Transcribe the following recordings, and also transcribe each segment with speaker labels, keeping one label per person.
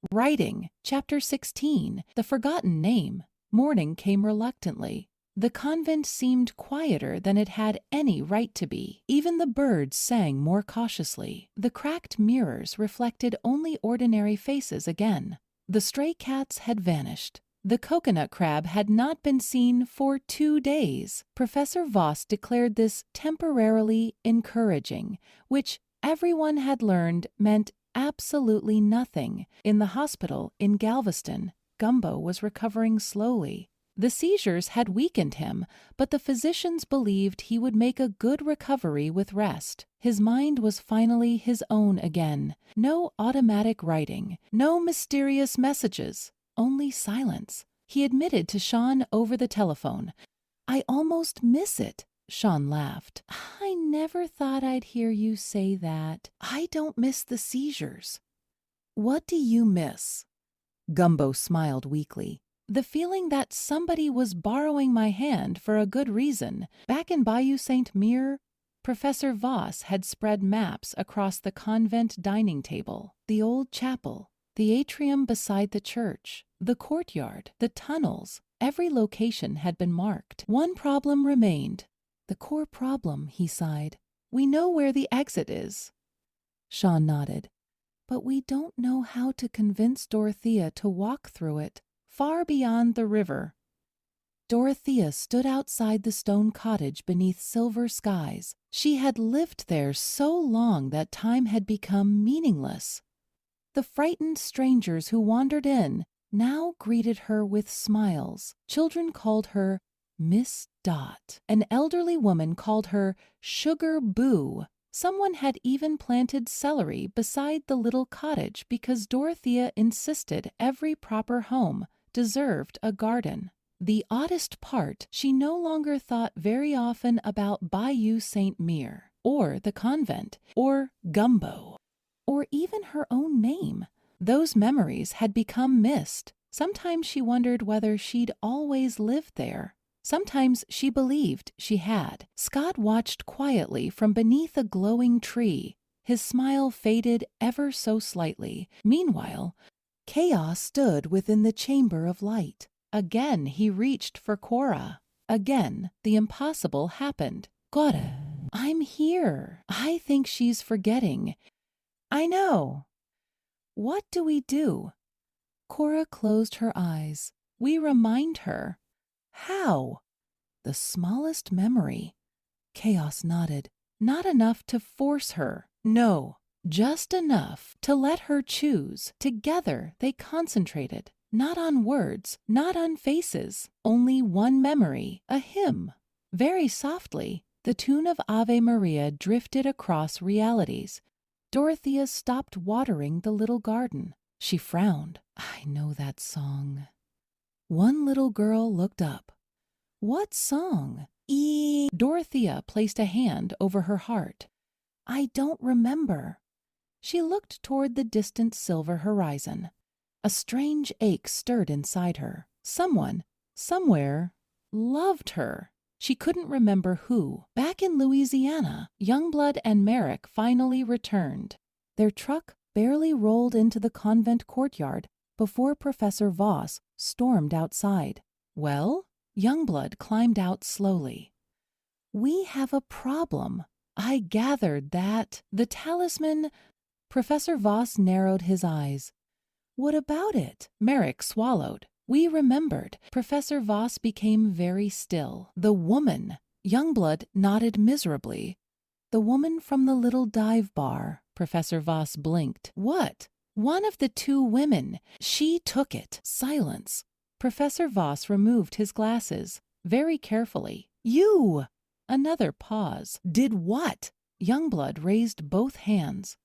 Speaker 1: Writing, Chapter 16, The Forgotten Name. Morning came reluctantly. The convent seemed quieter than it had any right to be. Even the birds sang more cautiously. The cracked mirrors reflected only ordinary faces again. The stray cats had vanished. The coconut crab had not been seen for 2 days. Professor Voss declared this temporarily encouraging, which everyone had learned meant absolutely nothing. In the hospital in Galveston, Gumbo was recovering slowly. The seizures had weakened him, but the physicians believed he would make a good recovery with rest. His mind was finally his own again. No automatic writing, no mysterious messages, only silence. He admitted to Sean over the telephone. "I almost miss it." Sean laughed. "I never thought I'd hear you say that. I don't miss the seizures." "What do you miss?" Gumbo smiled weakly. "The feeling that somebody was borrowing my hand for a good reason. Back in Bayou St. Mere, Professor Voss had spread maps across the convent dining table, the old chapel, the atrium beside the church, the courtyard, the tunnels. Every location had been marked. One problem remained. The core problem," he sighed. "We know where the exit is." Sean nodded. "But we don't know how to convince Dorothea to walk through it, far beyond the river." Dorothea stood outside the stone cottage beneath silver skies. She had lived there so long that time had become meaningless. The frightened strangers who wandered in now greeted her with smiles. Children called her Miss Dot. An elderly woman called her Sugar Boo. Someone had even planted celery beside the little cottage because Dorothea insisted every proper home deserved a garden. The oddest part, she no longer thought very often about Bayou St. Mere, or the convent, or Gumbo, or even her own name. Those memories had become mist. Sometimes she wondered whether she'd always lived there. Sometimes she believed she had. Scott watched quietly from beneath a glowing tree. His smile faded ever so slightly. Meanwhile, chaos stood within the chamber of light. Again he reached for Cora. Again the impossible happened. "Cora, I'm here. I think she's forgetting." "I know." "What do we do?" Cora closed her eyes. "We remind her." "How?" "The smallest memory." Chaos nodded. "Not enough to force her. No, just enough to let her choose." Together they concentrated. Not on words, not on faces, only one memory, a hymn. Very softly, the tune of Ave Maria drifted across realities. Dorothea stopped watering the little garden. She frowned. "I know that song." One little girl looked up. "What song?" Dorothea placed a hand over her heart. "I don't remember." She looked toward the distant silver horizon. A strange ache stirred inside her. Someone, somewhere, loved her. She couldn't remember who. Back in Louisiana, Youngblood and Merrick finally returned. Their truck barely rolled into the convent courtyard before Professor Voss stormed outside. "Well?" Youngblood climbed out slowly. "We have a problem. I gathered that the talisman—" Professor Voss narrowed his eyes. "What about it?" Merrick swallowed. "We remembered." Professor Voss became very still. "The woman." Youngblood nodded miserably. "The woman from the little dive bar." Professor Voss blinked. "What?" "One of the 2 women. She took it." Silence. Professor Voss removed his glasses very carefully. "You!" Another pause. "Did what?" Youngblood raised both hands.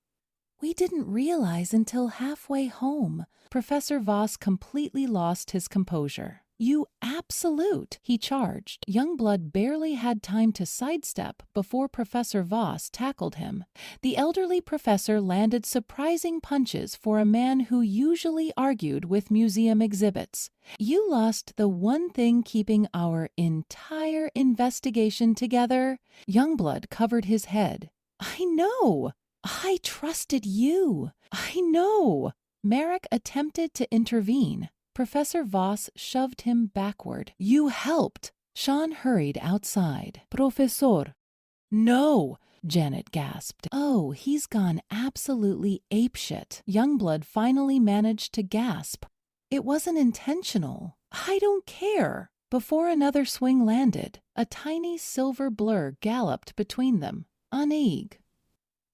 Speaker 1: "We didn't realize until halfway home." Professor Voss completely lost his composure. "You absolute!" he charged. Youngblood barely had time to sidestep before Professor Voss tackled him. The elderly professor landed surprising punches for a man who usually argued with museum exhibits. "You lost the one thing keeping our entire investigation together." Youngblood covered his head. "I know! I trusted you. I know." Merrick attempted to intervene. Professor Voss shoved him backward. "You helped!" Sean hurried outside. "Professor!" "No!" Janet gasped. "Oh, he's gone absolutely apeshit." Youngblood finally managed to gasp. "It wasn't intentional. I don't care." Before another swing landed, a tiny silver blur galloped between them. Anig.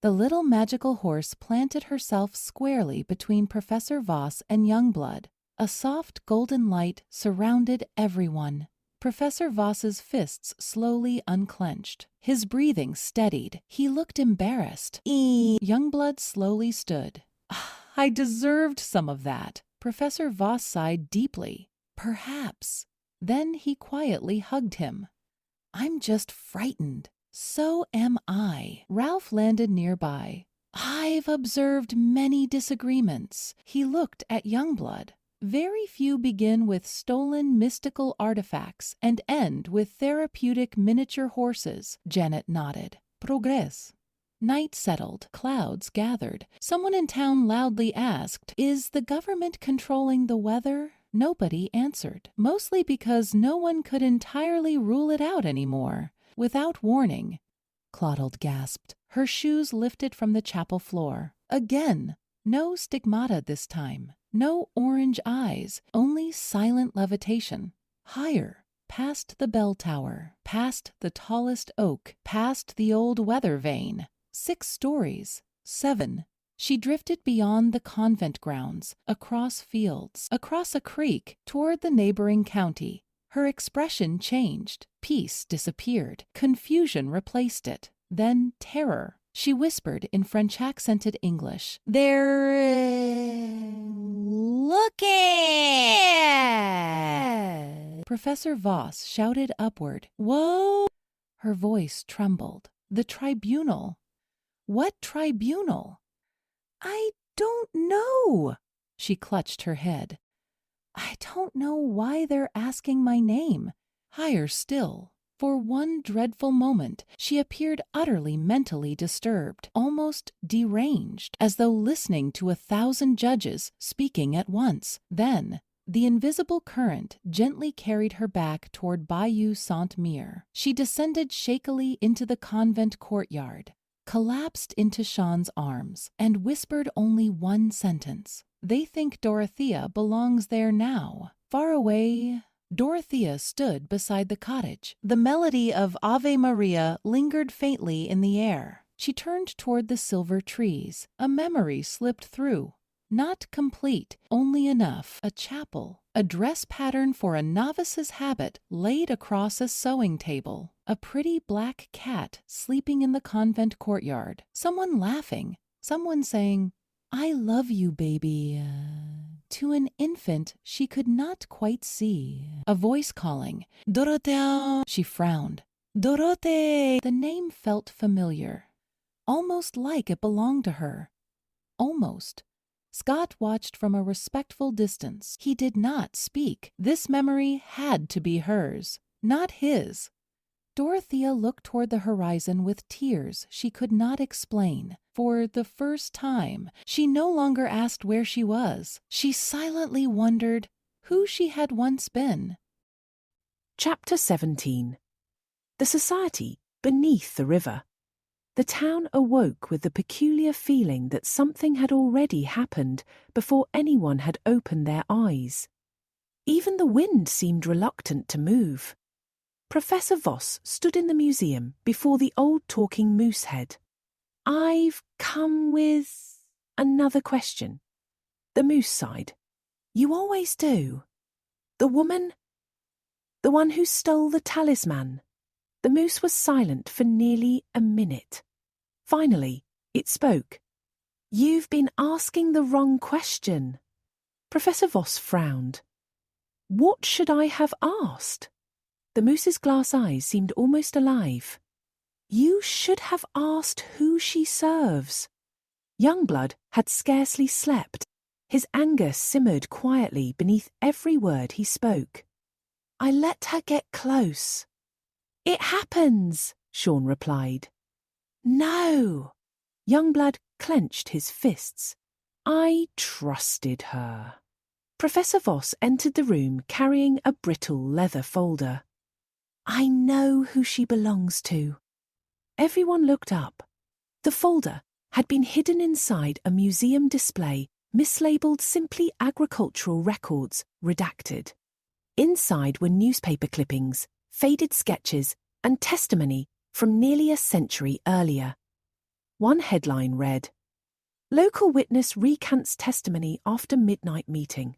Speaker 1: The little magical horse planted herself squarely between Professor Voss and Youngblood. A soft golden light surrounded everyone. Professor Voss's fists slowly unclenched. His breathing steadied. He looked embarrassed. Youngblood slowly stood. "I deserved some of that." Professor Voss sighed deeply. "Perhaps." Then he quietly hugged him. "I'm just frightened." "So am I." Ralph landed nearby. "I've observed many disagreements." He looked at Youngblood. "Very few begin with stolen mystical artifacts and end with therapeutic miniature horses." Janet nodded. "Progress." Night settled. Clouds gathered. Someone in town loudly asked, "Is the government controlling the weather?" Nobody answered, mostly because no one could entirely rule it out anymore. Without warning, Claudel gasped. Her shoes lifted from the chapel floor. Again, no stigmata this time. No orange eyes, only silent levitation. Higher, past the bell tower, past the tallest oak, past the old weather vane. 6 stories, 7. She drifted beyond the convent grounds, across fields, across a creek, toward the neighboring county. Her expression changed. Peace disappeared. Confusion replaced it. Then terror. She whispered in French-accented English, "They're looking!" Professor Voss shouted upward, "Whoa!" Her voice trembled. "The tribunal." "What tribunal?" "I don't know." She clutched her head. "I don't know why they're asking my name." Higher still. For one dreadful moment, she appeared utterly mentally disturbed, almost deranged, as though listening to 1,000 judges speaking at once. Then, the invisible current gently carried her back toward Bayou Saint-Mere. She descended shakily into the convent courtyard, collapsed into Sean's arms, and whispered only one sentence. "They think Dorothea belongs there now." Far away, Dorothea stood beside the cottage. The melody of Ave Maria lingered faintly in the air. She turned toward the silver trees. A memory slipped through. Not complete, only enough. A chapel. A dress pattern for a novice's habit laid across a sewing table. A pretty black cat sleeping in the convent courtyard. Someone laughing. Someone saying, "I love you, baby," to an infant she could not quite see. A voice calling, "Dorothea!" She frowned. "Dorothée!" The name felt familiar. Almost like it belonged to her. Almost. Scott watched from a respectful distance. He did not speak. This memory had to be hers, not his. Dorothea looked toward the horizon with tears she could not explain. For the first time, she no longer asked where she was. She silently wondered who she had once been.
Speaker 2: Chapter 17. The society beneath the river. The town awoke with the peculiar feeling that something had already happened before anyone had opened their eyes. Even the wind seemed reluctant to move. Professor Voss stood in the museum before the old talking moose head. "I've come with another question." The moose sighed. "You always do. The woman? The one who stole the talisman?" The moose was silent for nearly a minute. Finally, it spoke. "You've been asking the wrong question." Professor Voss frowned. "What should I have asked?" The moose's glass eyes seemed almost alive. "You should have asked who she serves." Youngblood had scarcely slept. His anger simmered quietly beneath every word he spoke. "I let her get close." "It happens," Sean replied. "No." Youngblood clenched his fists. I trusted her. Professor Voss entered the room carrying a brittle leather folder. I know who she belongs to. Everyone looked up. The folder had been hidden inside a museum display mislabeled simply agricultural records, redacted. Inside were newspaper clippings, faded sketches, and testimony from nearly a century earlier. One headline read, "Local witness recants testimony after midnight meeting."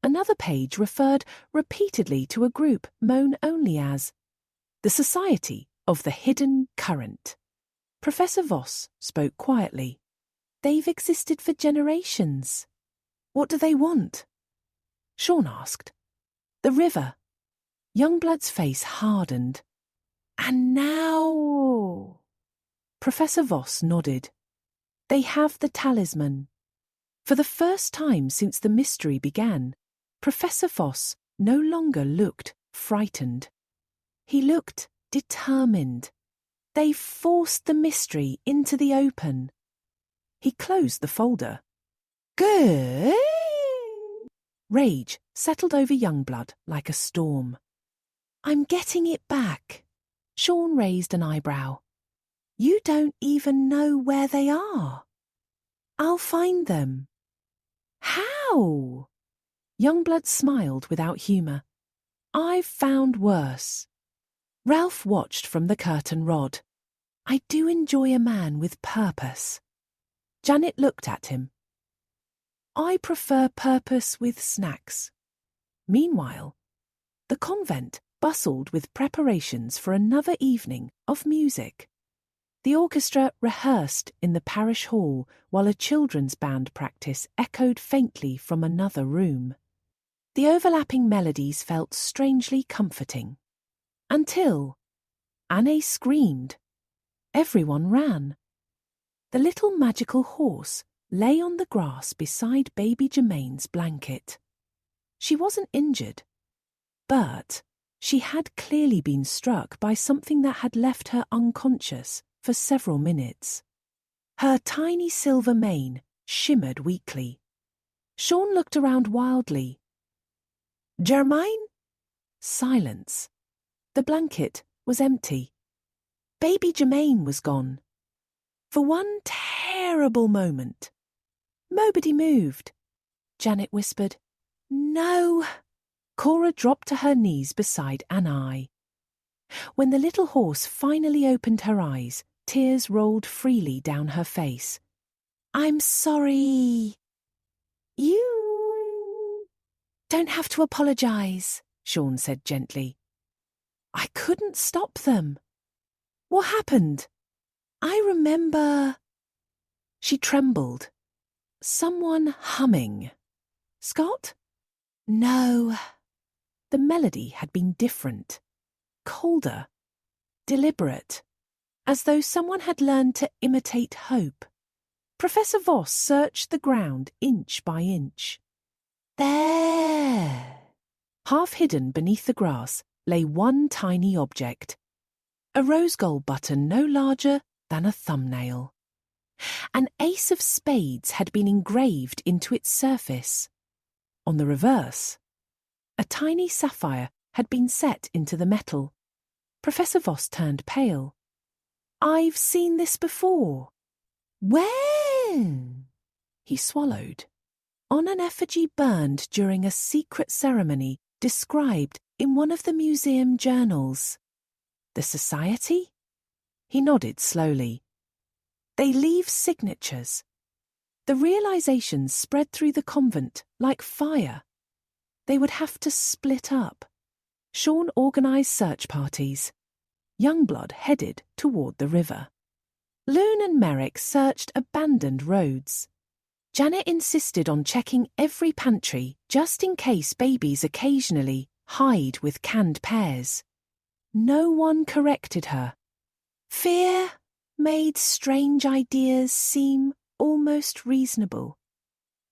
Speaker 2: Another page referred repeatedly to a group known only as the Society of the Hidden Current. Professor Voss spoke quietly. They've existed for generations. What do they want? Sean asked. The river. Youngblood's face hardened. And now... Professor Voss nodded. They have the talisman. For the first time since the mystery began, Professor Voss no longer looked frightened. He looked determined. They forced the mystery into the open. He closed the folder. Good! Rage settled over Youngblood like a storm. I'm getting it back. Sean raised an eyebrow. You don't even know where they are. I'll find them. How? Youngblood smiled without humour. I've found worse. Ralph watched from the curtain rod. I do enjoy a man with purpose. Janet looked at him. I prefer purpose with snacks. Meanwhile, the convent bustled with preparations for another evening of music. The orchestra rehearsed in the parish hall while a children's band practice echoed faintly from another room. The overlapping melodies felt strangely comforting. Until Anne screamed. Everyone ran. The little magical horse lay on the grass beside baby Germain's blanket. She wasn't injured, but she had clearly been struck by something that had left her unconscious for several minutes. Her tiny silver mane shimmered weakly. Sean looked around wildly. Germain? Silence. The blanket was empty. Baby Germain was gone. For one terrible moment. Nobody moved. Janet whispered, No. Cora dropped to her knees beside Anne. When the little horse finally opened her eyes, tears rolled freely down her face. I'm sorry. You don't have to apologise, Sean said gently. I couldn't stop them. What happened? I remember... She trembled. Someone humming. Scott? No. The melody had been different. Colder. Deliberate. As though someone had learned to imitate hope. Professor Voss searched the ground inch by inch. There! Half hidden beneath the grass lay one tiny object. A rose gold button no larger than a thumbnail. An ace of spades had been engraved into its surface. On the reverse, a tiny sapphire had been set into the metal. Professor Voss turned pale. I've seen this before. When? He swallowed. On an effigy burned during a secret ceremony described in one of the museum journals. The society? He nodded slowly. They leave signatures. The realization spread through the convent like fire. They would have to split up. Sean organised search parties. Youngblood headed toward the river. Loon and Merrick searched abandoned roads. Janet insisted on checking every pantry just in case babies occasionally hide with canned pears. No one corrected her. Fear made strange ideas seem almost reasonable.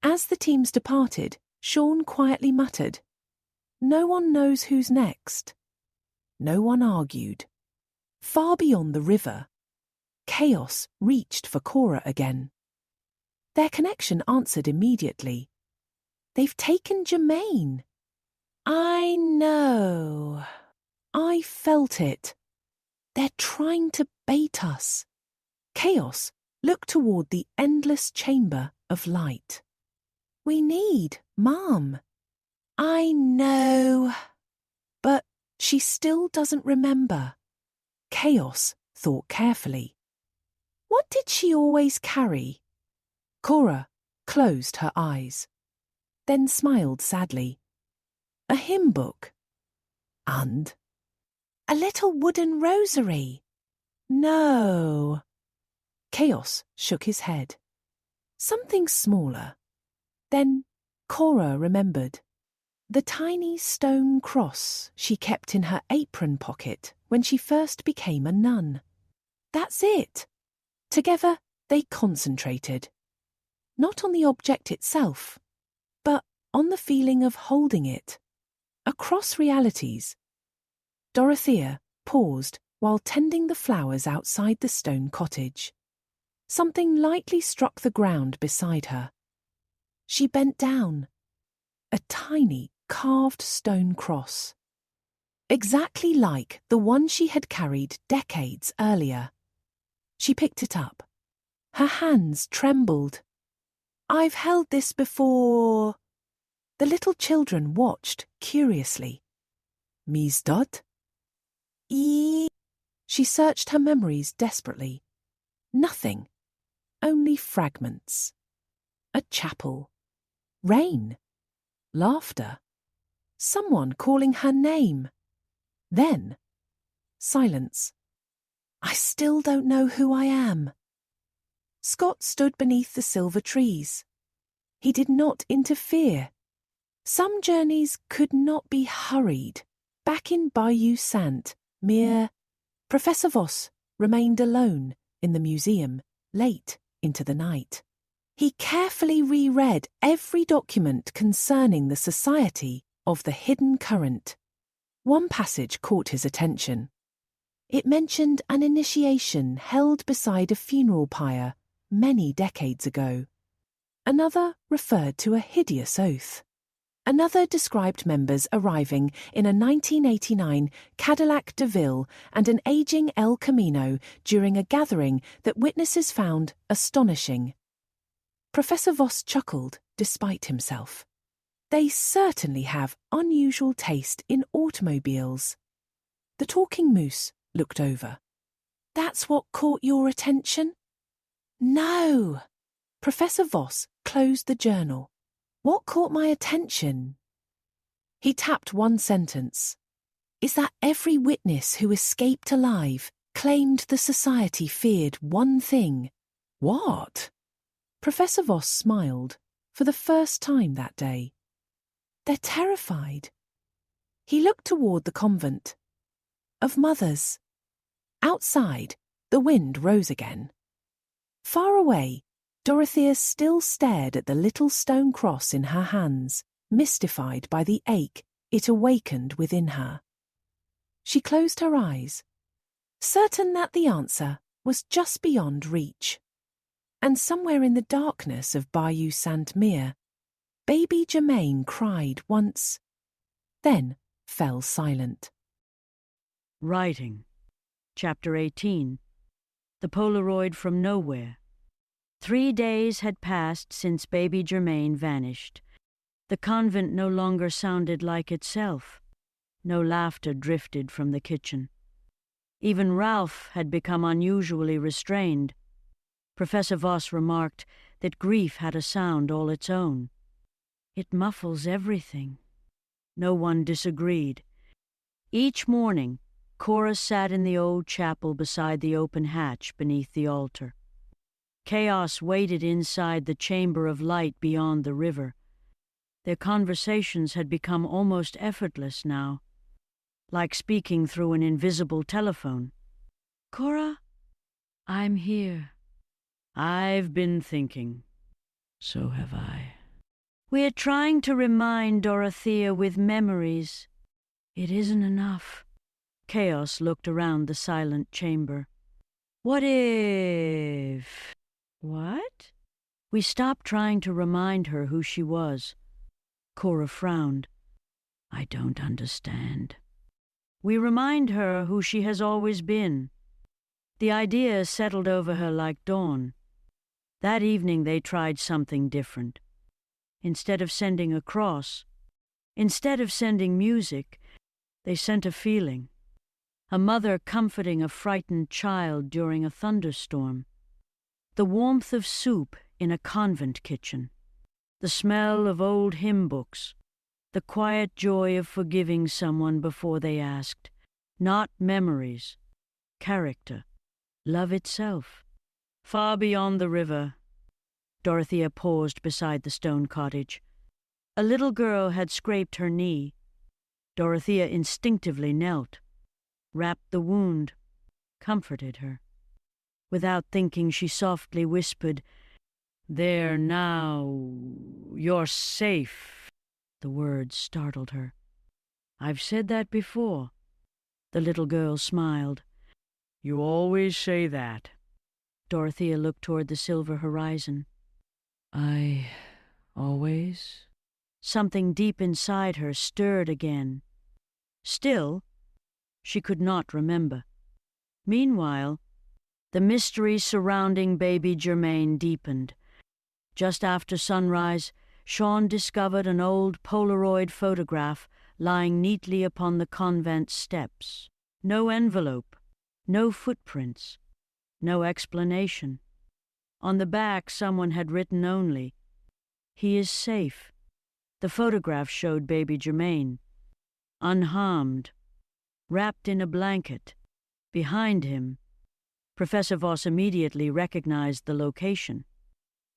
Speaker 2: As the teams departed, Sean quietly muttered, No one knows who's next. No one argued. Far beyond the river, chaos reached for Cora again. Their connection answered immediately. They've taken Germain. I know. I felt it. They're trying to bait us. Chaos looked toward the endless chamber of light. We need Mom. I know. But she still doesn't remember. Chaos thought carefully. What did she always carry? Cora closed her eyes, then smiled sadly. A hymn book. And a little wooden rosary. No. Chaos shook his head. Something smaller. Then Cora remembered. The tiny stone cross she kept in her apron pocket when she first became a nun. That's it. Together they concentrated. Not on the object itself, but on the feeling of holding it. Across realities. Dorothea paused while tending the flowers outside the stone cottage. Something lightly struck the ground beside her. She bent down. A tiny, carved stone cross. Exactly like the one she had carried decades earlier. She picked it up. Her hands trembled. I've held this before. The little children watched curiously. Mies dod? She searched her memories desperately. Nothing. Only fragments. A chapel. Rain. Laughter. Someone calling her name. Then, silence. I still don't know who I am. Scott stood beneath the silver trees. He did not interfere. Some journeys could not be hurried. Back in Bayou Sant, Professor Voss remained alone in the museum late into the night. He carefully reread every document concerning the Society of the Hidden Current. One passage caught his attention. It mentioned an initiation held beside a funeral pyre many decades ago. Another referred to a hideous oath. Another described members arriving in a 1989 Cadillac DeVille and an aging El Camino during a gathering that witnesses found astonishing. Professor Voss chuckled despite himself. They certainly have unusual taste in automobiles. The talking moose looked over. That's what caught your attention? No. Professor Voss closed the journal. What caught my attention? He tapped one sentence. Is that every witness who escaped alive claimed the society feared one thing. What? Professor Voss smiled for the first time that day. They're terrified. He looked toward the convent. Of mothers. Outside, the wind rose again. Far away, Dorothea still stared at the little stone cross in her hands, mystified by the ache it awakened within her. She closed her eyes, certain that the answer was just beyond reach. And somewhere in the darkness of Bayou Sant-Mere, baby Germain cried once, then fell silent.
Speaker 3: Writing. Chapter 18. The Polaroid from Nowhere. 3 days had passed since baby Germain vanished. The convent no longer sounded like itself. No laughter drifted from the kitchen. Even Ralph had become unusually restrained. Professor Voss remarked that grief had a sound all its own. It muffles everything. No one disagreed. Each morning, Cora sat in the old chapel beside the open hatch beneath the altar. Chaos waited inside the chamber of light beyond the river. Their conversations had become almost effortless now, like speaking through an invisible telephone. Cora, I'm here. I've been thinking. So have I. We're trying to remind Dorothea with memories. It isn't enough. Chaos looked around the silent chamber. What if... What? We stopped trying to remind her who she was. Cora frowned. I don't understand. We remind her who she has always been. The idea settled over her like dawn. That evening they tried something different. Instead of sending a cross, instead of sending music, they sent a feeling. A mother comforting a frightened child during a thunderstorm. The warmth of soup in a convent kitchen. The smell of old hymn books. The quiet joy of forgiving someone before they asked. Not memories. Character. Love itself. Far beyond the river, Dorothea paused beside the stone cottage. A little girl had scraped her knee. Dorothea instinctively knelt, wrapped the wound, comforted her. Without thinking, she softly whispered, There now, you're safe. The words startled her. I've said that before. The little girl smiled. You always say that. Dorothea looked toward the silver horizon. I always? Something deep inside her stirred again. Still, she could not remember. Meanwhile, the mystery surrounding baby Germaine deepened. Just after sunrise, Sean discovered an old Polaroid photograph lying neatly upon the convent steps. No envelope, no footprints, no explanation. On the back, someone had written only, He is safe. The photograph showed baby Germaine, unharmed, wrapped in a blanket. Behind him, Professor Voss immediately recognized the location.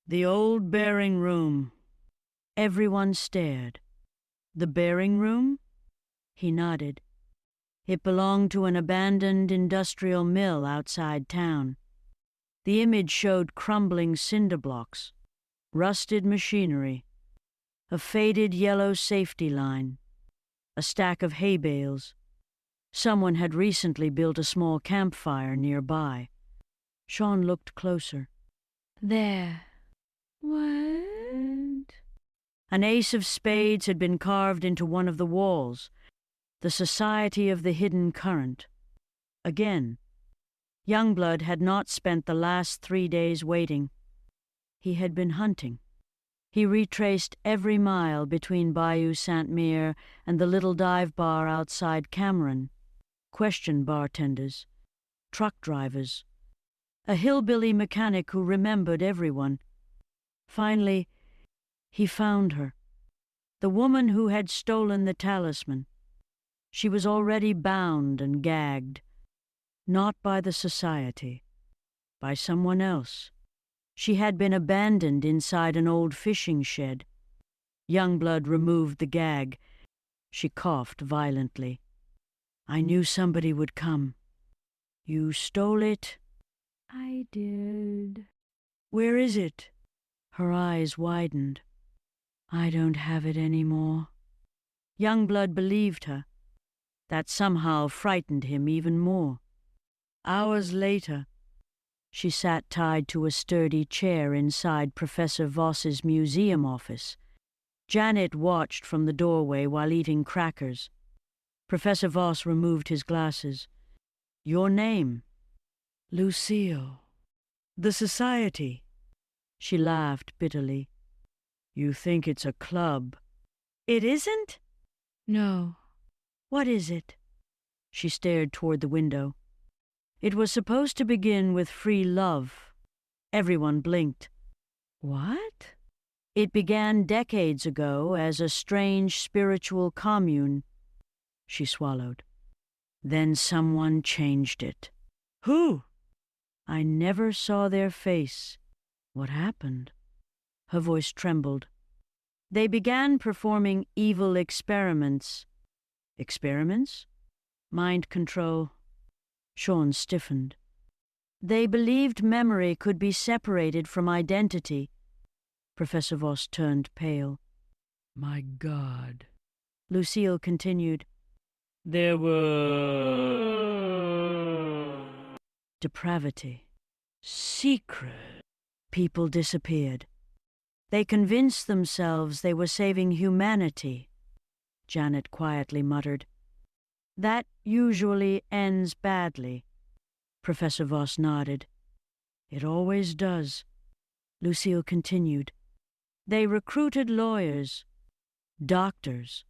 Speaker 3: The old bearing room. Everyone stared. The bearing room? He nodded. It belonged to an abandoned industrial mill outside town. The image showed crumbling cinder blocks, rusted machinery, a faded yellow safety line, a stack of hay bales. Someone had recently built a small campfire nearby. Sean looked closer. There. What? An ace of spades had been carved into one of the walls. The Society of the Hidden Current. Again, Youngblood had not spent the last 3 days waiting. He had been hunting. He retraced every mile between Bayou Saint-Mere and the little dive bar outside Cameron, questioned bartenders, truck drivers, a hillbilly mechanic who remembered everyone. Finally, he found her, the woman who had stolen the talisman. She was already bound and gagged, not by the society, by someone else. She had been abandoned inside an old fishing shed. Youngblood removed the gag. She coughed violently. I knew somebody would come. You stole it? I did. Where is it? Her eyes widened. I don't have it anymore. Youngblood believed her. That somehow frightened him even more. Hours later, she sat tied to a sturdy chair inside Professor Voss's museum office. Janet watched from the doorway while eating crackers. Professor Voss removed his glasses. Your name? Lucille. The society. She laughed bitterly. You think it's a club. It isn't? No. What is it? She stared toward the window. It was supposed to begin with free love. Everyone blinked. What? It began decades ago as a strange spiritual commune. She swallowed. Then someone changed it. Who? I never saw their face. What happened? Her voice trembled. They began performing evil experiments. Experiments? Mind control. Sean stiffened. They believed memory could be separated from identity. Professor Voss turned pale. My God. Lucille continued. There were depravity, secret. People disappeared. They convinced themselves they were saving humanity, Janet quietly muttered. That usually ends badly. Professor Voss nodded. It always does, Lucille continued. They recruited lawyers, doctors,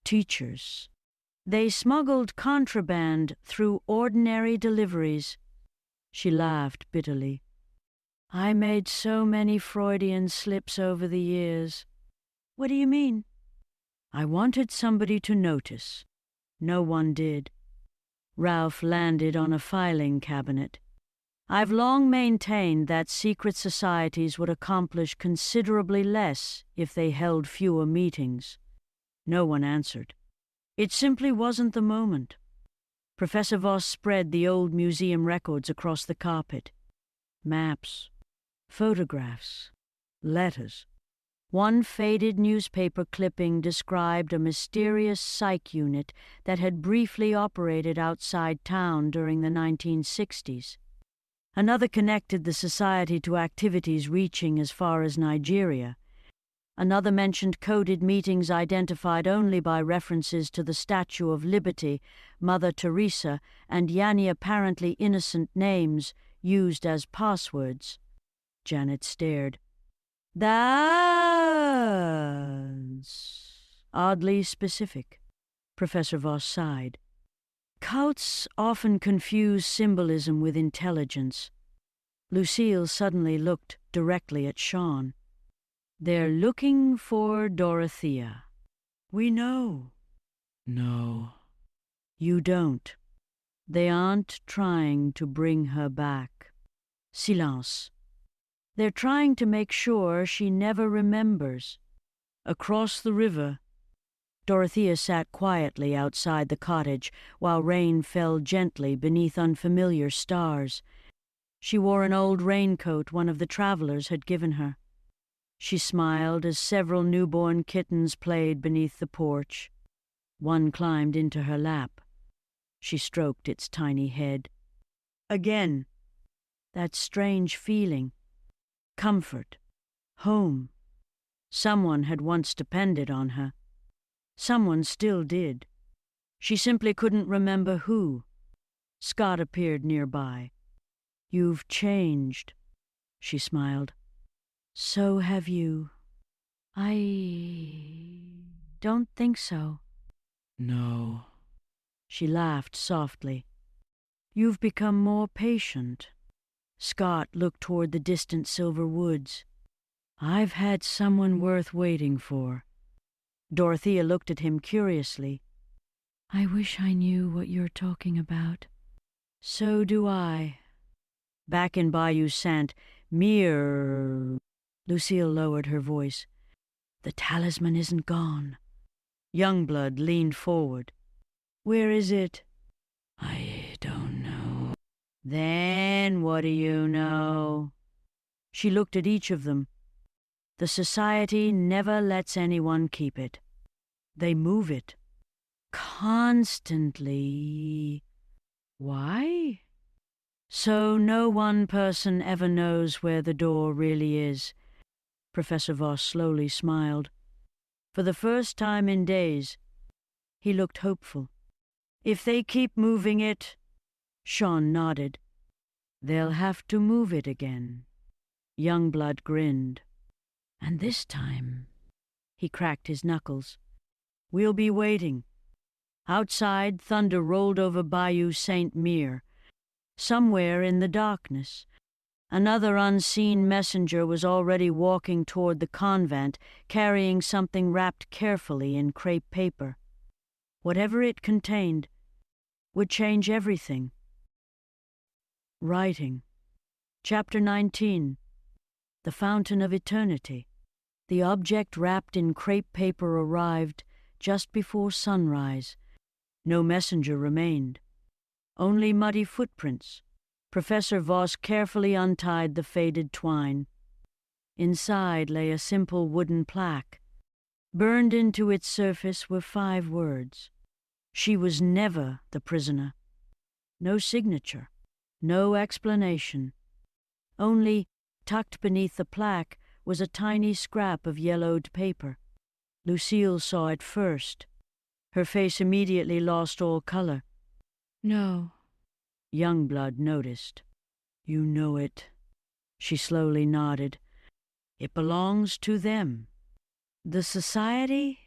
Speaker 3: teachers. They smuggled contraband through ordinary deliveries. She laughed bitterly. I made so many Freudian slips over the years. What do you mean? I wanted somebody to notice. No one did. Ralph landed on a filing cabinet. I've long maintained that secret societies would accomplish considerably less if they held fewer meetings. No one answered. It simply wasn't the moment. Professor Voss spread the old museum records across the carpet. Maps, photographs, letters. One faded newspaper clipping described a mysterious psych unit that had briefly operated outside town during the 1960s. Another connected the society to activities reaching as far as Nigeria. Another mentioned coded meetings identified only by references to the Statue of Liberty, Mother Teresa, and Yanni apparently innocent names used as passwords. Janet stared. That's oddly specific. Professor Voss sighed. Cults often confuse symbolism with intelligence. Lucille suddenly looked directly at Sean. They're looking for Dorothea. We know.
Speaker 4: No.
Speaker 3: You don't. They aren't trying to bring her back. Silence. They're trying to make sure she never remembers. Across the river, Dorothea sat quietly outside the cottage while rain fell gently beneath unfamiliar stars. She wore an old raincoat one of the travelers had given her. She smiled as several newborn kittens played beneath the porch. One climbed into her lap. She stroked its tiny head. Again, that strange feeling. Comfort. Home. Someone had once depended on her. Someone still did. She simply couldn't remember who. Scott appeared nearby. You've changed, she smiled. So have you. I don't think so.
Speaker 4: No.
Speaker 3: She laughed softly. You've become more patient. Scott looked toward the distant silver woods. I've had someone worth waiting for. Dorothea looked at him curiously. I wish I knew what you're talking about. So do I. Back in Bayou Sant, Mir. Lucille lowered her voice. The talisman isn't gone. Youngblood leaned forward. Where is it?
Speaker 4: I don't know.
Speaker 3: Then what do you know? She looked at each of them. The society never lets anyone keep it. They move it. Constantly. Why? So no one person ever knows where the door really is. Professor Voss slowly smiled. For the first time in days, he looked hopeful. If they keep moving it, Sean nodded. They'll have to move it again. Youngblood grinned. And this time, he cracked his knuckles. We'll be waiting. Outside, thunder rolled over Bayou Saint Mere. Somewhere in the darkness, another unseen messenger was already walking toward the convent, carrying something wrapped carefully in crepe paper. Whatever it contained would change everything. Writing. Chapter 19. The Fountain of Eternity. The object wrapped in crepe paper arrived just before sunrise. No messenger remained. Only muddy footprints. Professor Voss carefully untied the faded twine. Inside lay a simple wooden plaque. Burned into its surface were 5 words. She was never the prisoner. No signature. No explanation. Only, tucked beneath the plaque, was a tiny scrap of yellowed paper. Lucille saw it first. Her face immediately lost all color.
Speaker 4: No.
Speaker 3: Youngblood noticed. You know it. She slowly nodded. It belongs to them. The society?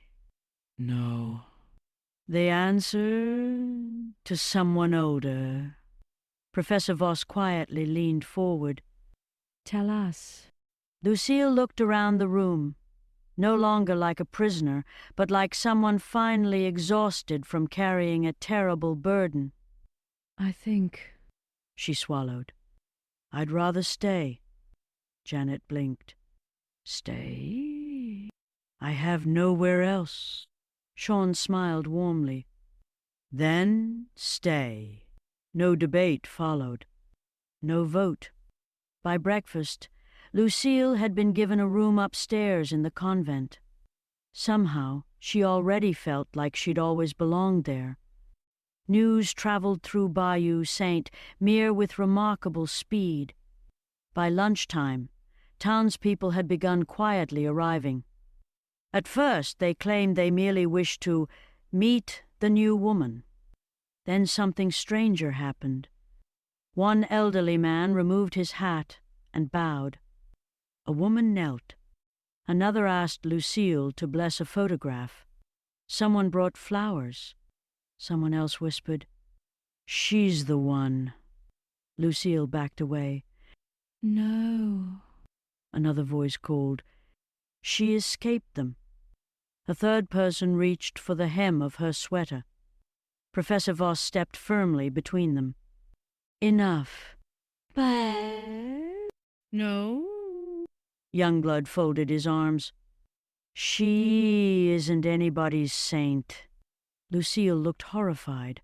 Speaker 4: No.
Speaker 3: They answer to someone older. Professor Voss quietly leaned forward.
Speaker 2: Tell us.
Speaker 3: Lucille looked around the room, no longer like a prisoner, but like someone finally exhausted from carrying a terrible burden.
Speaker 2: I think.
Speaker 3: She swallowed. I'd rather stay. Janet blinked. Stay? I have nowhere else. Sean smiled warmly. Then stay. No debate followed. No vote. By breakfast, Lucille had been given a room upstairs in the convent. Somehow, she already felt like she'd always belonged there. News traveled through Bayou Saint Mere with remarkable speed. By lunchtime, townspeople had begun quietly arriving. At first, they claimed they merely wished to meet the new woman. Then something stranger happened. One elderly man removed his hat and bowed. A woman knelt. Another asked Lucille to bless a photograph. Someone brought flowers. Someone else whispered, She's the one. Lucille backed away.
Speaker 2: No.
Speaker 3: Another voice called. She escaped them. A third person reached for the hem of her sweater. Professor Voss stepped firmly between them. Enough.
Speaker 2: But...
Speaker 4: No.
Speaker 3: Youngblood folded his arms. She isn't anybody's saint. Lucille looked horrified.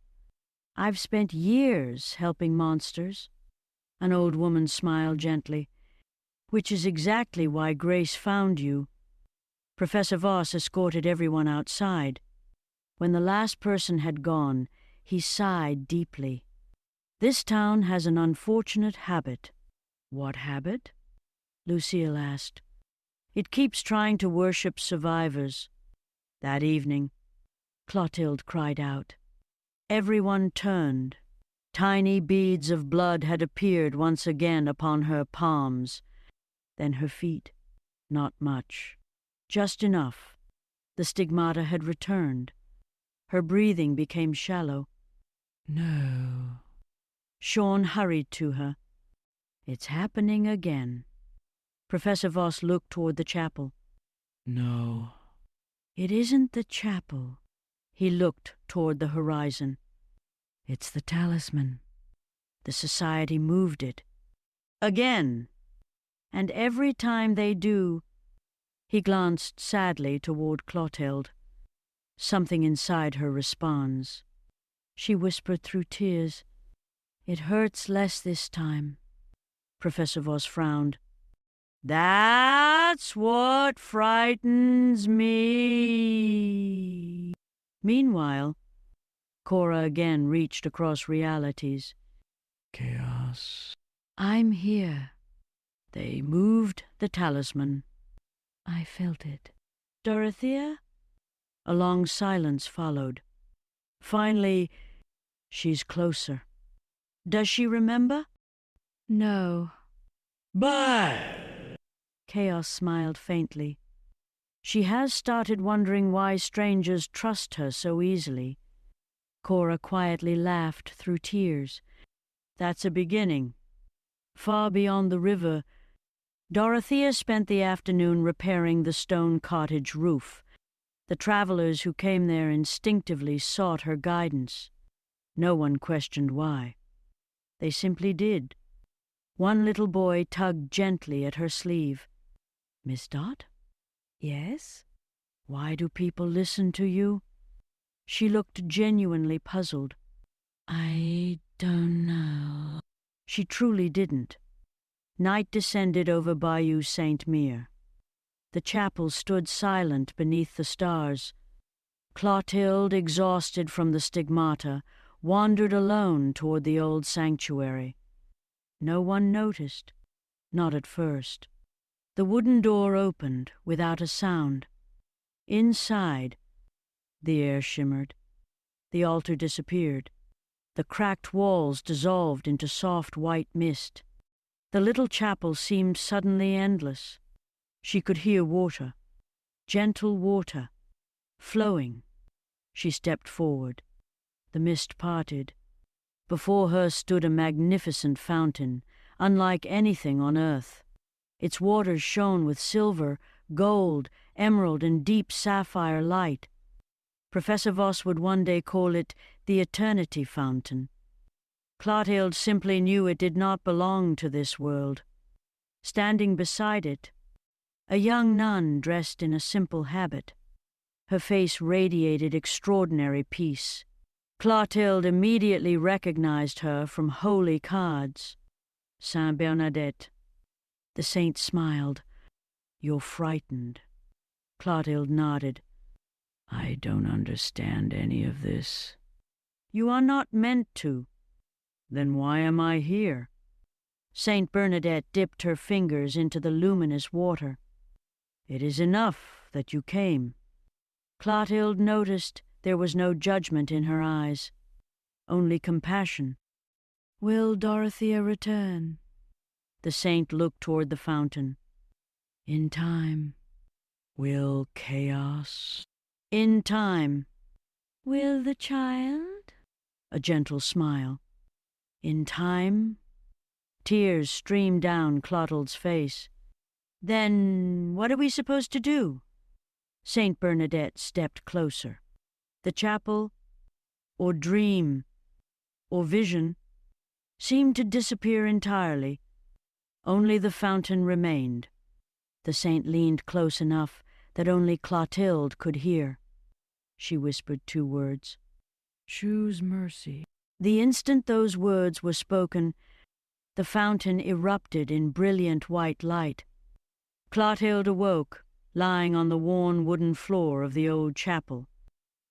Speaker 3: I've spent years helping monsters. An old woman smiled gently. Which is exactly why Grace found you. Professor Voss escorted everyone outside. When the last person had gone, he sighed deeply. This town has an unfortunate habit. What habit? Lucille asked. It keeps trying to worship survivors. That evening, Clotilde cried out. Everyone turned. Tiny beads of blood had appeared once again upon her palms. Then her feet. Not much. Just enough. The stigmata had returned. Her breathing became shallow.
Speaker 4: No.
Speaker 3: Sean hurried to her. It's happening again. Professor Voss looked toward the chapel.
Speaker 4: No.
Speaker 3: It isn't the chapel. He looked toward the horizon. It's the talisman. The society moved it. Again. And every time they do... He glanced sadly toward Clotilde. Something inside her responds. She whispered through tears, It hurts less this time. Professor Voss frowned. That's what frightens me. Meanwhile, Cora again reached across realities.
Speaker 4: Chaos.
Speaker 2: I'm here.
Speaker 3: They moved the talisman.
Speaker 2: I felt it.
Speaker 3: Dorothea? A long silence followed. Finally, she's closer. Does she remember?
Speaker 2: No.
Speaker 4: But...
Speaker 3: Chaos smiled faintly. She has started wondering why strangers trust her so easily. Cora quietly laughed through tears. That's a beginning. Far beyond the river, Dorothea spent the afternoon repairing the stone cottage roof. The travelers who came there instinctively sought her guidance. No one questioned why. They simply did. One little boy tugged gently at her sleeve. Miss Dot?
Speaker 2: Yes?
Speaker 3: Why do people listen to you? She looked genuinely puzzled.
Speaker 2: I don't know.
Speaker 3: She truly didn't. Night descended over Bayou Saint Mere. The chapel stood silent beneath the stars. Clotilde, exhausted from the stigmata, wandered alone toward the old sanctuary. No one noticed, not at first. The wooden door opened without a sound. Inside, the air shimmered. The altar disappeared. The cracked walls dissolved into soft white mist. The little chapel seemed suddenly endless. She could hear water, gentle water, flowing. She stepped forward. The mist parted. Before her stood a magnificent fountain, unlike anything on earth. Its waters shone with silver, gold, emerald, and deep sapphire light. Professor Voss would one day call it the Eternity Fountain. Clotilde simply knew it did not belong to this world. Standing beside it, a young nun dressed in a simple habit. Her face radiated extraordinary peace. Clotilde immediately recognized her from holy cards. Saint Bernadette. The saint smiled. "You're frightened." Clotilde nodded.
Speaker 4: I don't understand any of this.
Speaker 3: "You are not meant to."
Speaker 4: Then why am I here?
Speaker 3: Saint Bernadette dipped her fingers into the luminous water. "It is enough that you came." Clotilde noticed there was no judgment in her eyes, only compassion.
Speaker 1: "Will Dorothea return?"
Speaker 3: The saint looked toward the fountain.
Speaker 1: "In time."
Speaker 4: Will chaos?
Speaker 3: "In time."
Speaker 1: "Will the child?"
Speaker 3: A gentle smile. "In time." Tears streamed down Clotilde's face. "Then what are we supposed to do?" Saint Bernadette stepped closer. The chapel, or dream, or vision, seemed to disappear entirely. Only the fountain remained. The saint leaned close enough that only Clotilde could hear. She whispered 2 words.
Speaker 1: "Choose mercy."
Speaker 3: The instant those words were spoken, the fountain erupted in brilliant white light. Clotilde awoke, lying on the worn wooden floor of the old chapel.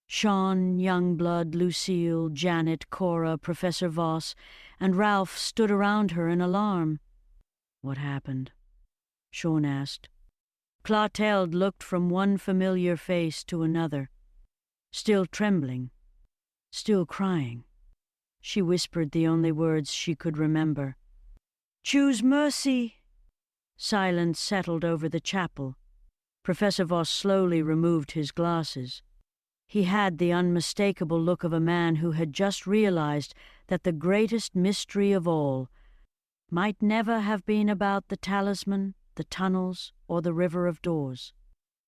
Speaker 3: Sean, Youngblood, Lucille, Janet, Cora, Professor Voss, and Ralph stood around her in alarm. "What happened?" Sean asked. Clotilde looked from one familiar face to another, still trembling, still crying. She whispered the only words she could remember. "Choose mercy." Silence settled over the chapel. Professor Voss slowly removed his glasses. He had the unmistakable look of a man who had just realized that the greatest mystery of all might never have been about the talisman, the tunnels, or the River of Doors.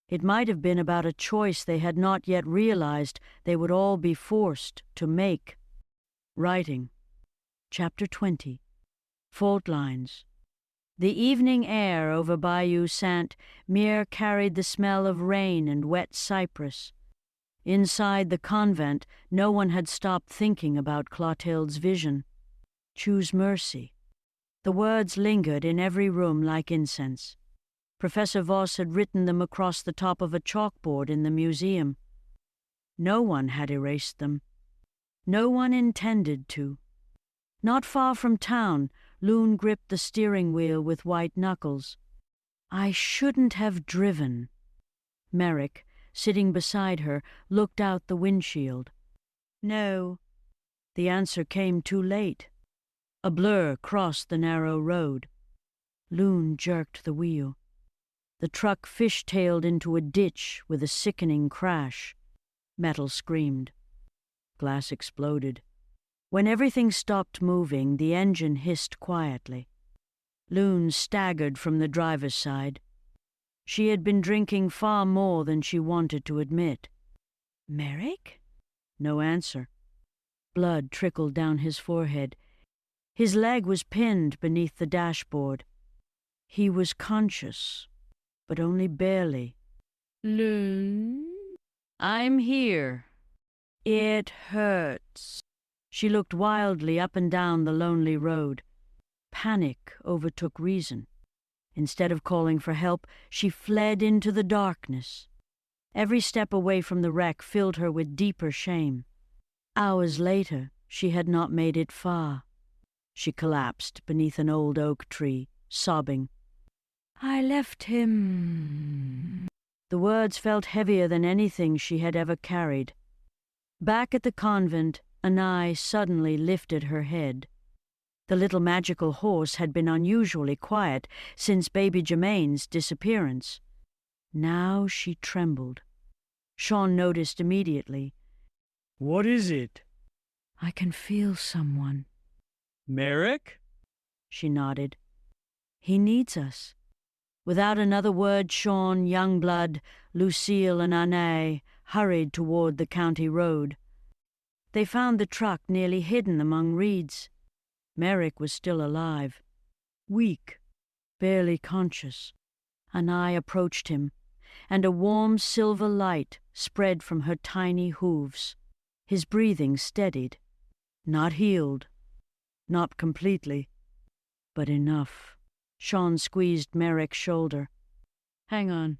Speaker 3: It might have been about a choice they had not yet realized they would all be forced to make. Writing. Chapter 20. Fault lines. The evening air over Bayou Saint-Mere carried the smell of rain and wet cypress. Inside the convent, no one had stopped thinking about Clotilde's vision. Choose mercy. The words lingered in every room like incense. Professor Voss had written them across the top of a chalkboard in the museum. No one had erased them. No one intended to. Not far from town, Loon gripped the steering wheel with white knuckles. "I shouldn't have driven." Merrick, sitting beside her, looked out the windshield. "No." The answer came too late. A blur crossed the narrow road. Loon jerked the wheel. The truck fish-tailed into a ditch with a sickening crash. Metal screamed. Glass exploded. When everything stopped moving, the engine hissed quietly. Loon staggered from the driver's side. She had been drinking far more than she wanted to admit. "Merrick?" No answer. Blood trickled down his forehead. His leg was pinned beneath the dashboard. He was conscious, but only barely.
Speaker 1: "Loon?"
Speaker 3: "I'm here." "It hurts." She looked wildly up and down the lonely road. Panic overtook reason. Instead of calling for help, she fled into the darkness. Every step away from the wreck filled her with deeper shame. Hours later, she had not made it far. She collapsed beneath an old oak tree, sobbing. I left him. The words felt heavier than anything she had ever carried. Back at the convent, Anai suddenly lifted her head. The little magical horse had been unusually quiet since baby Germain's disappearance. Now she trembled. Sean noticed immediately.
Speaker 5: What is it?
Speaker 3: I can feel someone.
Speaker 5: Merrick?
Speaker 3: She nodded. He needs us. Without another word, Sean, Youngblood, Lucille, and Anais hurried toward the county road. They found the truck nearly hidden among reeds. Merrick was still alive, weak, barely conscious. Anais approached him, and a warm silver light spread from her tiny hooves. His breathing steadied. Not healed. Not completely. But enough. Sean squeezed Merrick's shoulder. Hang on.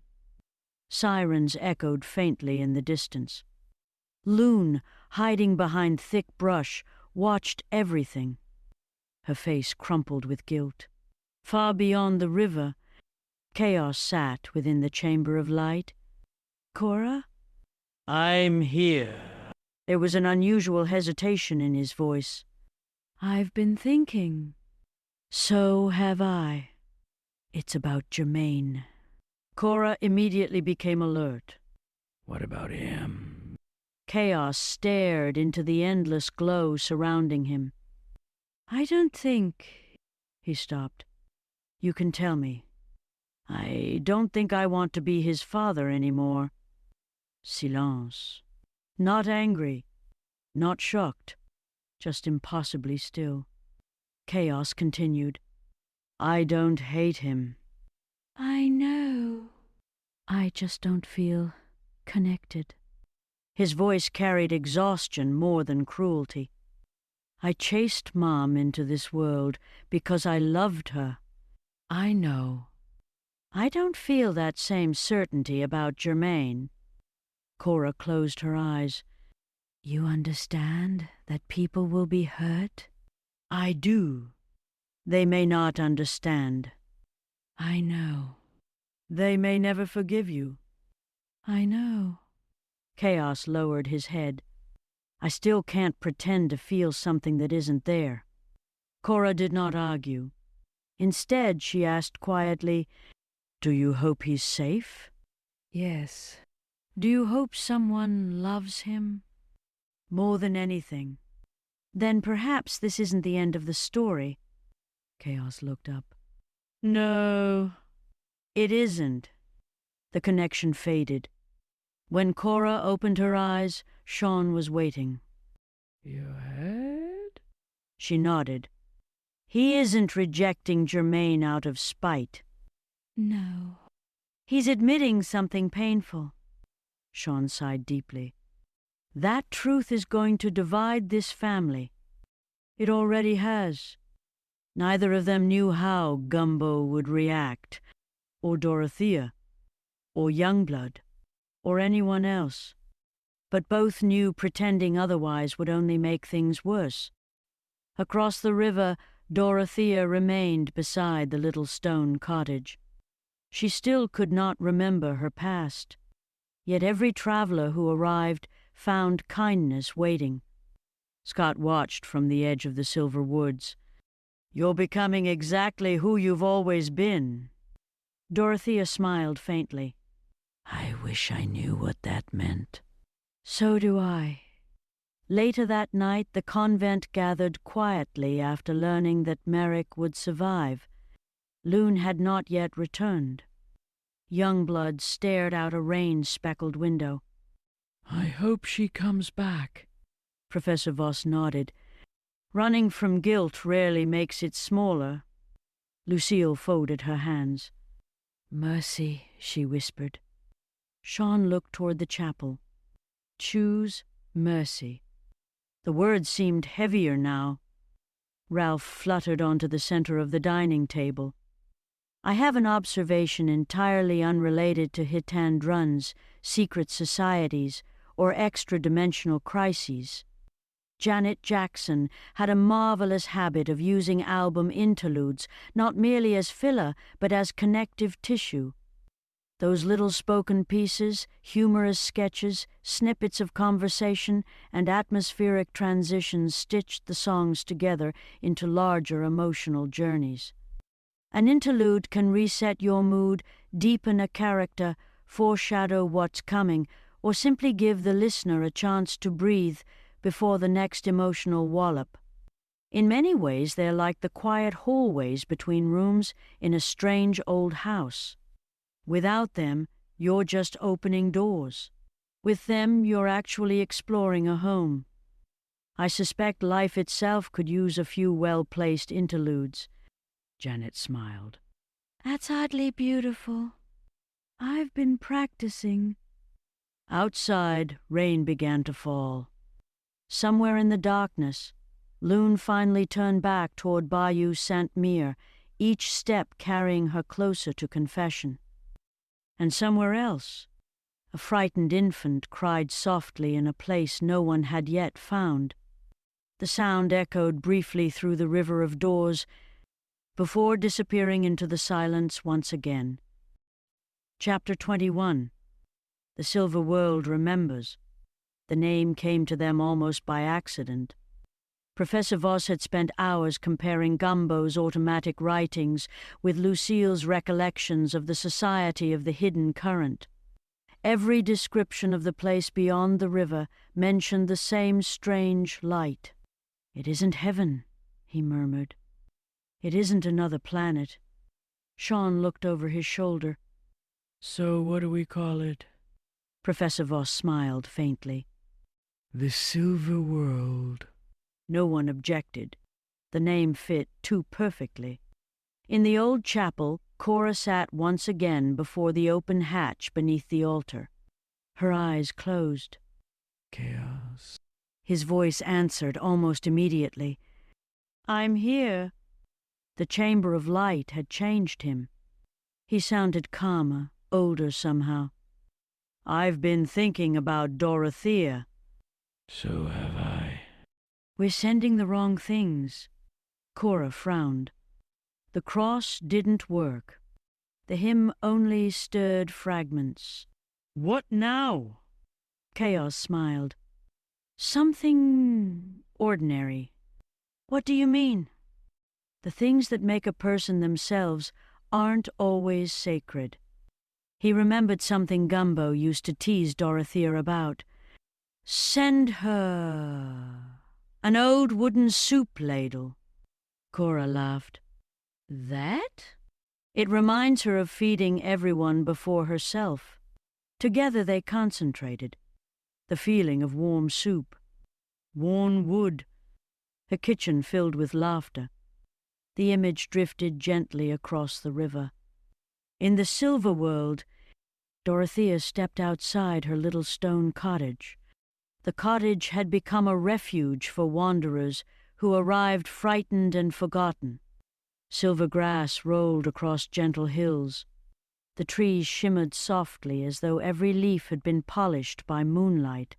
Speaker 3: Sirens echoed faintly in the distance. Loon, hiding behind thick brush, watched everything. Her face crumpled with guilt. Far beyond the river, Chaos sat within the chamber of light. Cora?
Speaker 5: I'm here.
Speaker 3: There was an unusual hesitation in his voice. I've been thinking. So have I. It's about Germain. Cora immediately became alert.
Speaker 4: What about him?
Speaker 3: Chaos stared into the endless glow surrounding him. I don't think... He stopped. You can tell me. I don't think I want to be his father anymore. Silence. Not angry. Not shocked. Just impossibly still. Chaos continued. I don't hate him. I know. I just don't feel connected. His voice carried exhaustion more than cruelty. I chased Mom into this world because I loved her. I know. I don't feel that same certainty about Germain. Cora closed her eyes. You understand that people will be hurt? I do. They may not understand. I know. They may never forgive you. I know. Chaos lowered his head. I still can't pretend to feel something that isn't there. Cora did not argue. Instead, she asked quietly, Do you hope he's safe? Yes. Do you hope someone loves him? More than anything. Then perhaps this isn't the end of the story. Chaos looked up. No, it isn't. The connection faded. When Cora opened her eyes, Sean was waiting.
Speaker 4: You heard?
Speaker 3: She nodded. He isn't rejecting Germain out of spite. No. He's admitting something painful. Sean sighed deeply. That truth is going to divide this family. It already has. Neither of them knew how Gumbo would react, or Dorothea, or Youngblood, or anyone else. But both knew pretending otherwise would only make things worse. Across the river, Dorothea remained beside the little stone cottage. She still could not remember her past. Yet every traveler who arrived found kindness waiting. Scott watched from the edge of the silver woods. You're becoming exactly who you've always been. Dorothea smiled faintly.
Speaker 4: I wish I knew what that meant.
Speaker 3: So do I. Later that night, the convent gathered quietly after learning that Merrick would survive. Loon had not yet returned. Youngblood stared out a rain-speckled window.
Speaker 4: I hope she comes back.
Speaker 3: Professor Voss nodded. Running from guilt rarely makes it smaller. Lucille folded her hands. Mercy, she whispered. Sean looked toward the chapel. Choose mercy. The words seemed heavier now. Ralph fluttered onto the center of the dining table. I have an observation entirely unrelated to Hitandrun's, secret societies, or extra-dimensional crises. Janet Jackson had a marvelous habit of using album interludes not merely as filler but as connective tissue. Those little spoken pieces, humorous sketches, snippets of conversation, and atmospheric transitions stitched the songs together into larger emotional journeys. An interlude can reset your mood, deepen a character, foreshadow what's coming, or simply give the listener a chance to breathe before the next emotional wallop. In many ways, they're like the quiet hallways between rooms in a strange old house. Without them, you're just opening doors. With them, you're actually exploring a home. I suspect life itself could use a few well-placed interludes. Janet smiled. That's oddly beautiful. I've been practicing. Outside, rain began to fall. Somewhere in the darkness, Lune finally turned back toward Bayou Saint-Mere, each step carrying her closer to confession. And somewhere else, a frightened infant cried softly in a place no one had yet found. The sound echoed briefly through the river of doors before disappearing into the silence once again. Chapter 21. The Silver World Remembers. The name came to them almost by accident. Professor Voss had spent hours comparing Gumbo's automatic writings with Lucille's recollections of the Society of the Hidden Current. Every description of the place beyond the river mentioned the same strange light. "It isn't heaven," he murmured. "It isn't another planet." Sean looked over his shoulder.
Speaker 5: So what do we call it?
Speaker 3: Professor Voss smiled faintly.
Speaker 5: The Silver World.
Speaker 3: No one objected. The name fit too perfectly. In the old chapel, Cora sat once again before the open hatch beneath the altar. Her eyes closed.
Speaker 5: Chaos.
Speaker 3: His voice answered almost immediately. "I'm here." The chamber of light had changed him. He sounded calmer, older somehow. "I've been thinking about Dorothea."
Speaker 5: So have I.
Speaker 3: "We're sending the wrong things." Cora frowned. The cross didn't work. The hymn only stirred fragments.
Speaker 5: What now?
Speaker 3: Chaos smiled. "Something ordinary." "What do you mean?" "The things that make a person themselves aren't always sacred." He remembered something Gumbo used to tease Dorothea about. "Send her an old wooden soup ladle." Cora laughed. "That?" "It reminds her of feeding everyone before herself." Together they concentrated. The feeling of warm soup, worn wood, a kitchen filled with laughter. The image drifted gently across the river. In the Silver World, Dorothea stepped outside her little stone cottage. The cottage had become a refuge for wanderers who arrived frightened and forgotten. Silver grass rolled across gentle hills. The trees shimmered softly as though every leaf had been polished by moonlight.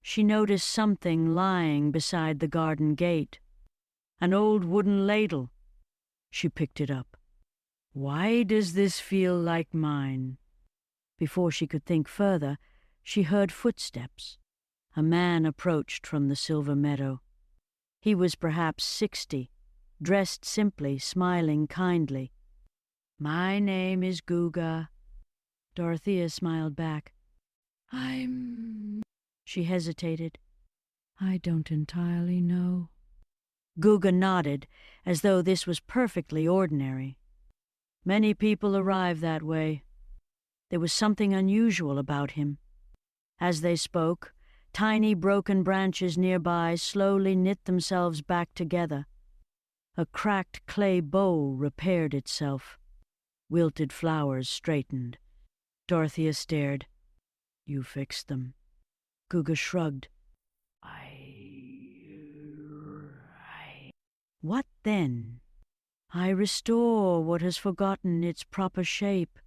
Speaker 3: She noticed something lying beside the garden gate. An old wooden ladle. She picked it up. "Why does this feel like mine?" Before she could think further, she heard footsteps. A man approached from the silver meadow. He was perhaps 60, dressed simply, smiling kindly. "My name is Guga." Dorothea smiled back. She hesitated. "I don't entirely know." Guga nodded, as though this was perfectly ordinary. Many people arrive that way. There was something unusual about him. As they spoke, tiny broken branches nearby slowly knit themselves back together. A cracked clay bowl repaired itself. Wilted flowers straightened. Dorothea stared. "You fixed them." Guga shrugged. "What then?" "I restore what has forgotten its proper shape."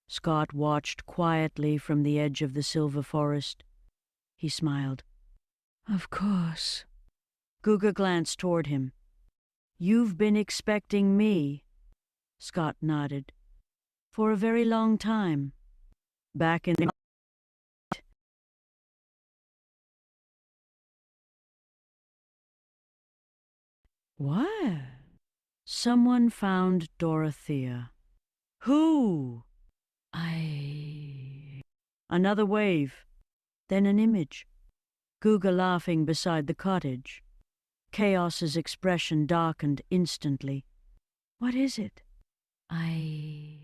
Speaker 3: Scott watched quietly from the edge of the silver forest. He smiled.
Speaker 4: Of course.
Speaker 3: Guga glanced toward him. You've been expecting me, Scott nodded. For a very long time. Back in the... What? Someone found Dorothea. Who? Another wave. Then an image. Guga laughing beside the cottage. Chaos's expression darkened instantly. What is it?
Speaker 4: I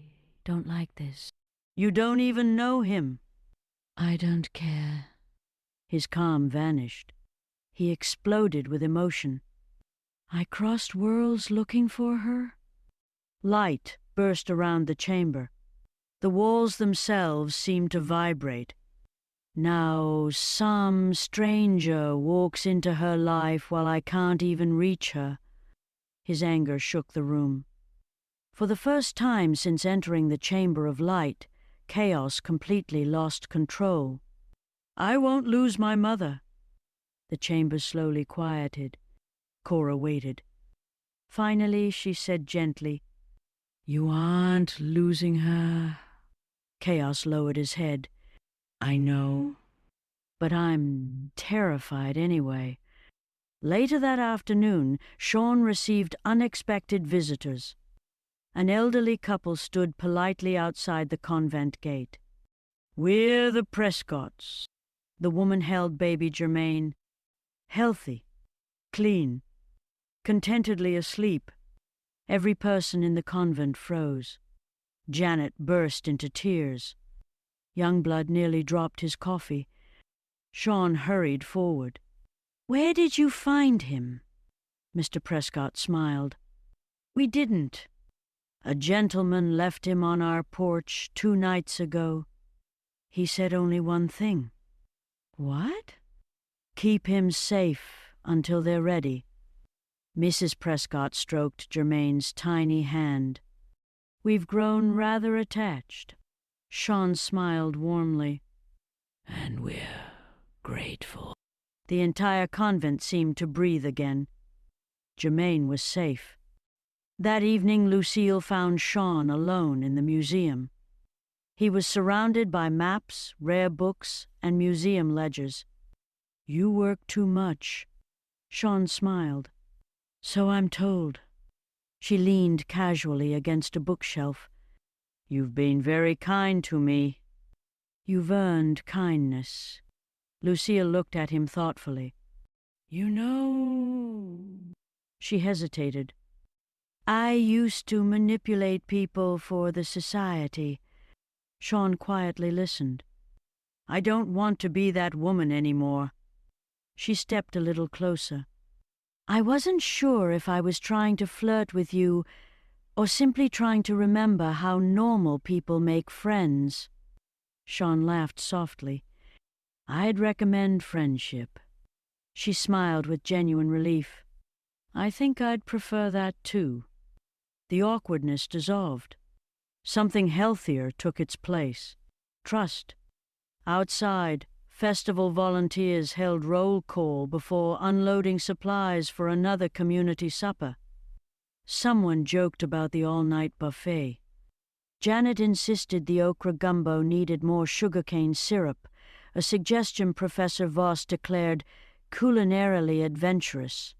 Speaker 4: don't like this.
Speaker 3: You don't even know him.
Speaker 4: I don't care.
Speaker 3: His calm vanished. He exploded with emotion. I crossed worlds looking for her? Light burst around the chamber. The walls themselves seemed to vibrate. Now some stranger walks into her life while I can't even reach her. His anger shook the room. For the first time since entering the Chamber of Light, Chaos completely lost control. I won't lose my mother. The chamber slowly quieted. Cora waited. Finally, she said gently, You aren't losing her. Chaos lowered his head. I know. But I'm terrified anyway. Later that afternoon, Sean received unexpected visitors. An elderly couple stood politely outside the convent gate. We're the Prescotts. The woman held baby Germain. Healthy, clean, contentedly asleep. Every person in the convent froze. Janet burst into tears. Youngblood nearly dropped his coffee. Sean hurried forward. Where did you find him? Mr. Prescott smiled. We didn't. A gentleman left him on our porch 2 nights ago. He said only one thing. What? Keep him safe until they're ready. Mrs. Prescott stroked Germain's tiny hand. We've grown rather attached. Sean smiled warmly.
Speaker 4: And we're grateful.
Speaker 3: The entire convent seemed to breathe again. Germain was safe. That evening, Lucille found Sean alone in the museum. He was surrounded by maps, rare books, and museum ledgers. You work too much. Sean smiled. So I'm told. She leaned casually against a bookshelf. You've been very kind to me. You've earned kindness. Lucille looked at him thoughtfully. You know... She hesitated. I used to manipulate people for the society. Sean quietly listened. I don't want to be that woman anymore. She stepped a little closer. I wasn't sure if I was trying to flirt with you or simply trying to remember how normal people make friends. Sean laughed softly. I'd recommend friendship. She smiled with genuine relief. I think I'd prefer that too. The awkwardness dissolved. Something healthier took its place. Trust. Outside, festival volunteers held roll call before unloading supplies for another community supper. Someone joked about the all-night buffet. Janet insisted the okra gumbo needed more sugarcane syrup, a suggestion Professor Voss declared culinarily adventurous.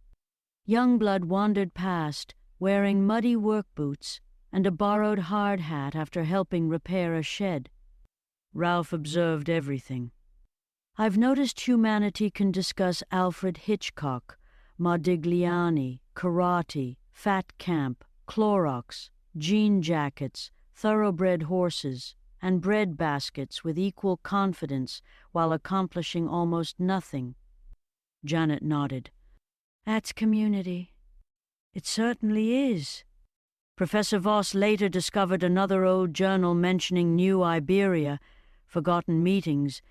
Speaker 3: Youngblood wandered past, wearing muddy work boots and a borrowed hard hat after helping repair a shed. Ralph observed everything. I've noticed humanity can discuss Alfred Hitchcock, Modigliani, karate, fat camp, Clorox, jean jackets, thoroughbred horses, and bread baskets with equal confidence while accomplishing almost nothing. Janet nodded. That's community. It certainly is. Professor Voss later discovered another old journal mentioning New Iberia, forgotten meetings,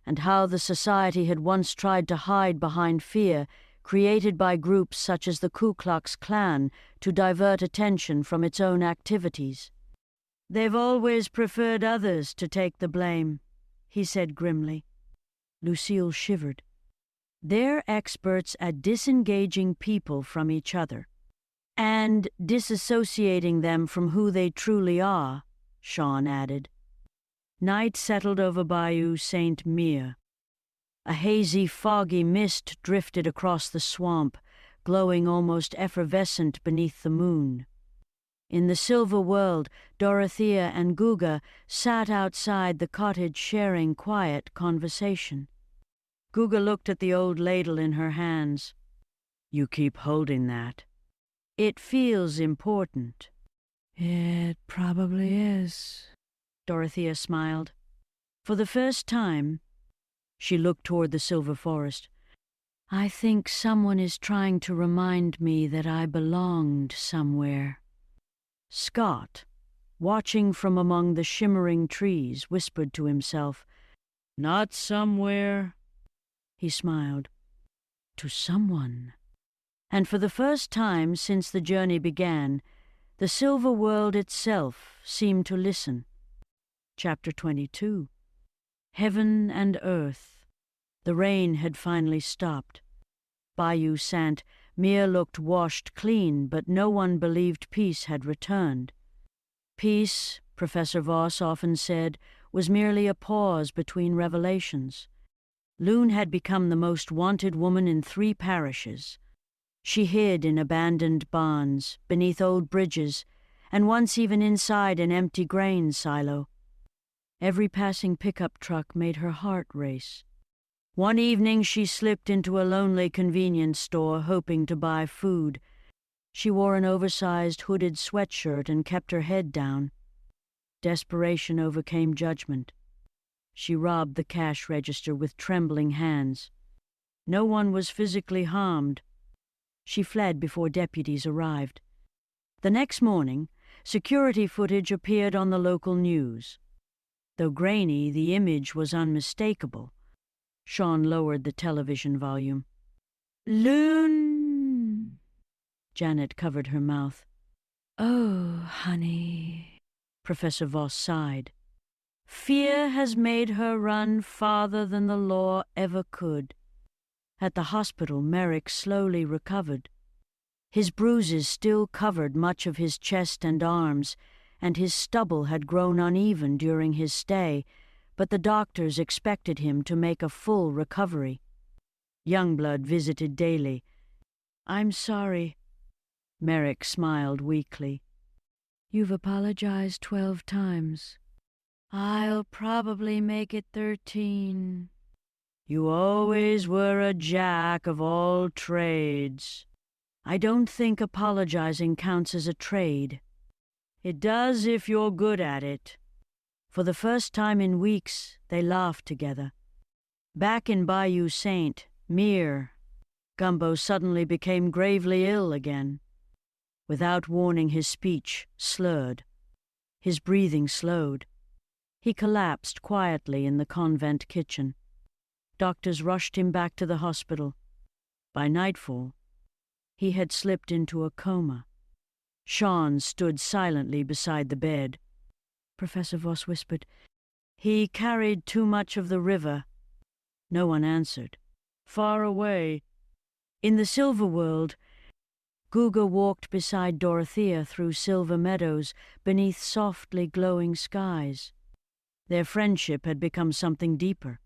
Speaker 3: and how the society had once tried to hide behind fear created by groups such as the Ku Klux Klan to divert attention from its own activities. They've always preferred others to take the blame, he said grimly. Lucille shivered. They're experts at disengaging people from each other and disassociating them from who they truly are, Sean added. Night settled over Bayou Saint Mere. A hazy, foggy mist drifted across the swamp, glowing almost effervescent beneath the moon. In the silver world, Dorothea and Guga sat outside the cottage sharing quiet conversation. Guga looked at the old ladle in her hands.
Speaker 5: You keep holding that.
Speaker 3: It feels important.
Speaker 4: It probably is.
Speaker 3: Dorothea smiled. For the first time, she looked toward the silver forest. I think someone is trying to remind me that I belonged somewhere. Scott, watching from among the shimmering trees, whispered to himself,
Speaker 5: Not somewhere.
Speaker 3: He smiled. To someone. And for the first time since the journey began, the silver world itself seemed to listen. Chapter 22. Heaven and earth. The rain had finally stopped. Bayou Saint Mere looked washed clean, but no one believed peace had returned. Peace, Professor Voss often said, was merely a pause between revelations. Loon had become the most wanted woman in 3 parishes. She hid in abandoned barns, beneath old bridges, and once even inside an empty grain silo. Every passing pickup truck made her heart race. One evening she slipped into a lonely convenience store hoping to buy food. She wore an oversized hooded sweatshirt and kept her head down. Desperation overcame judgment. She robbed the cash register with trembling hands. No one was physically harmed. She fled before deputies arrived. The next morning, security footage appeared on the local news. Though grainy, the image was unmistakable. Sean lowered the television volume.
Speaker 4: Loon!
Speaker 3: Janet covered her mouth.
Speaker 4: Oh, honey.
Speaker 3: Professor Voss sighed. Fear has made her run farther than the law ever could. At the hospital, Merrick slowly recovered. His bruises still covered much of his chest and arms, and his stubble had grown uneven during his stay, but the doctors expected him to make a full recovery. Youngblood visited daily. I'm sorry. Merrick smiled weakly.
Speaker 4: You've apologized 12 times.
Speaker 3: I'll probably make it 13. You always were a jack of all trades. I don't think apologizing counts as a trade. It does if you're good at it. For the first time in weeks, they laughed together. Back in Bayou Saint Mere, Gumbo suddenly became gravely ill again. Without warning, his speech slurred. His breathing slowed. He collapsed quietly in the convent kitchen. Doctors rushed him back to the hospital. By nightfall, he had slipped into a coma. Sean stood silently beside the bed. Professor Voss whispered, He carried too much of the river. No one answered. Far away, in the silver world, Guga walked beside Dorothea through silver meadows beneath softly glowing skies. Their friendship had become something deeper,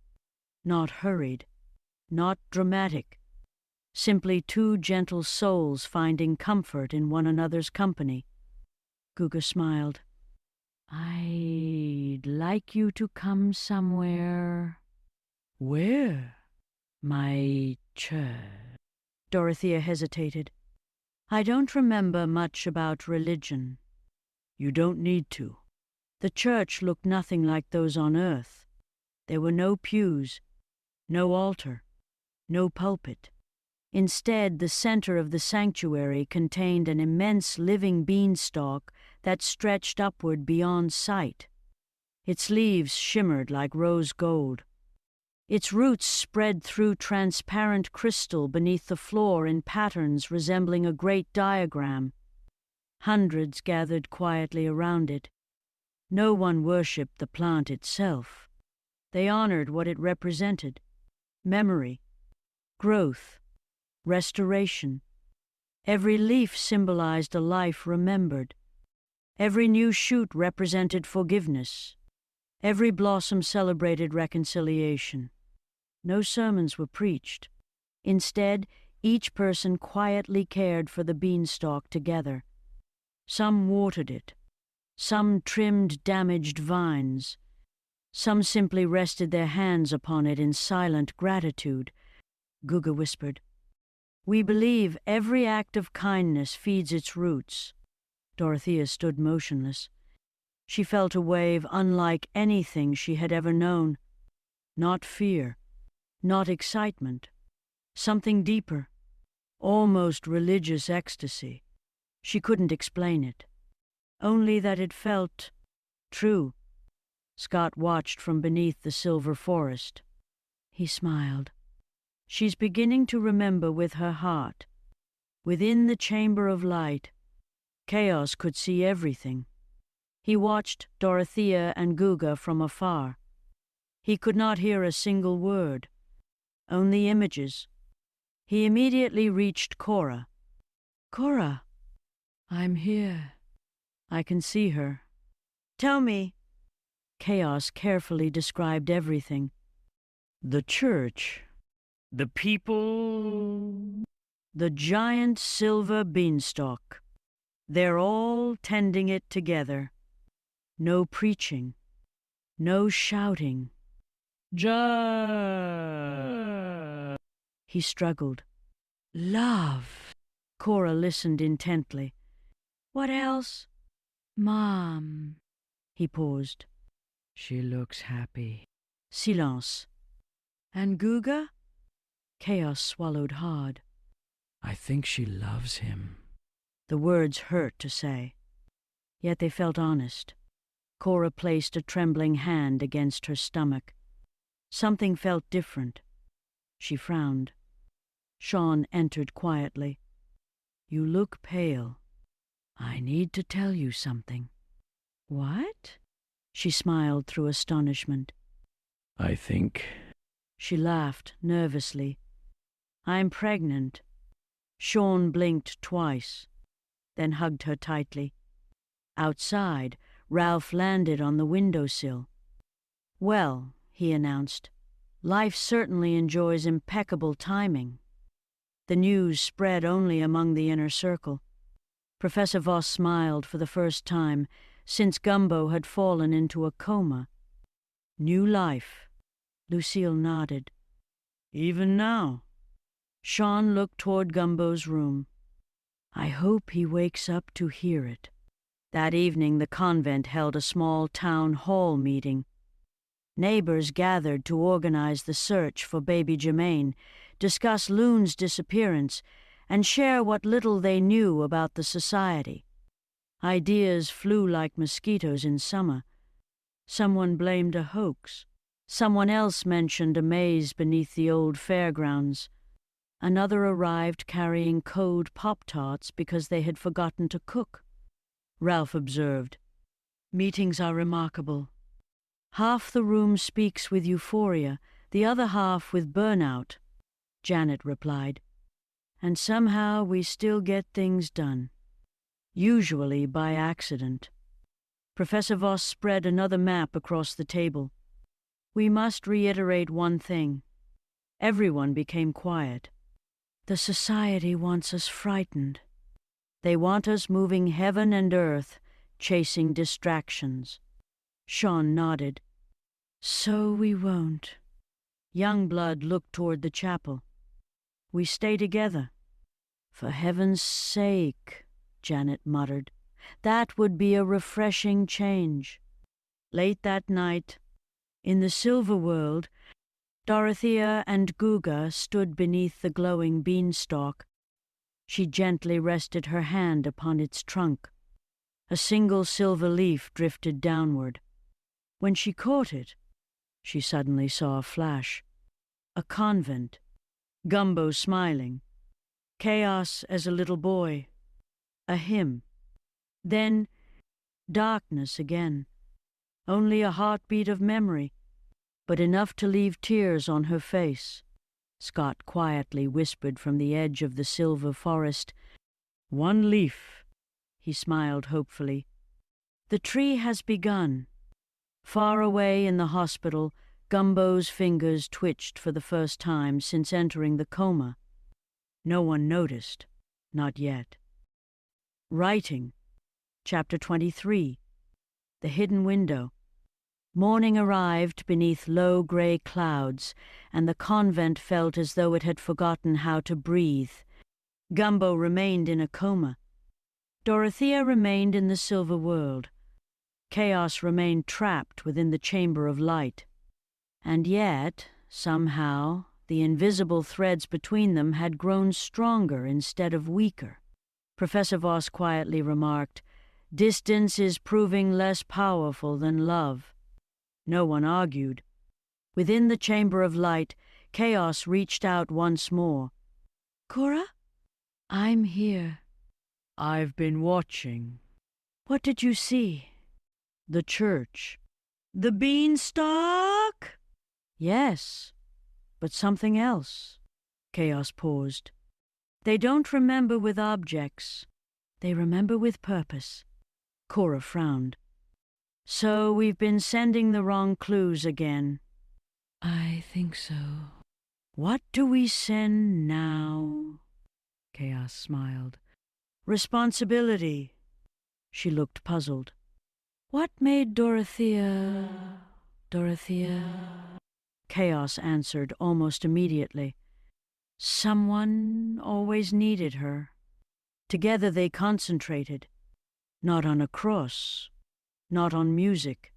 Speaker 3: not hurried, not dramatic, simply 2 gentle souls finding comfort in one another's company. Guga smiled. I'd like you to come somewhere.
Speaker 5: Where?
Speaker 3: My church. Dorothea hesitated. I don't remember much about religion.
Speaker 5: You don't need to.
Speaker 3: The church looked nothing like those on earth. There were no pews, no altar, no pulpit. Instead, the center of the sanctuary contained an immense living beanstalk that stretched upward beyond sight. Its leaves shimmered like rose gold. Its roots spread through transparent crystal beneath the floor in patterns resembling a great diagram. Hundreds gathered quietly around it. No one worshipped the plant itself. They honored what it represented: memory, growth, restoration. Every leaf symbolized a life remembered. Every new shoot represented forgiveness. Every blossom celebrated reconciliation. No sermons were preached. Instead, each person quietly cared for the beanstalk together. Some watered it. Some trimmed damaged vines. Some simply rested their hands upon it in silent gratitude. Guga whispered, "We believe every act of kindness feeds its roots." Dorothea stood motionless. She felt a wave unlike anything she had ever known. Not fear, not excitement. Something deeper, almost religious ecstasy. She couldn't explain it. Only that it felt true. Scott watched from beneath the silver forest. He smiled. She's beginning to remember with her heart. Within the chamber of light, Chaos could see everything. He watched Dorothea and Guga from afar. He could not hear a single word, only images. He immediately reached Cora. "Cora,
Speaker 5: I'm here."
Speaker 3: I can see her." "Tell me." Chaos carefully described everything.
Speaker 5: The church. The people.
Speaker 3: The giant silver beanstalk. They're all tending it together. No preaching. No shouting. He struggled. "Love." Cora listened intently. "What else?"
Speaker 5: Mom.
Speaker 3: He paused.
Speaker 5: She looks happy.
Speaker 3: Silence. "And Guga?" Chaos swallowed hard.
Speaker 5: I think she loves him.
Speaker 3: The words hurt to say. Yet they felt honest. Cora placed a trembling hand against her stomach. Something felt different. She frowned. Sean entered quietly. "You look pale. I need to tell you something." "What?" She smiled through astonishment.
Speaker 5: I think.
Speaker 3: She laughed nervously. "I'm pregnant." Sean blinked twice, then hugged her tightly. Outside, Ralph landed on the windowsill. "Well," he announced, "life certainly enjoys impeccable timing." The news spread only among the inner circle. Professor Voss smiled for the first time since Gumbo had fallen into a coma. "New life." Lucille nodded. "Even now." Sean looked toward Gumbo's room. "I hope he wakes up to hear it." That evening the convent held a small town hall meeting. Neighbors gathered to organize the search for baby Germain, discuss Loon's disappearance, and share what little they knew about the society. Ideas flew like mosquitoes in summer. Someone blamed a hoax. Someone else mentioned a maze beneath the old fairgrounds. Another arrived carrying cold Pop-Tarts because they had forgotten to cook. Ralph observed, "Meetings are remarkable. Half the room speaks with euphoria, the other half with burnout," Janet replied. "And somehow we still get things done. Usually by accident." Professor Voss spread another map across the table. "We must reiterate one thing." Everyone became quiet. "The society wants us frightened. They want us moving heaven and earth, chasing distractions." Sean nodded. "So we won't." Youngblood looked toward the chapel. "We stay together." "For heaven's sake," Janet muttered. "That would be a refreshing change." Late that night, in the silver world, Dorothea and Guga stood beneath the glowing beanstalk. She gently rested her hand upon its trunk. A single silver leaf drifted downward. When she caught it, she suddenly saw a flash. A convent. Gumbo smiling. Chaos as a little boy. A hymn. Then darkness again. Only a heartbeat of memory, but enough to leave tears on her face. Scott quietly whispered from the edge of the silver forest. "One leaf." He smiled hopefully. "The tree has begun." Far away in the hospital, Gumbo's fingers twitched for the first time since entering the coma. No one noticed. Not yet. Writing. Chapter 23. The Hidden Window. Morning arrived beneath low grey clouds, and the convent felt as though it had forgotten how to breathe. Gumbo remained in a coma. Dorothea remained in the silver world. Chaos remained trapped within the chamber of light. And yet, somehow, the invisible threads between them had grown stronger instead of weaker. Professor Voss quietly remarked, "Distance is proving less powerful than love." No one argued. Within the chamber of light, chaos reached out once more. "Cora? I'm here."
Speaker 4: I've been watching.
Speaker 3: "What did you see?" "The church." "The beanstalk?" "Yes, but something else." Chaos paused. "They don't remember with objects. They remember with purpose." Cora frowned. "So we've been sending the wrong clues again."
Speaker 4: I think so.
Speaker 3: "What do we send now?"
Speaker 4: Chaos smiled.
Speaker 3: "Responsibility." She looked puzzled. "What made Dorothea? Chaos answered almost immediately. Someone always needed her. Together they concentrated. Not on a cross. Not on music.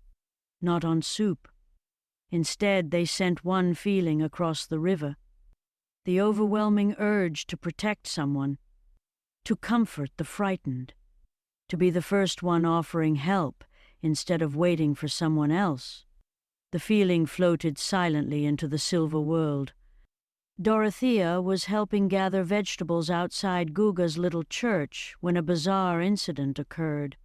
Speaker 3: Not on soup. Instead, they sent one feeling across the river. The overwhelming urge to protect someone. To comfort the frightened. To be the first one offering help instead of waiting for someone else. The feeling floated silently into the silver world. Dorothea was helping gather vegetables outside Guga's little church when a bizarre incident occurred.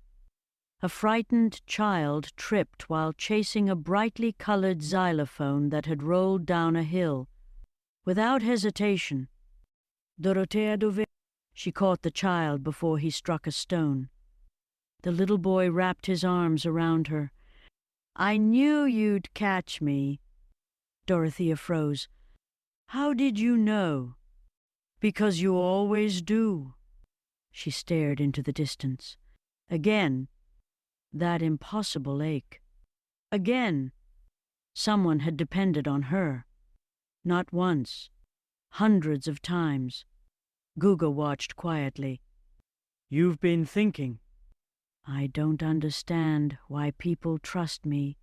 Speaker 3: A frightened child tripped while chasing a brightly colored xylophone that had rolled down a hill. Without hesitation, "Dorothea dove?" She caught the child before he struck a stone. The little boy wrapped his arms around her. "I knew you'd catch me." Dorothea froze. "How did you know?" "Because you always do." She stared into the distance. Again, that impossible ache. Again, someone had depended on her. Not once, hundreds of times. Guga watched quietly. "You've been thinking." "I don't understand why people trust me."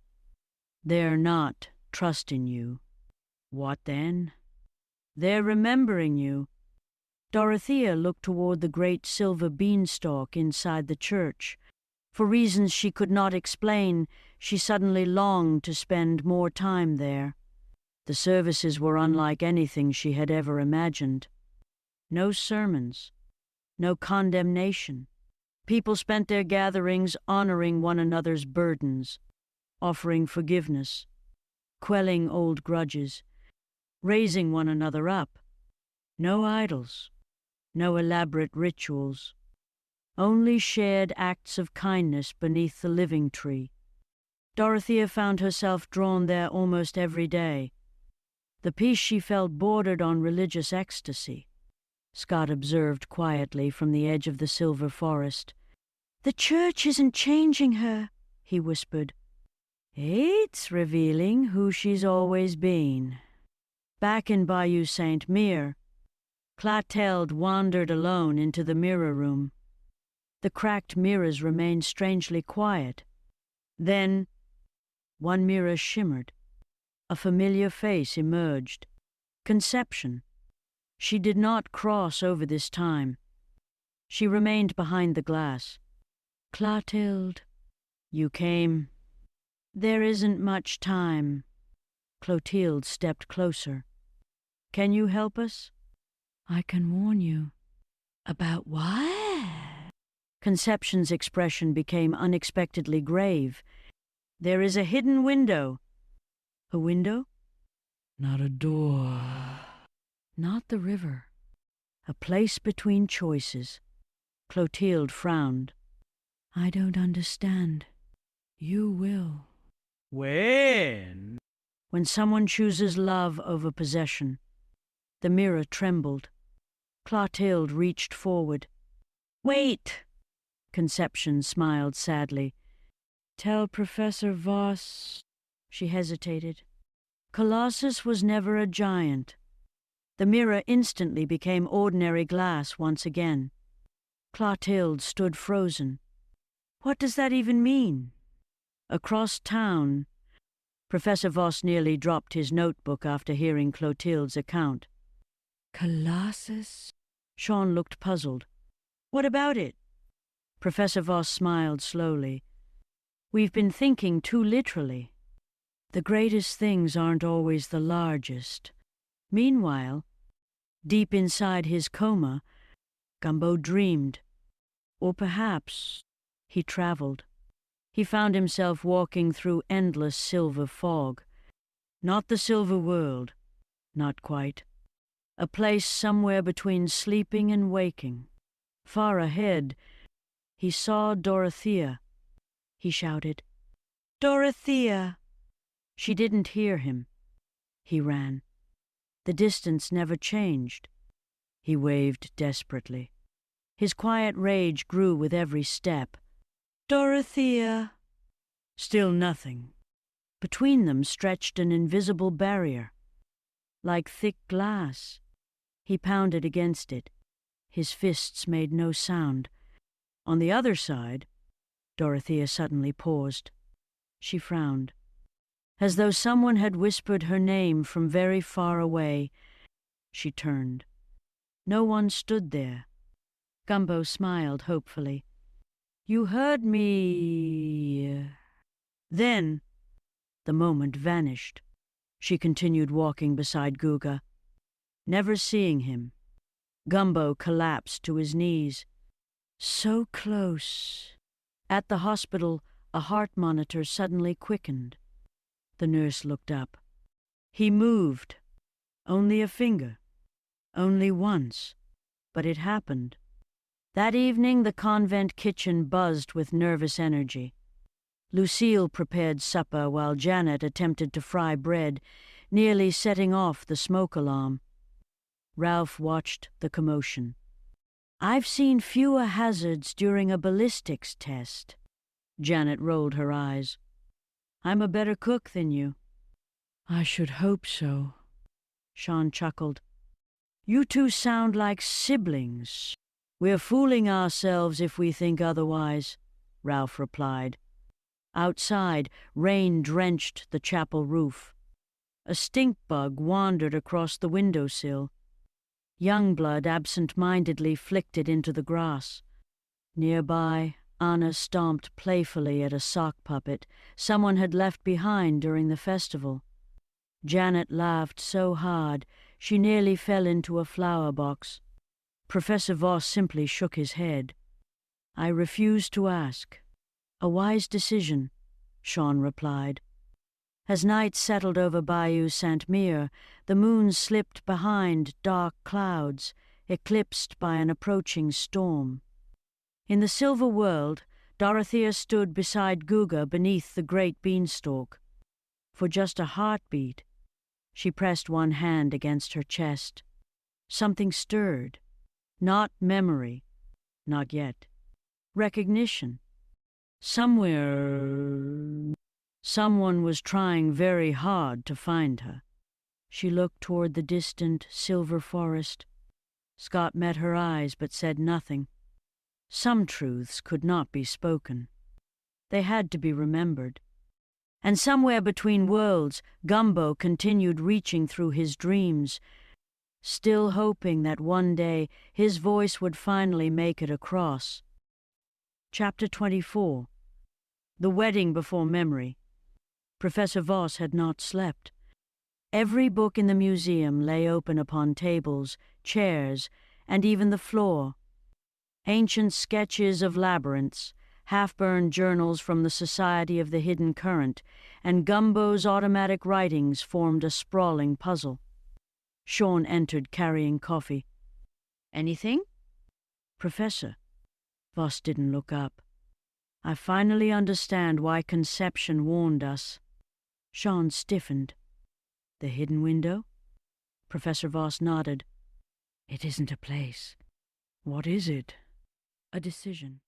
Speaker 3: "They're not trusting you." "What then?" "They're remembering you." Dorothea looked toward the great silver beanstalk inside the church. For reasons she could not explain, she suddenly longed to spend more time there. The services were unlike anything she had ever imagined. No sermons. No condemnation. People spent their gatherings honoring one another's burdens, offering forgiveness, quelling old grudges, raising one another up. No idols, no elaborate rituals, only shared acts of kindness beneath the living tree. Dorothea found herself drawn there almost every day. The peace she felt bordered on religious ecstasy. Scott observed quietly from the edge of the silver forest. "The church isn't changing her," he whispered. "It's revealing who she's always been." Back in Bayou Saint Mere, Clatelde wandered alone into the mirror room. The cracked mirrors remained strangely quiet. Then, one mirror shimmered. A familiar face emerged. Conception. She did not cross over this time. She remained behind the glass. "Clotilde, you came." "There isn't much time." Clotilde stepped closer. "Can you help us?"
Speaker 4: I can warn you. About what?
Speaker 3: Conception's expression became unexpectedly grave. "There is a hidden window." "A window?"
Speaker 4: Not a door.
Speaker 3: Not the river. A place between choices. Clotilde frowned.
Speaker 4: I don't understand. You will.
Speaker 6: When?
Speaker 3: When someone chooses love over possession. The mirror trembled. Clotilde reached forward. Wait! Conception smiled sadly.
Speaker 4: Tell Professor Voss.
Speaker 3: She hesitated. Colossus was never a giant. The mirror instantly became ordinary glass once again. Clotilde stood frozen. What does that even mean? Across town, Professor Voss nearly dropped his notebook after hearing Clotilde's account.
Speaker 4: Colossus?
Speaker 3: Sean looked puzzled. What about it? Professor Voss smiled slowly. We've been thinking too literally. The greatest things aren't always the largest. Meanwhile, deep inside his coma, Gumbo dreamed. Or perhaps he traveled. He found himself walking through endless silver fog. Not the silver world, not quite. A place somewhere between sleeping and waking. Far ahead, he saw Dorothea. He shouted, "Dorothea!" She didn't hear him. He ran. The distance never changed. He waved desperately. His quiet rage grew with every step. "Dorothea!" Still nothing. Between them stretched an invisible barrier. Like thick glass. He pounded against it. His fists made no sound. On the other side, Dorothea suddenly paused. She frowned. As though someone had whispered her name from very far away, she turned. No one stood there. Gumbo smiled hopefully. "You heard me." Then, the moment vanished. She continued walking beside Guga. Never seeing him, Gumbo collapsed to his knees. So close. At the hospital, a heart monitor suddenly quickened. The nurse looked up. He moved. Only a finger. Only once. But it happened. That evening, the convent kitchen buzzed with nervous energy. Lucille prepared supper while Janet attempted to fry bread, nearly setting off the smoke alarm. Ralph watched the commotion. "I've seen fewer hazards during a ballistics test." Janet rolled her eyes. "I'm a better cook than you."
Speaker 4: I should hope so.
Speaker 3: Sean chuckled. "You two sound like siblings." "We're fooling ourselves if we think otherwise," Ralph replied. Outside, rain drenched the chapel roof. A stink bug wandered across the windowsill. Youngblood absent-mindedly flicked it into the grass. Nearby, Anna stomped playfully at a sock puppet someone had left behind during the festival. Janet laughed so hard she nearly fell into a flower box. Professor Voss simply shook his head. "I refuse to ask." "A wise decision," Sean replied. As night settled over Bayou Saint-Mere, the moon slipped behind dark clouds, eclipsed by an approaching storm. In the silver world, Dorothea stood beside Guga beneath the great beanstalk. For just a heartbeat, she pressed one hand against her chest. Something stirred. Not memory. Not yet. Recognition. Somewhere, someone was trying very hard to find her. She looked toward the distant silver forest. Scott met her eyes but said nothing. Some truths could not be spoken. They had to be remembered. And somewhere between worlds, Gumbo continued reaching through his dreams, still hoping that one day his voice would finally make it across. Chapter 24. The Wedding Before Memory. Professor Voss had not slept. Every book in the museum lay open upon tables, chairs, and even the floor. Ancient sketches of labyrinths, half-burned journals from the Society of the Hidden Current, and Gumbo's automatic writings formed a sprawling puzzle. Sean entered carrying coffee. Anything? Professor. Voss didn't look up. I finally understand why conception warned us. Sean stiffened. The hidden window? Professor Voss nodded. It isn't a place. What is it? A decision.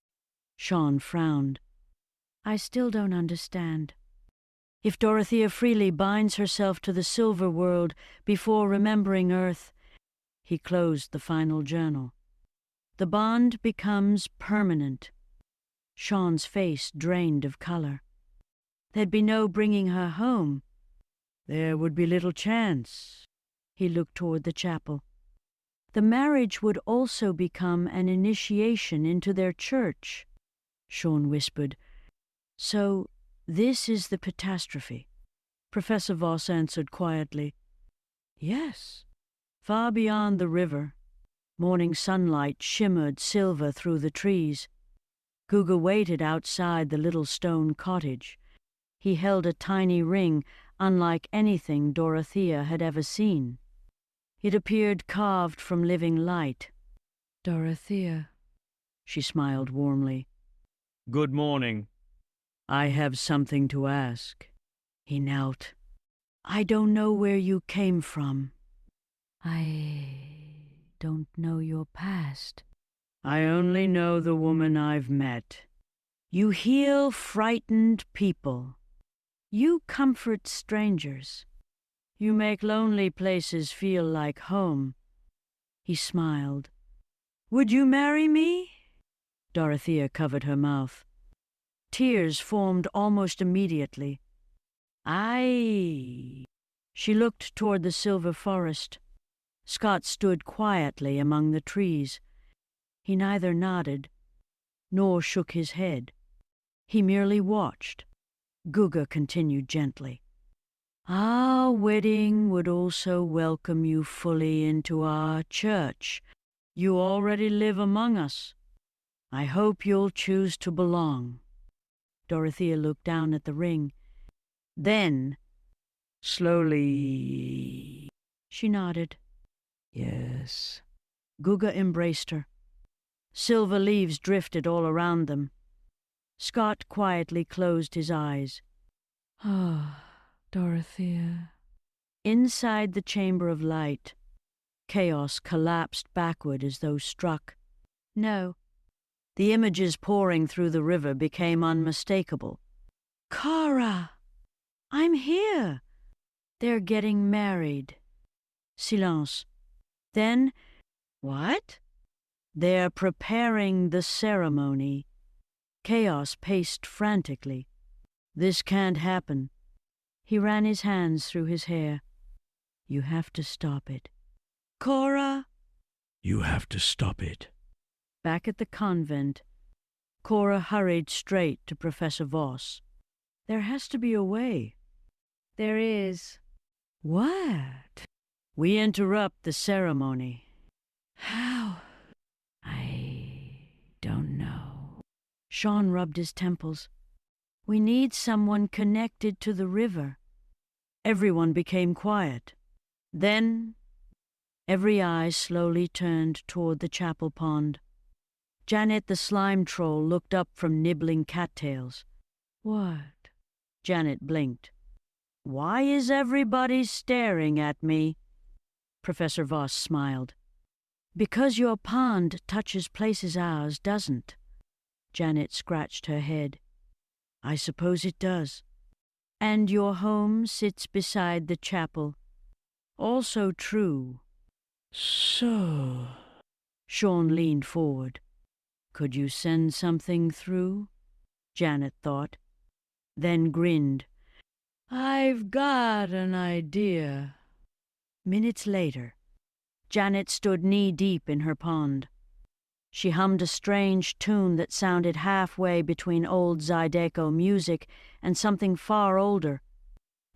Speaker 3: Sean frowned. I still don't understand. If Dorothea Freely binds herself to the silver world before remembering Earth, he closed the final journal. The bond becomes permanent. Sean's face drained of color. There'd be no bringing her home. There would be little chance. He looked toward the chapel. The marriage would also become an initiation into their church, Sean whispered. So this is the catastrophe. Professor Voss answered quietly. Yes. Far beyond the river, morning sunlight shimmered silver through the trees. Guga waited outside the little stone cottage. He held a tiny ring unlike anything Dorothea had ever seen. It appeared carved from living light.
Speaker 4: Dorothea.
Speaker 3: She smiled warmly.
Speaker 6: Good morning.
Speaker 3: I have something to ask. He knelt. I don't know where you came from.
Speaker 4: I don't know your past.
Speaker 3: I only know the woman I've met. You heal frightened people. You comfort strangers. You make lonely places feel like home. He smiled. Would you marry me? Dorothea covered her mouth. Tears formed almost immediately. Aye. She looked toward the silver forest. Scott stood quietly among the trees. He neither nodded nor shook his head. He merely watched. Guga continued gently. Our wedding would also welcome you fully into our church. You already live among us. I hope you'll choose to belong. Dorothea looked down at the ring. Then, slowly, she nodded.
Speaker 5: Yes.
Speaker 3: Guga embraced her. Silver leaves drifted all around them. Scott quietly closed his eyes.
Speaker 4: Ah, Dorothea.
Speaker 3: Inside the chamber of light, chaos collapsed backward as though struck. No. The images pouring through the river became unmistakable. Kara! I'm here! They're getting married. Silence. Then, what? They're preparing the ceremony. Chaos paced frantically. This can't happen. He ran his hands through his hair. You have to stop it. Cora!
Speaker 5: You have to stop it.
Speaker 3: Back at the convent, Cora hurried straight to Professor Voss. There has to be a way.
Speaker 4: There is.
Speaker 3: What? We interrupt the ceremony.
Speaker 4: How? I don't know.
Speaker 3: Sean rubbed his temples. We need someone connected to the river. Everyone became quiet. Then, every eye slowly turned toward the chapel pond. Janet the slime troll looked up from nibbling cattails. What? Janet blinked. Why is everybody staring at me? Professor Voss smiled. Because your pond touches places ours doesn't. Janet scratched her head. I suppose it does. And your home sits beside the chapel. Also true.
Speaker 5: So...
Speaker 3: Sean leaned forward. Could you send something through? Janet thought. Then grinned. I've got an idea. Minutes later, Janet stood knee-deep in her pond. She hummed a strange tune that sounded halfway between old Zydeco music and something far older.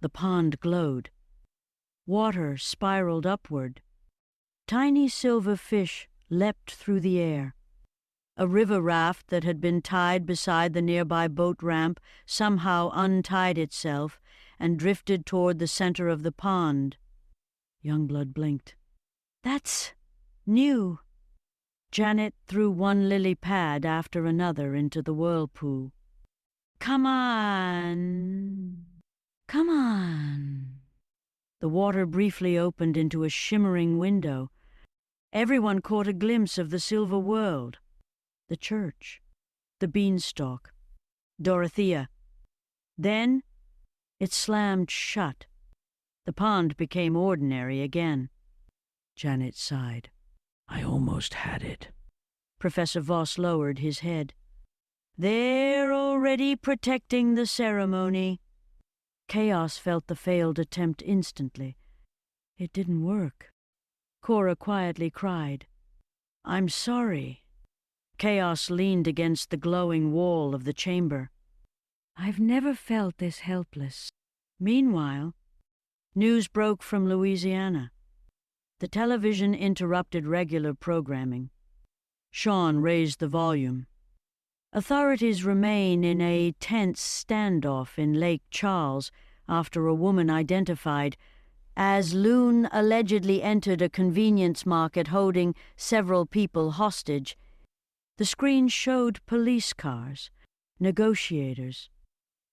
Speaker 3: The pond glowed. Water spiraled upward. Tiny silver fish leapt through the air. A river raft that had been tied beside the nearby boat ramp somehow untied itself and drifted toward the center of the pond. Youngblood blinked. That's new. Janet threw one lily pad after another into the whirlpool. Come on. Come on. The water briefly opened into a shimmering window. Everyone caught a glimpse of the silver world, the church, the beanstalk, Dorothea. Then it slammed shut. The pond became ordinary again.
Speaker 4: Janet sighed. I almost had it.
Speaker 3: Professor Voss lowered his head. They're already protecting the ceremony. Chaos felt the failed attempt instantly. It didn't work. Cora quietly cried, I'm sorry. Chaos leaned against the glowing wall of the chamber. I've never felt this helpless. Meanwhile, news broke from Louisiana. The television interrupted regular programming. Sean raised the volume. Authorities remain in a tense standoff in Lake Charles after a woman identified as Loon allegedly entered a convenience market holding several people hostage. The screen showed police cars, negotiators,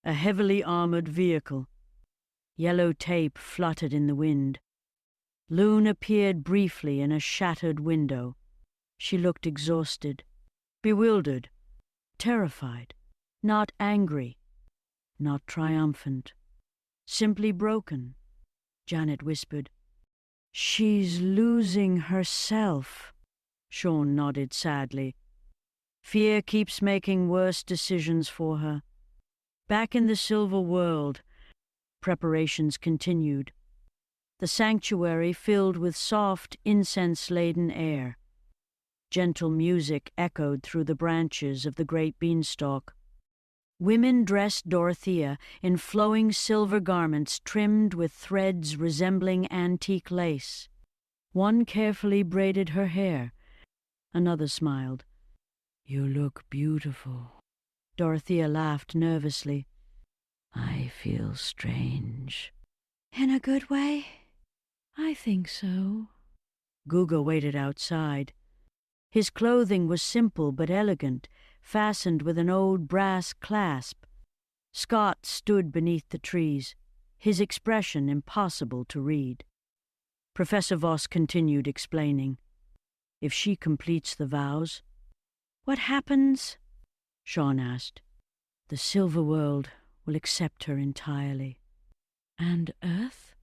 Speaker 3: a heavily armored vehicle. Yellow tape fluttered in the wind. Loon appeared briefly in a shattered window. She looked exhausted, bewildered, terrified, not angry, not triumphant, simply broken. Janet whispered, She's losing herself. Sean nodded sadly. Fear keeps making worse decisions for her. Back in the silver world, preparations continued. The sanctuary filled with soft, incense-laden air. Gentle music echoed through the branches of the great beanstalk. Women dressed Dorothea in flowing silver garments trimmed with threads resembling antique lace. One carefully braided her hair. Another smiled.
Speaker 4: You look beautiful.
Speaker 3: Dorothea laughed nervously.
Speaker 4: I feel strange.
Speaker 3: In a good way?
Speaker 4: I think so.
Speaker 3: Guga waited outside. His clothing was simple but elegant, fastened with an old brass clasp. Scott stood beneath the trees, his expression impossible to read. Professor Voss continued explaining. If she completes the vows, what happens? Sean asked. The silver world will accept her entirely.
Speaker 4: And Earth?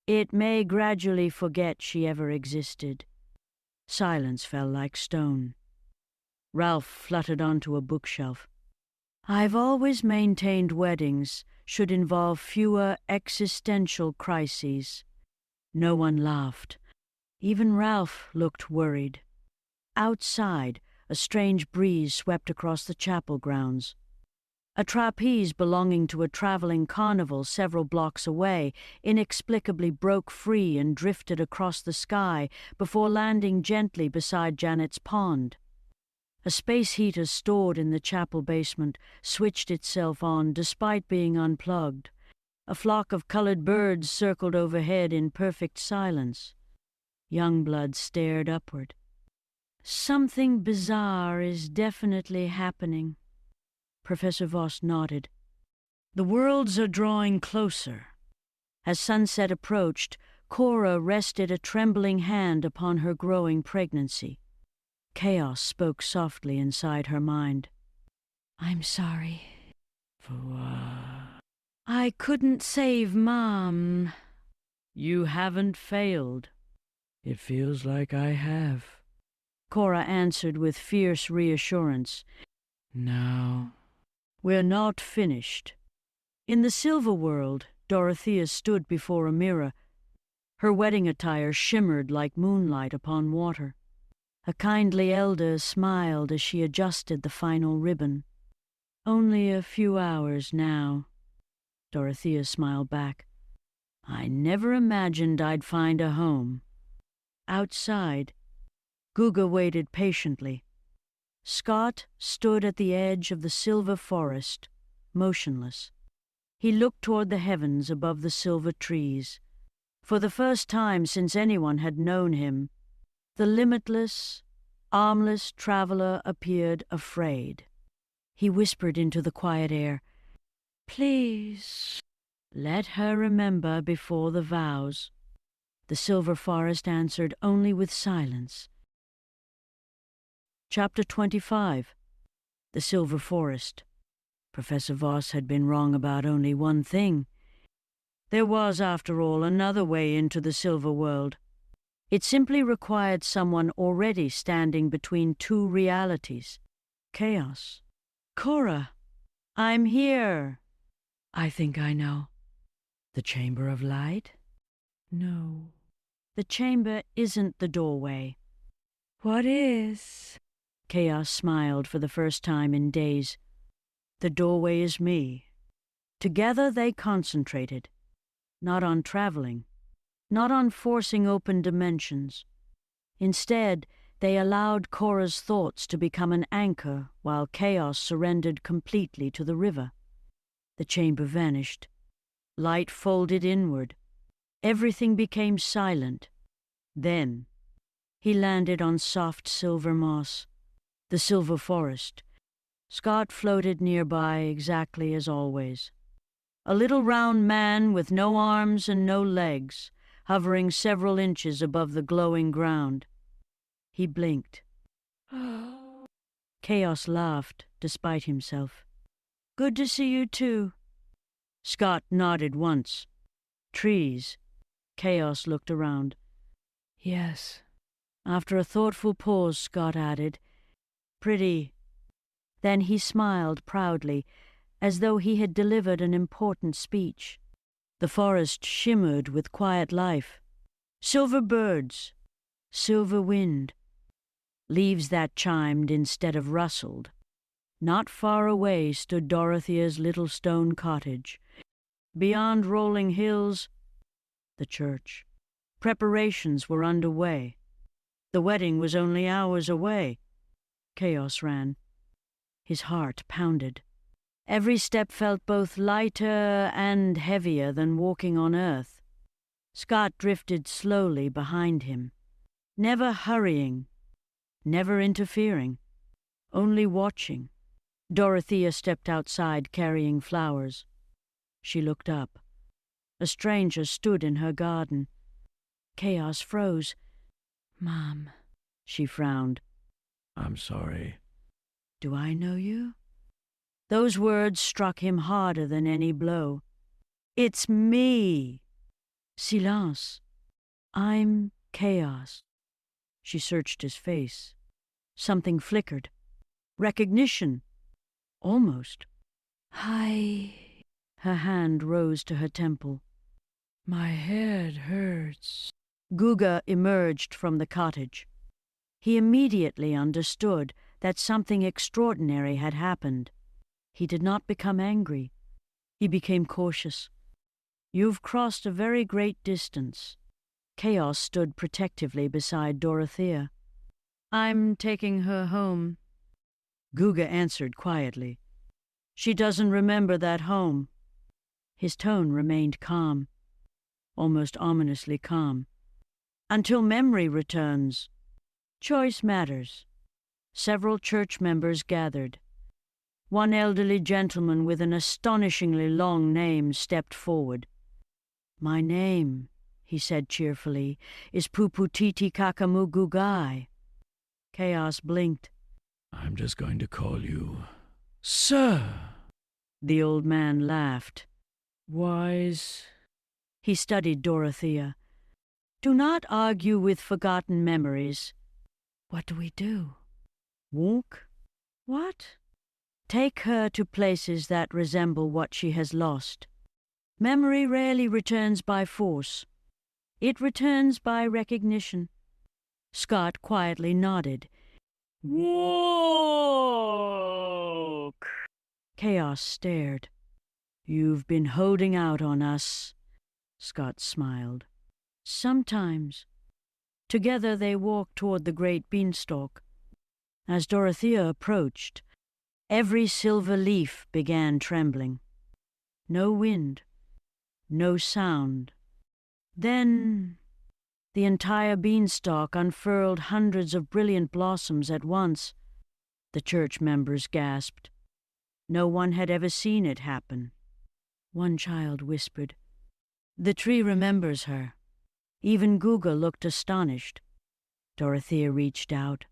Speaker 3: It may gradually forget she ever existed. Silence fell like stone. Ralph fluttered onto a bookshelf. I've always maintained weddings should involve fewer existential crises. No one laughed. Even Ralph looked worried. Outside, a strange breeze swept across the chapel grounds. A trapeze belonging to a traveling carnival several blocks away inexplicably broke free and drifted across the sky before landing gently beside Janet's pond. A space heater stored in the chapel basement switched itself on despite being unplugged. A flock of colored birds circled overhead in perfect silence. Youngblood stared upward. Something bizarre is definitely happening. Professor Voss nodded. The worlds are drawing closer. As sunset approached, Cora rested a trembling hand upon her growing pregnancy. Chaos spoke softly inside her mind. I'm sorry.
Speaker 4: For what?
Speaker 3: I couldn't save Mom. You haven't failed.
Speaker 4: It feels like I have.
Speaker 3: Cora answered with fierce reassurance.
Speaker 4: Now.
Speaker 3: We're not finished. In the silver world, Dorothea stood before a mirror. Her wedding attire shimmered like moonlight upon water. A kindly elder smiled as she adjusted the final ribbon. Only a few hours now. Dorothea smiled back. I never imagined I'd find a home. Outside, Guga waited patiently. Scott stood at the edge of the silver forest, motionless. He looked toward the heavens above the silver trees. For the first time since anyone had known him, the limitless, armless traveler appeared afraid. He whispered into the quiet air, "Please, let her remember before the vows." The silver forest answered only with silence. Chapter 25. The Silver Forest. Professor Voss had been wrong about only one thing. There was, after all, another way into the silver world. It simply required someone already standing between two realities. Chaos. "Cora, I'm here."
Speaker 4: I think I know. The Chamber of Light? No.
Speaker 3: The chamber isn't the doorway.
Speaker 4: What is?
Speaker 3: Chaos smiled for the first time in days. "The doorway is me." Together they concentrated, not on traveling, not on forcing open dimensions. Instead, they allowed Cora's thoughts to become an anchor while Chaos surrendered completely to the river. The chamber vanished. Light folded inward. Everything became silent. Then, he landed on soft silver moss, the silver forest. Scott floated nearby exactly as always. A little round man with no arms and no legs, hovering several inches above the glowing ground. He blinked. Chaos laughed, despite himself. "Good to see you too." Scott nodded once. Trees. Chaos looked around.
Speaker 4: Yes.
Speaker 3: After a thoughtful pause, Scott added, "Pretty." Then he smiled proudly, as though he had delivered an important speech. The forest shimmered with quiet life. Silver birds, silver wind, leaves that chimed instead of rustled. Not far away stood Dorothea's little stone cottage. Beyond rolling hills, the church. Preparations were underway. The wedding was only hours away. Chaos ran. His heart pounded. Every step felt both lighter and heavier than walking on earth. Scott drifted slowly behind him, never hurrying, never interfering, only watching. Dorothea stepped outside carrying flowers. She looked up. A stranger stood in her garden. Chaos froze.
Speaker 4: Mom.
Speaker 3: She frowned.
Speaker 5: I'm sorry.
Speaker 3: "Do I know you?" Those words struck him harder than any blow. "It's me." Silence. "I'm Chaos." She searched his face. Something flickered. Recognition. Almost.
Speaker 4: Hi.
Speaker 3: Her hand rose to her temple.
Speaker 4: My head hurts.
Speaker 3: Guga emerged from the cottage. He immediately understood that something extraordinary had happened. He did not become angry. He became cautious. "You've crossed a very great distance." Chaos stood protectively beside Dorothea. "I'm taking her home." Guga answered quietly. "She doesn't remember that home." His tone remained calm, almost ominously calm. "Until memory returns. Choice matters." Several church members gathered. One elderly gentleman with an astonishingly long name stepped forward. "My name," he said cheerfully, "is Puputiti Kakamu Gugai." Chaos blinked.
Speaker 5: I'm just going to call you Sir.
Speaker 3: The old man laughed.
Speaker 4: Wise.
Speaker 3: He studied Dorothea. "Do not argue with forgotten memories."
Speaker 4: What do we do?
Speaker 3: "Walk?" "What?" "Take her to places that resemble what she has lost. Memory rarely returns by force. It returns by recognition." Scott quietly nodded. "Walk!" Chaos stared. "You've been holding out on us." Scott smiled. "Sometimes." Together they walked toward the great beanstalk. As Dorothea approached, every silver leaf began trembling. No wind, no sound. Then the entire beanstalk unfurled hundreds of brilliant blossoms at once. The church members gasped. No one had ever seen it happen. One child whispered, "The tree remembers her." Even Guga looked astonished. Dorothea reached out.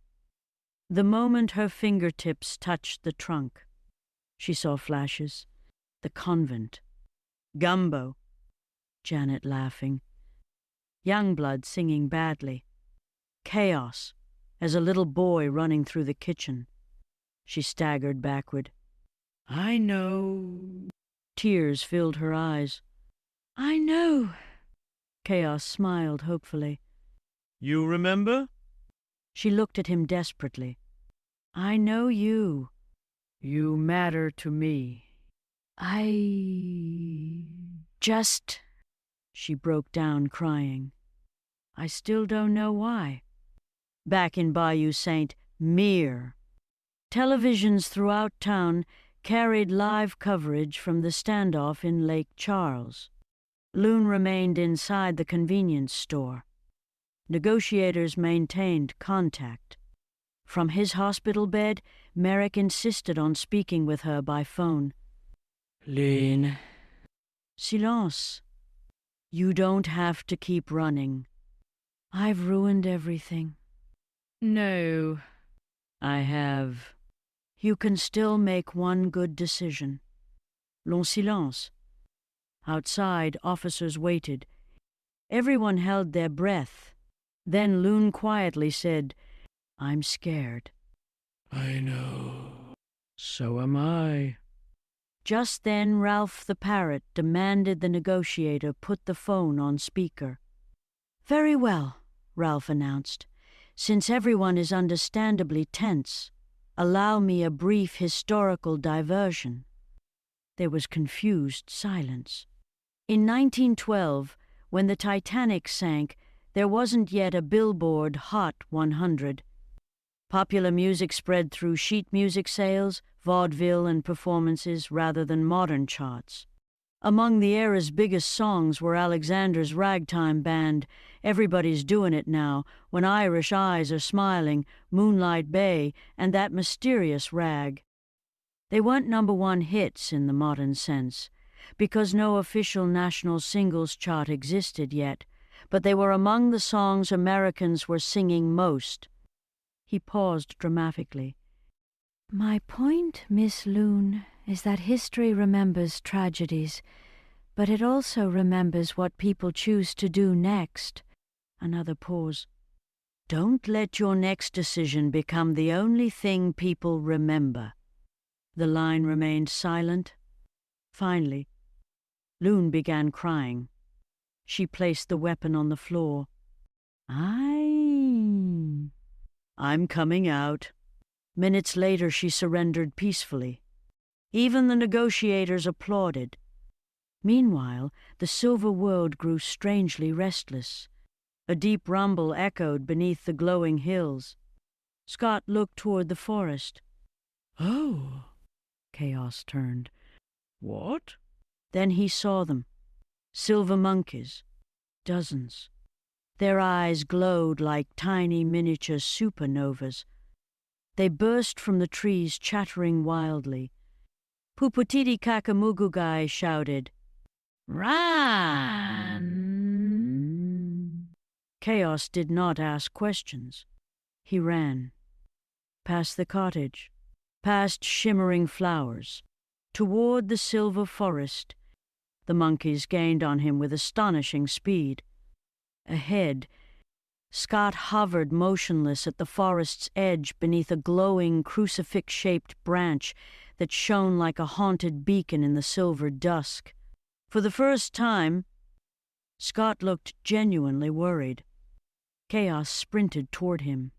Speaker 3: The moment her fingertips touched the trunk, she saw flashes. The convent. Gumbo. Janet laughing. Youngblood singing badly. Chaos, as a little boy running through the kitchen. She staggered backward.
Speaker 4: I know.
Speaker 3: Tears filled her eyes.
Speaker 4: I know.
Speaker 3: Chaos smiled hopefully.
Speaker 6: You remember?
Speaker 3: She looked at him desperately. I know you.
Speaker 4: You matter to me.
Speaker 3: Just... She broke down crying. I still don't know why. Back in Bayou Saint, Mere. Televisions throughout town carried live coverage from the standoff in Lake Charles. Loon remained inside the convenience store. Negotiators maintained contact. From his hospital bed, Merrick insisted on speaking with her by phone.
Speaker 4: Lynn.
Speaker 3: Silence. You don't have to keep running. I've ruined everything.
Speaker 4: No.
Speaker 3: I have. You can still make one good decision. Long silence. Outside, officers waited. Everyone held their breath. Then Loon quietly said, I'm scared.
Speaker 5: I know.
Speaker 4: So am I.
Speaker 3: Just then Ralph the parrot demanded the negotiator put the phone on speaker. Very well, Ralph announced. Since everyone is understandably tense, allow me a brief historical diversion. There was confused silence. In 1912, when the Titanic sank, there wasn't yet a Billboard Hot 100. Popular music spread through sheet music sales, vaudeville, and performances rather than modern charts. Among the era's biggest songs were Alexander's Ragtime Band, Everybody's Doing It Now, When Irish Eyes Are Smiling, Moonlight Bay, and That Mysterious Rag. They weren't #1 hits in the modern sense, because no official national singles chart existed yet, but they were among the songs Americans were singing most. He paused dramatically. My point, Miss Loon, is that history remembers tragedies, but it also remembers what people choose to do next. Another pause. Don't let your next decision become the only thing people remember. The line remained silent. Finally, Loon began crying. She placed the weapon on the floor. I'm coming out. Minutes later, she surrendered peacefully. Even the negotiators applauded. Meanwhile, the silver world grew strangely restless. A deep rumble echoed beneath the glowing hills. Scott looked toward the forest.
Speaker 4: Oh.
Speaker 3: Chaos turned.
Speaker 4: What?
Speaker 3: Then he saw them. Silver monkeys. Dozens. Their eyes glowed like tiny miniature supernovas. They burst from the trees, chattering wildly. Puputiti Kakamugugai shouted, Run! Chaos did not ask questions. He ran. Past the cottage, past shimmering flowers, toward the silver forest. The monkeys gained on him with astonishing speed. Ahead, Scott hovered motionless at the forest's edge beneath a glowing crucifix-shaped branch that shone like a haunted beacon in the silver dusk. For the first time, Scott looked genuinely worried. Chaos sprinted toward him.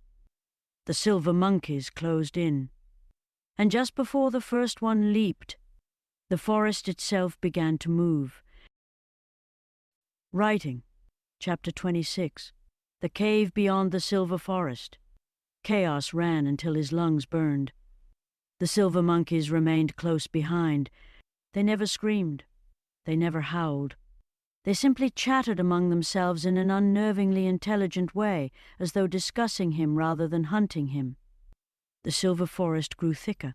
Speaker 3: The silver monkeys closed in. And just before the first one leaped, the forest itself began to move. Writing. Chapter 26. The Cave Beyond the Silver Forest. Chaos ran until his lungs burned. The silver monkeys remained close behind. They never screamed. They never howled. They simply chattered among themselves in an unnervingly intelligent way, as though discussing him rather than hunting him. The silver forest grew thicker.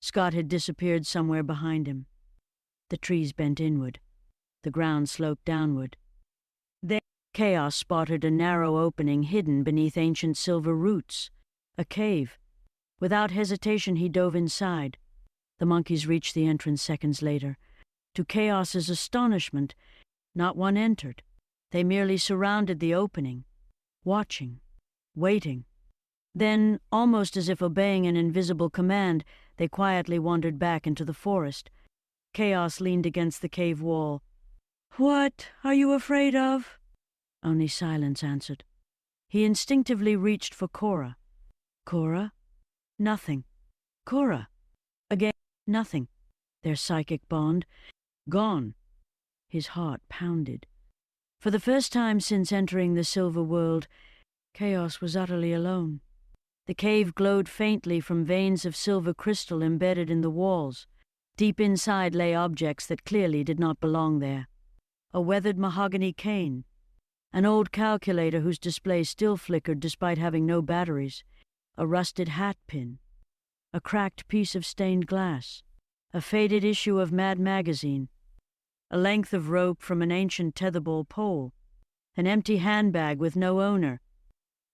Speaker 3: Scott had disappeared somewhere behind him. The trees bent inward. The ground sloped downward. Then Chaos spotted a narrow opening hidden beneath ancient silver roots. A cave. Without hesitation he dove inside. The monkeys reached the entrance seconds later. To Chaos's astonishment, not one entered. They merely surrounded the opening, watching, waiting. Then, almost as if obeying an invisible command, they quietly wandered back into the forest. Chaos leaned against the cave wall. "What are you afraid of?" Only silence answered. He instinctively reached for Cora. Cora? Nothing. Cora? Again, nothing. Their psychic bond, gone. His heart pounded. For the first time since entering the silver world, Chaos was utterly alone. The cave glowed faintly from veins of silver crystal embedded in the walls. Deep inside lay objects that clearly did not belong there. A weathered mahogany cane, an old calculator whose display still flickered despite having no batteries, a rusted hat pin, a cracked piece of stained glass, a faded issue of Mad Magazine, a length of rope from an ancient tetherball pole, an empty handbag with no owner,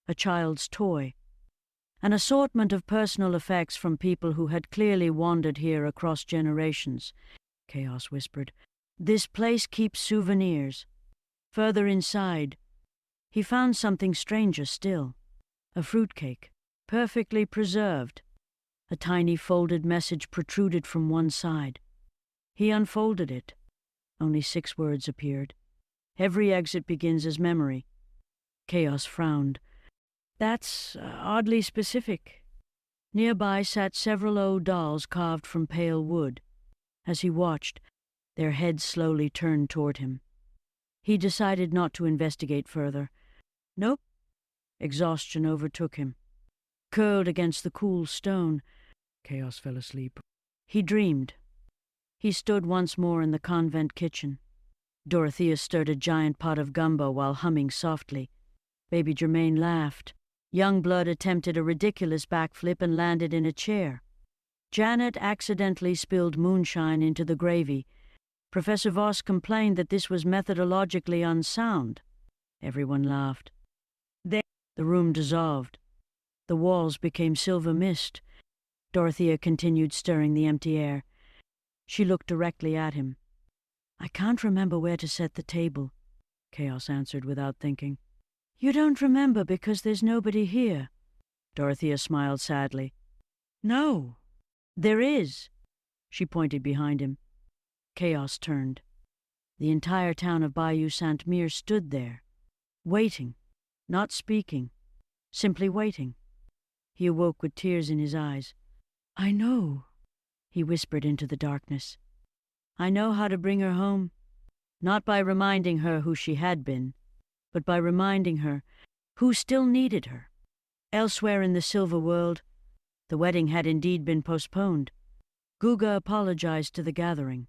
Speaker 3: a child's toy, an assortment of personal effects from people who had clearly wandered here across generations. Chaos whispered, "This place keeps souvenirs." Further inside, he found something stranger still. A fruitcake, perfectly preserved. A tiny folded message protruded from one side. He unfolded it. Only 6 words appeared. "Every exit begins as memory." Chaos frowned. "That's oddly specific." Nearby sat several old dolls carved from pale wood. As he watched, their heads slowly turned toward him. He decided not to investigate further. Nope. Exhaustion overtook him. Curled against the cool stone, Chaos fell asleep. He dreamed. He stood once more in the convent kitchen. Dorothea stirred a giant pot of gumbo while humming softly. Baby Germain laughed. Young Blood attempted a ridiculous backflip and landed in a chair. Janet accidentally spilled moonshine into the gravy. Professor Voss complained that this was methodologically unsound. Everyone laughed. Then the room dissolved. The walls became silver mist. Dorothea continued stirring the empty air. She looked directly at him. "I can't remember where to set the table," Chaos answered without thinking. "You don't remember because there's nobody here." Dorothea smiled sadly. "No, there is." She pointed behind him. Chaos turned. The entire town of Bayou Saint-Mere stood there, waiting, not speaking, simply waiting. He awoke with tears in his eyes. "I know," he whispered into the darkness. "I know how to bring her home, not by reminding her who she had been, but by reminding her who still needed her." Elsewhere in the silver world, the wedding had indeed been postponed. Guga apologized to the gathering.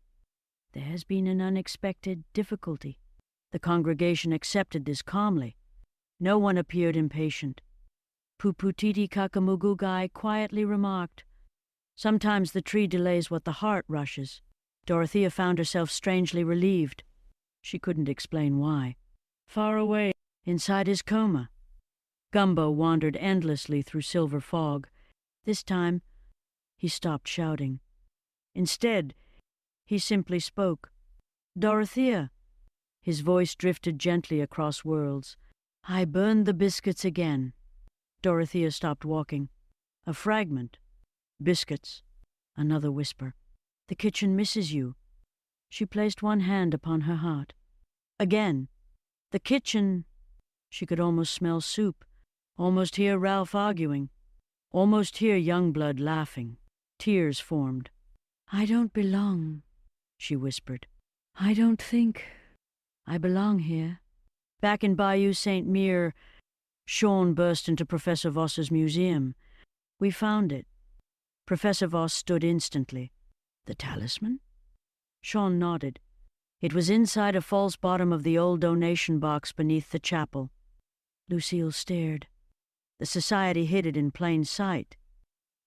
Speaker 3: "There has been an unexpected difficulty." The congregation accepted this calmly. No one appeared impatient. Puputiti Kakamugugai quietly remarked, "Sometimes the tree delays what the heart rushes." Dorothea found herself strangely relieved. She couldn't explain why. Far away, inside his coma, Gumbo wandered endlessly through silver fog. This time, he stopped shouting. Instead, he simply spoke. "Dorothea." His voice drifted gently across worlds. "I burned the biscuits again." Dorothea stopped walking. A fragment. "Biscuits." Another whisper. "The kitchen misses you." She placed one hand upon her heart. Again. "The kitchen." She could almost smell soup, almost hear Ralph arguing, almost hear Youngblood laughing. Tears formed. "I don't belong," she whispered. "I don't think I belong here." Back in Bayou Saint-Mere, Sean burst into Professor Voss's museum. "We found it." Professor Voss stood instantly. "The talisman?" Sean nodded. It was inside a false bottom of the old donation box beneath the chapel. Lucille stared. The society hid it in plain sight.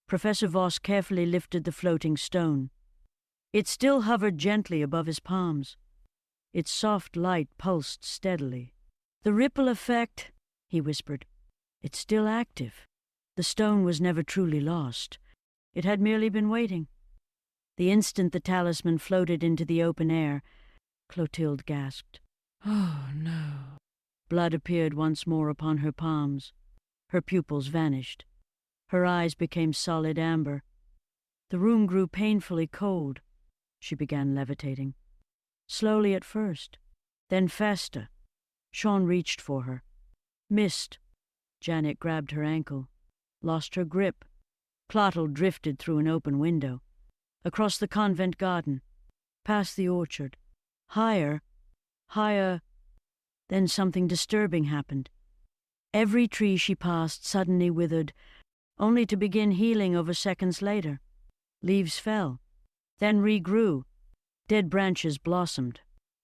Speaker 3: Professor Voss carefully lifted the floating stone. It still hovered gently above his palms. Its soft light pulsed steadily. "The ripple effect," he whispered. "It's still active. The stone was never truly lost. It had merely been waiting." The instant the talisman floated into the open air, Clotilde gasped.
Speaker 4: Oh, no.
Speaker 3: Blood appeared once more upon her palms. Her pupils vanished. Her eyes became solid amber. The room grew painfully cold. She began levitating. Slowly at first, then faster. Sean reached for her. Missed. Janet grabbed her ankle. Lost her grip. Clottle drifted through an open window. Across the convent garden. Past the orchard. Higher. Higher. Then something disturbing happened. Every tree she passed suddenly withered, only to begin healing over seconds later. Leaves fell, then regrew. Dead branches blossomed.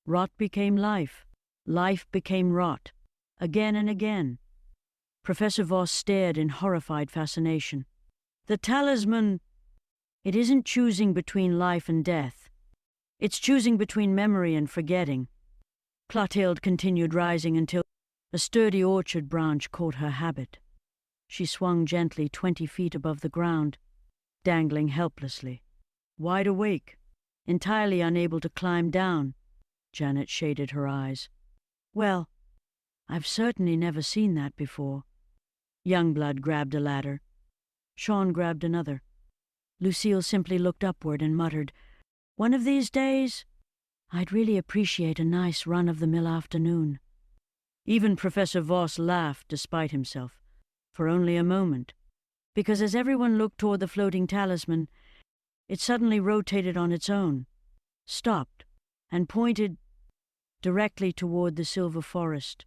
Speaker 3: Rot became life. Life became rot. Again and again. Professor Voss stared in horrified fascination. "The talisman! It isn't choosing between life and death. It's choosing between memory and forgetting." Clotilde continued rising until a sturdy orchard branch caught her habit. She swung gently 20 feet above the ground, dangling helplessly. Wide awake, entirely unable to climb down, Janet shaded her eyes. "Well, I've certainly never seen that before." Youngblood grabbed a ladder. Sean grabbed another. Lucille simply looked upward and muttered, "One of these days, I'd really appreciate a nice run-of-the-mill afternoon." Even Professor Voss laughed despite himself, for only a moment, because as everyone looked toward the floating talisman, it suddenly rotated on its own, stopped, and pointed directly toward the silver forest.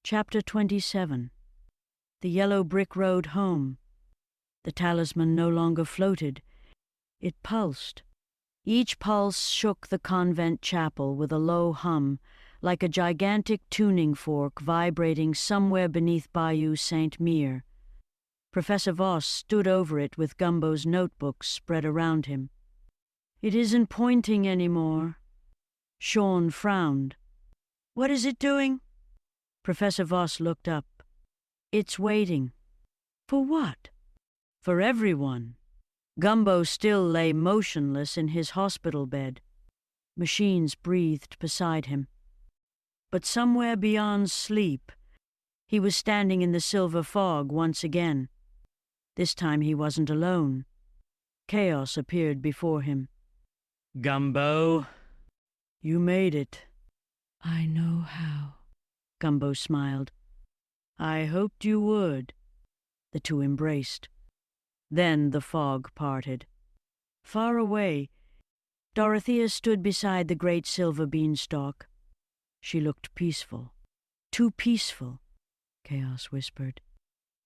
Speaker 3: Chapter 27. The yellow brick road home. The talisman no longer floated. It pulsed. Each pulse shook the convent chapel with a low hum, like a gigantic tuning fork vibrating somewhere beneath Bayou Saint-Mere. Professor Voss stood over it with Gumbo's notebooks spread around him. "It isn't pointing anymore." Sean frowned. "What is it doing?" Professor Voss looked up. "It's waiting." "For what?" "For everyone." Gumbo still lay motionless in his hospital bed. Machines breathed beside him. But somewhere beyond sleep, he was standing in the silver fog once again. This time he wasn't alone. Chaos appeared before him.
Speaker 6: Gumbo.
Speaker 3: "You made it."
Speaker 4: I know how.
Speaker 3: Gumbo smiled. "I hoped you would." The two embraced. Then the fog parted. Far away, Dorothea stood beside the great silver beanstalk. She looked peaceful. "Too peaceful," Chaos whispered.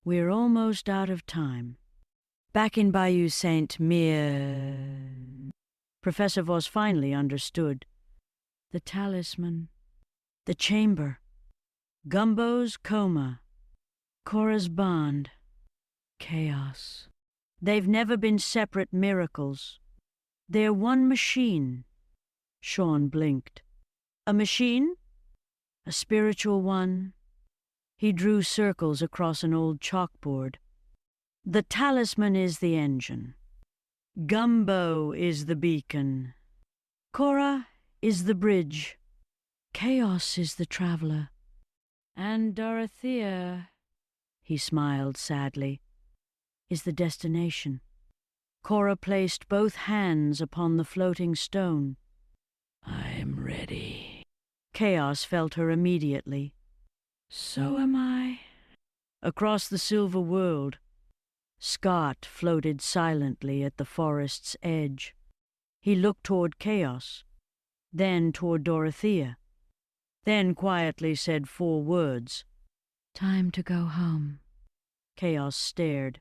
Speaker 3: "We're almost out of time." Back in Bayou Saint-Mere, Professor Voss finally understood. The talisman. The chamber. Gumbo's coma. Cora's bond. Chaos. They've never been separate miracles. They're one machine. Sean blinked. "A machine? A spiritual one?" He drew circles across an old chalkboard. "The talisman is the engine. Gumbo is the beacon. Cora is the bridge. Chaos is the traveler. And Dorothea," he smiled sadly, "is the destination." Cora placed both hands upon the floating stone.
Speaker 5: I'm ready.
Speaker 3: Chaos felt her immediately.
Speaker 4: So am I.
Speaker 3: Across the silver world, Scott floated silently at the forest's edge. He looked toward Chaos, then toward Dorothea, then quietly said 4 words.
Speaker 4: Time to go home.
Speaker 3: Chaos stared.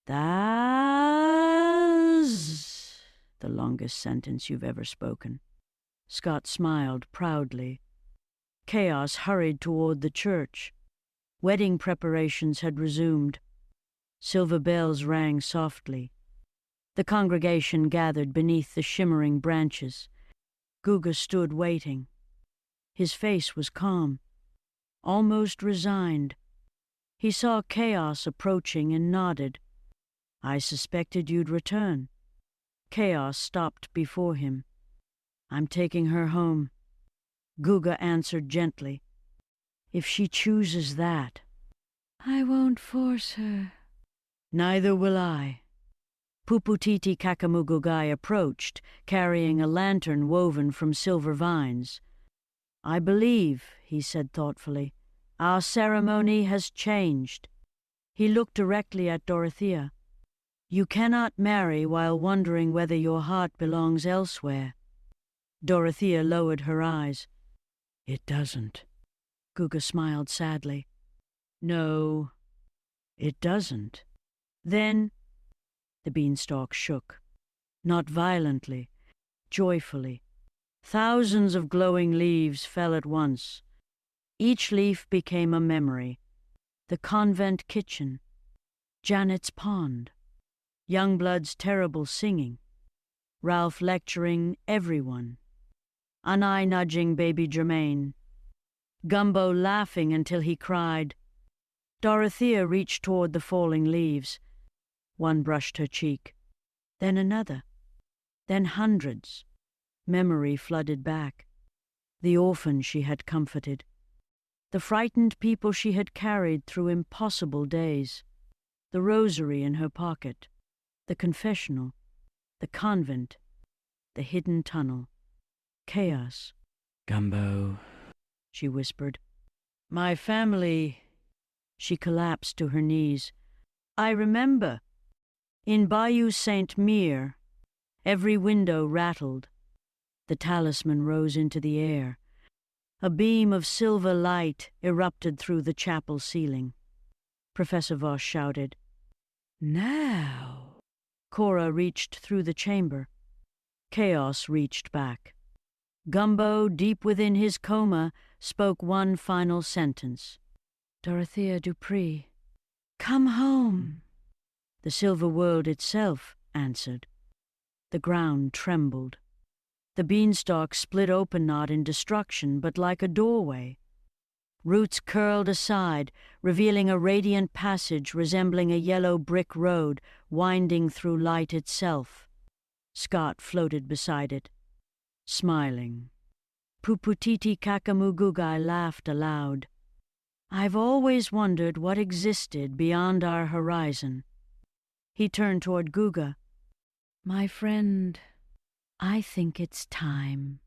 Speaker 3: "That's the longest sentence you've ever spoken." Scott smiled proudly. Chaos hurried toward the church. Wedding preparations had resumed. Silver bells rang softly. The congregation gathered beneath the shimmering branches. Guga stood waiting. His face was calm, almost resigned. He saw Chaos approaching and nodded. "I suspected you'd return." Chaos stopped before him. "I'm taking her home." Guga answered gently. "If she chooses that."
Speaker 4: I won't force her.
Speaker 3: "Neither will I." Puputiti Kakamugugai approached, carrying a lantern woven from silver vines. "I believe," he said thoughtfully, "our ceremony has changed." He looked directly at Dorothea. "You cannot marry while wondering whether your heart belongs elsewhere." Dorothea lowered her eyes.
Speaker 5: It doesn't.
Speaker 3: Guga smiled sadly. "No, it doesn't." Then the beanstalk shook. Not violently, joyfully. Thousands of glowing leaves fell at once. Each leaf became a memory. The convent kitchen, Janet's pond, Youngblood's terrible singing, Ralph lecturing everyone, Anai nudging baby Germain, Gumbo laughing until he cried. Dorothea reached toward the falling leaves. One brushed her cheek, then another, then hundreds. Memory flooded back. The orphan she had comforted, the frightened people she had carried through impossible days, the rosary in her pocket, the confessional, the convent, the hidden tunnel. Chaos.
Speaker 5: Gumbo.
Speaker 3: She whispered. "My family." She collapsed to her knees. "I remember. In Bayou Saint Mere, every window rattled. The talisman rose into the air. A beam of silver light erupted through the chapel ceiling. Professor Voss shouted. "Now!" Cora reached through the chamber. Chaos reached back. Gumbo, deep within his coma, spoke one final sentence. "Dorothea Dupree, come home." The silver world itself answered. The ground trembled. The beanstalk split open not in destruction, but like a doorway. Roots curled aside, revealing a radiant passage resembling a yellow brick road winding through light itself. Scott floated beside it, smiling. Puputiti Kakamugugai laughed aloud. "I've always wondered what existed beyond our horizon." He turned toward Guga. "My friend, I think it's time."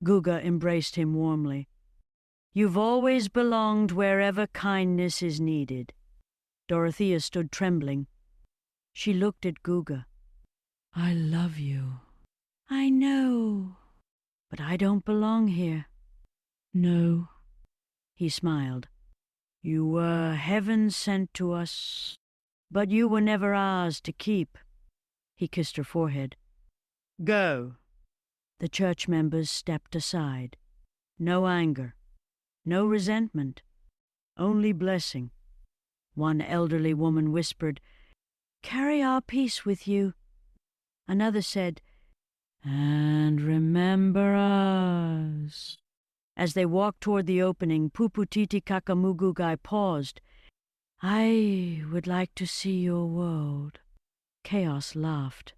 Speaker 3: Guga embraced him warmly. "You've always belonged wherever kindness is needed." Dorothea stood trembling. She looked at Guga.
Speaker 4: I love you.
Speaker 3: "I know, but I don't belong here."
Speaker 4: No.
Speaker 3: He smiled. "You were heaven sent to us, but you were never ours to keep." He kissed her forehead. "Go." The church members stepped aside. No anger, no resentment, only blessing. One elderly woman whispered, "Carry our peace with you." Another said, "And remember us." As they walked toward the opening, Puputiti Kakamugugai paused. "I would like to see your world." Chaos laughed.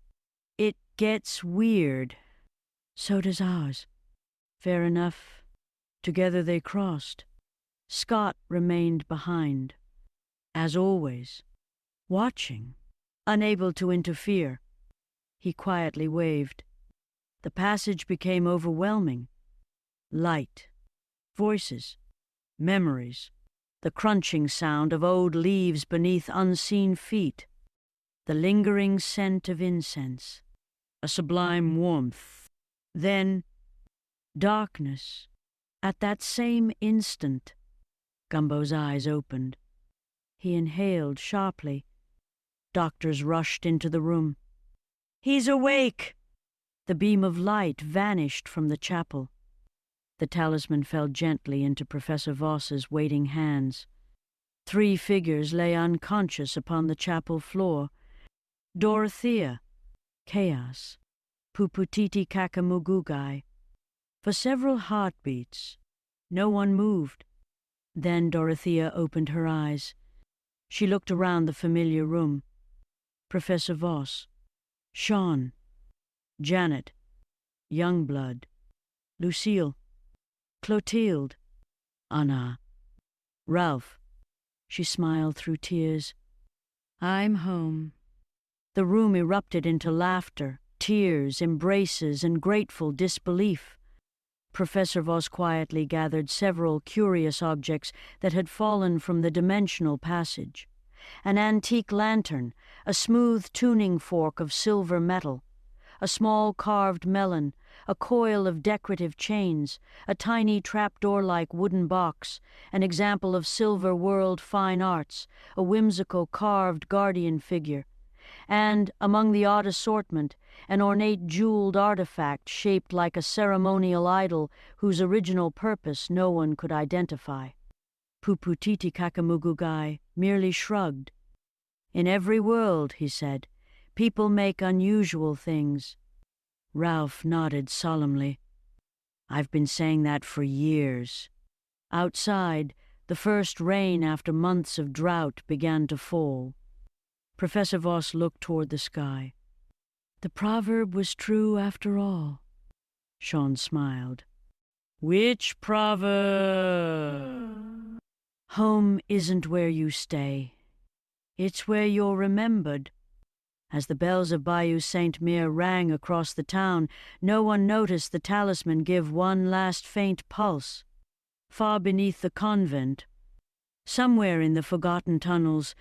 Speaker 3: "It gets weird." "So does ours." "Fair enough." Together they crossed. Scott remained behind, as always, watching, unable to interfere. He quietly waved. The passage became overwhelming. Light, voices, memories, the crunching sound of old leaves beneath unseen feet, the lingering scent of incense, a sublime warmth. Then darkness. At that same instant, Gumbo's eyes opened. He inhaled sharply. Doctors rushed into the room. "He's awake!" The beam of light vanished from the chapel. The talisman fell gently into Professor Voss's waiting hands. 3 figures lay unconscious upon the chapel floor. Dorothea, Chaos, Puputiti Kakamugugai. For several heartbeats, no one moved. Then Dorothea opened her eyes. She looked around the familiar room. Professor Voss, Sean, Janet, Youngblood, Lucille, Clotilde, Anna, Ralph. She smiled through tears.
Speaker 4: I'm home.
Speaker 3: The room erupted into laughter, tears, embraces, and grateful disbelief. Professor Voss quietly gathered several curious objects that had fallen from the dimensional passage. An antique lantern, a smooth tuning fork of silver metal, a small carved melon, a coil of decorative chains, a tiny trapdoor-like wooden box, an example of silver world fine arts, a whimsical carved guardian figure, and, among the odd assortment, an ornate jeweled artifact shaped like a ceremonial idol whose original purpose no one could identify. Puputiti Kakamugugai merely shrugged. In every world, he said, people make unusual things. Ralph nodded solemnly. I've been saying that for years. Outside, the first rain after months of drought began to fall. Professor Voss looked toward the sky. The proverb was true after all. Sean smiled.
Speaker 6: Which proverb?
Speaker 3: Home isn't where you stay. It's where you're remembered. As the bells of Bayou Saint-Mere rang across the town, no one noticed the talisman give one last faint pulse. Far beneath the convent, somewhere in the forgotten tunnels,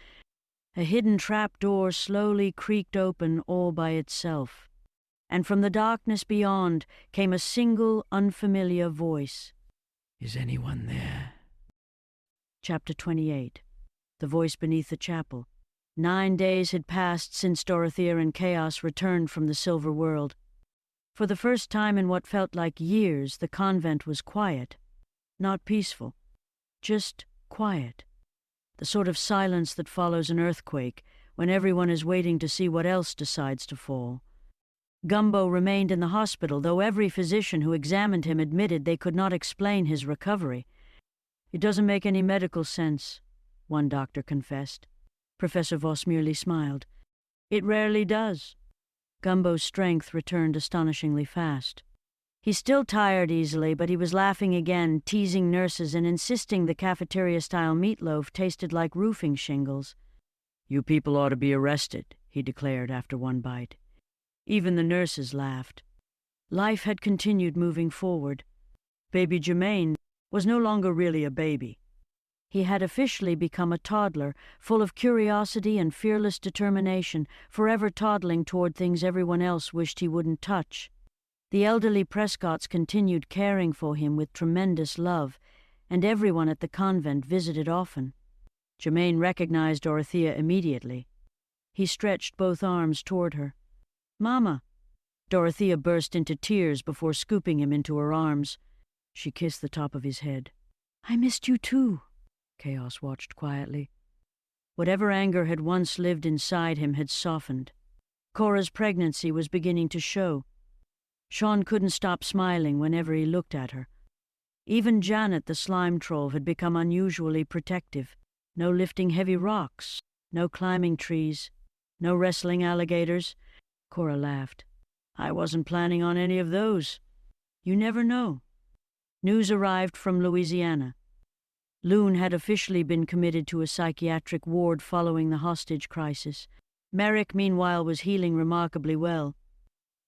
Speaker 3: a hidden trapdoor slowly creaked open all by itself, and from the darkness beyond came a single unfamiliar voice.
Speaker 5: Is anyone there?
Speaker 3: Chapter 28. The voice beneath the chapel. 9 days had passed since Dorothea and Chaos returned from the Silver World. For the first time in what felt like years, the convent was quiet. Not peaceful, just quiet. The sort of silence that follows an earthquake when everyone is waiting to see what else decides to fall. Gumbo remained in the hospital, though every physician who examined him admitted they could not explain his recovery. It doesn't make any medical sense, one doctor confessed. Professor Voss merely smiled. It rarely does. Gumbo's strength returned astonishingly fast. He still tired easily, but he was laughing again, teasing nurses and insisting the cafeteria-style meatloaf tasted like roofing shingles.
Speaker 6: You people ought to be arrested, he declared after one bite.
Speaker 3: Even the nurses laughed. Life had continued moving forward. Baby Germain was no longer really a baby. He had officially become a toddler, full of curiosity and fearless determination, forever toddling toward things everyone else wished he wouldn't touch. The elderly Prescotts continued caring for him with tremendous love, and everyone at the convent visited often. Germain recognized Dorothea immediately. He stretched both arms toward her. "Mama!" Dorothea burst into tears before scooping him into her arms. She kissed the top of his head. "I missed you too." Chaos watched quietly. Whatever anger had once lived inside him had softened. Cora's pregnancy was beginning to show. Sean couldn't stop smiling whenever he looked at her. Even Janet, the slime troll, had become unusually protective. No lifting heavy rocks, no climbing trees, no wrestling alligators. Cora laughed. "I wasn't planning on any of those. You never know." News arrived from Louisiana. Loon had officially been committed to a psychiatric ward following the hostage crisis. Merrick, meanwhile, was healing remarkably well.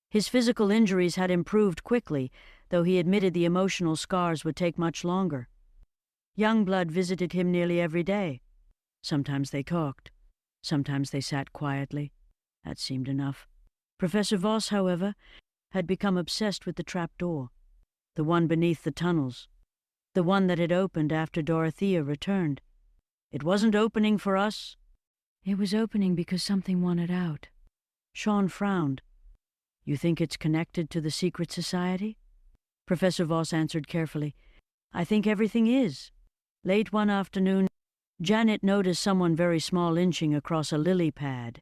Speaker 3: His physical injuries had improved quickly, though he admitted the emotional scars would take much longer. Youngblood visited him nearly every day. Sometimes they talked. Sometimes they sat quietly. That seemed enough. Professor Voss, however, had become obsessed with the trapdoor, the one beneath the tunnels, the one that had opened after Dorothea returned. It wasn't opening for us.
Speaker 4: It was opening because something wanted out.
Speaker 3: Sean frowned. You think it's connected to the secret society? Professor Voss answered carefully. I think everything is. Late one afternoon, Janet noticed someone very small inching across a lily pad,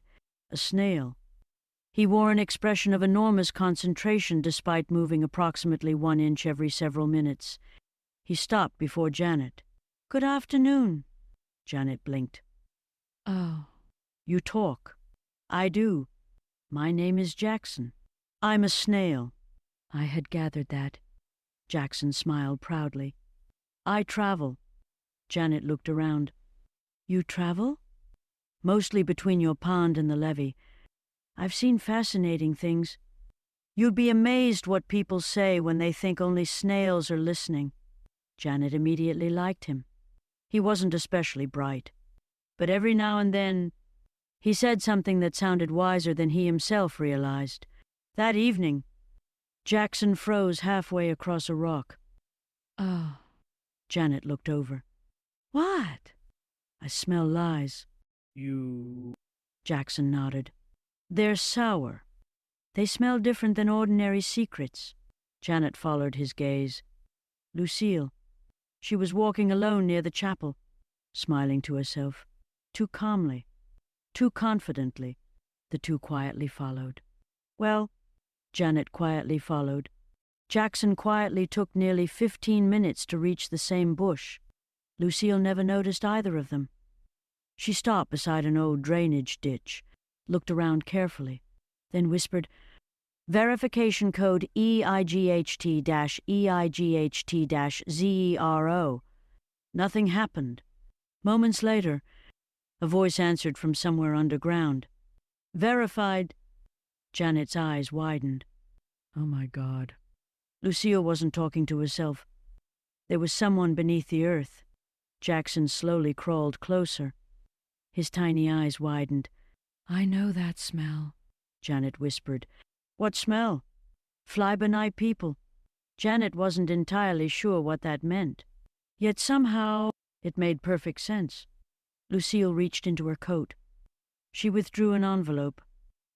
Speaker 3: a snail. He wore an expression of enormous concentration despite moving approximately 1 inch every several minutes. He stopped before Janet. Good afternoon. Janet blinked.
Speaker 4: Oh.
Speaker 3: You talk. I do. My name is Jackson. I'm a snail.
Speaker 4: I had gathered that.
Speaker 3: Jackson smiled proudly. I travel. Janet looked around. You travel? Mostly between your pond and the levee. I've seen fascinating things. You'd be amazed what people say when they think only snails are listening. Janet immediately liked him. He wasn't especially bright, but every now and then he said something that sounded wiser than he himself realized. That evening, Jackson froze halfway across a rock.
Speaker 4: Oh.
Speaker 3: Janet looked over. What? I smell lies.
Speaker 5: You...
Speaker 3: Jackson nodded. They're sour. They smell different than ordinary secrets. Janet followed his gaze. Lucille. She was walking alone near the chapel, smiling to herself, too calmly, too confidently. The two quietly followed. Well, Janet quietly followed. Jackson quietly took nearly 15 minutes to reach the same bush. Lucille never noticed either of them. She stopped beside an old drainage ditch, looked around carefully, then whispered, Verification code EIGHT-EIGHT-ZERO. Nothing happened. Moments later, a voice answered from somewhere underground. Verified. Janet's eyes widened.
Speaker 4: Oh my God.
Speaker 3: Lucille wasn't talking to herself. There was someone beneath the earth. Jackson slowly crawled closer. His tiny eyes widened.
Speaker 4: I know that smell,
Speaker 3: Janet whispered. What smell? Fly-by-night people. Janet wasn't entirely sure what that meant. Yet somehow it made perfect sense. Lucille reached into her coat. She withdrew an envelope.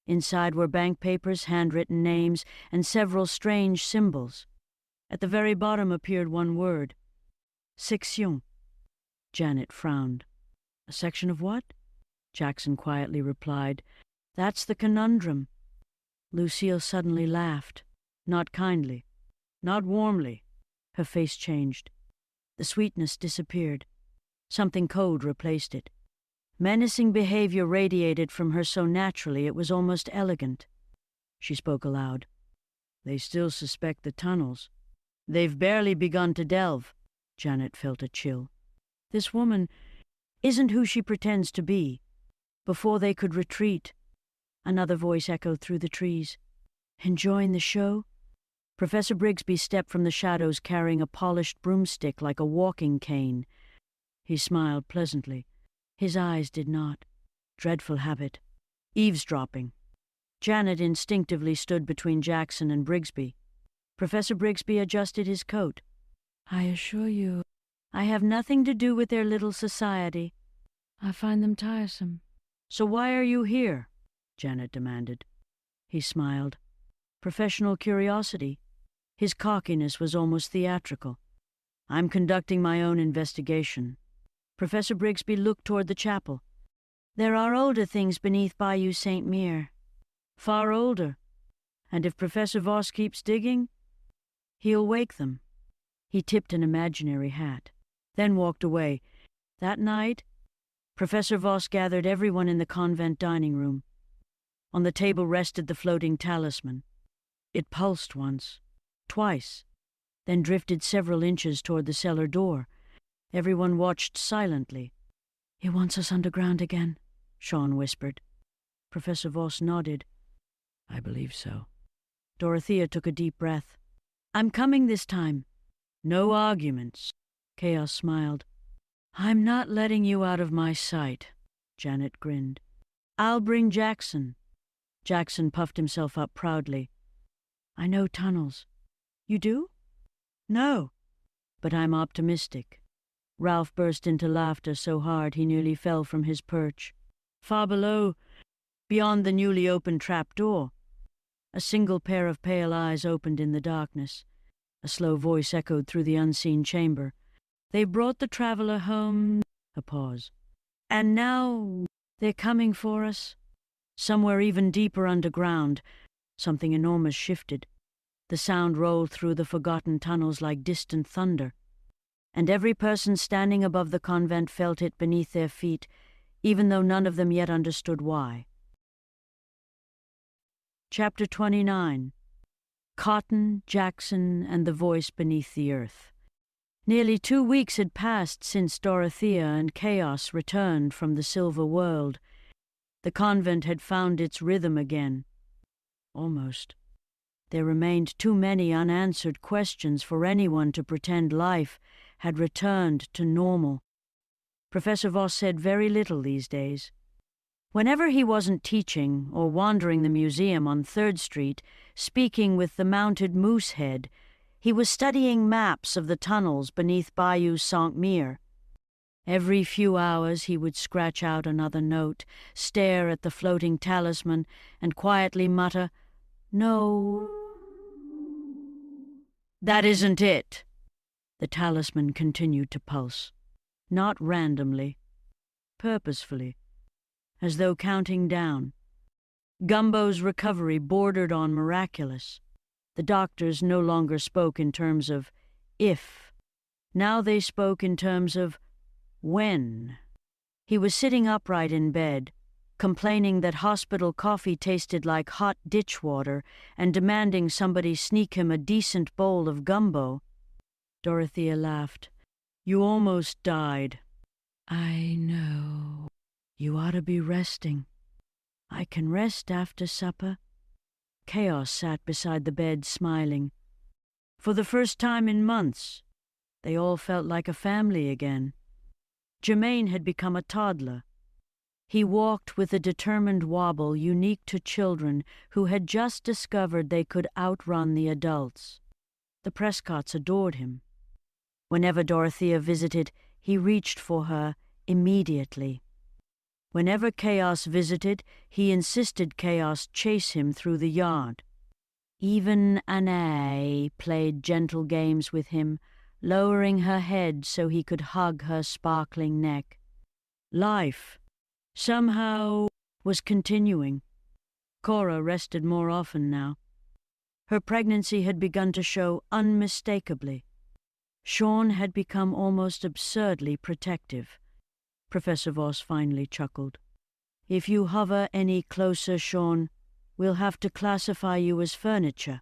Speaker 3: Inside were bank papers, handwritten names, and several strange symbols. At the very bottom appeared one word. Section. Janet frowned. A section of what? Jackson quietly replied. That's the conundrum. Lucille suddenly laughed. Not kindly. Not warmly. Her face changed. The sweetness disappeared. Something cold replaced it. Menacing behavior radiated from her so naturally it was almost elegant. She spoke aloud. They still suspect the tunnels. They've barely begun to delve. Janet felt a chill. This woman isn't who she pretends to be. Before they could retreat, another voice echoed through the trees. Enjoying the show? Professor Brigsby stepped from the shadows carrying a polished broomstick like a walking cane. He smiled pleasantly. His eyes did not. Dreadful habit. Eavesdropping. Janet instinctively stood between Jackson and Brigsby. Professor Brigsby adjusted his coat.
Speaker 4: I assure you,
Speaker 3: I have nothing to do with their little society.
Speaker 4: I find them tiresome.
Speaker 3: So why are you here? Janet demanded. He smiled. Professional curiosity. His cockiness was almost theatrical. I'm conducting my own investigation. Professor Brigsby looked toward the chapel. There are older things beneath Bayou St. Mere. Far older. And if Professor Voss keeps digging, he'll wake them. He tipped an imaginary hat, then walked away. That night, Professor Voss gathered everyone in the convent dining room. On the table rested the floating talisman. It pulsed once, twice, then drifted several inches toward the cellar door. Everyone watched silently. He wants us underground again, Sean whispered. Professor Voss nodded.
Speaker 4: I believe so.
Speaker 3: Dorothea took a deep breath. I'm coming this time. No arguments. Chaos smiled. I'm not letting you out of my sight, Janet grinned. I'll bring Jackson. Jackson puffed himself up proudly. I know tunnels. You do? No, but I'm optimistic. Ralph burst into laughter so hard he nearly fell from his perch. Far below, beyond the newly opened trap door, A single pair of pale eyes opened in the darkness. A slow voice echoed through the unseen chamber. "They brought the traveler home." A pause. "And now they're coming for us." Somewhere even deeper underground, something enormous shifted. The sound rolled through the forgotten tunnels like distant thunder, and every person standing above the convent felt it beneath their feet, even though none of them yet understood why. Chapter 29. Cotton, Jackson, and the Voice Beneath the Earth. Nearly 2 weeks had passed since Dorothea and Chaos returned from the Silver World. The convent had found its rhythm again. Almost. There remained too many unanswered questions for anyone to pretend life had returned to normal. Professor Voss said very little these days. Whenever he wasn't teaching or wandering the museum on 3rd Street, speaking with the mounted moose head, he was studying maps of the tunnels beneath Bayou Saint-Mere. Every few hours he would scratch out another note, stare at the floating talisman, and quietly mutter, "No, that isn't it." The talisman continued to pulse, not randomly, purposefully, as though counting down. Gumbo's recovery bordered on miraculous. The doctors no longer spoke in terms of if. Now they spoke in terms of when. He was sitting upright in bed, complaining that hospital coffee tasted like hot ditch water and demanding somebody sneak him a decent bowl of gumbo. Dorothea laughed. "You almost died." "I know. You ought to be resting." "I can rest after supper." Chaos sat beside the bed, smiling. For the first time in months, they all felt like a family again. Germain had become a toddler. He walked with a determined wobble unique to children who had just discovered they could outrun the adults. The Prescotts adored him. Whenever Dorothea visited, he reached for her immediately. Whenever Chaos visited, he insisted Chaos chase him through the yard. Even Anais played gentle games with him, lowering her head so he could hug her sparkling neck. Life, somehow, was continuing. Cora rested more often now. Her pregnancy had begun to show unmistakably. Sean had become almost absurdly protective. Professor Voss finally chuckled. "If you hover any closer, Sean, we'll have to classify you as furniture."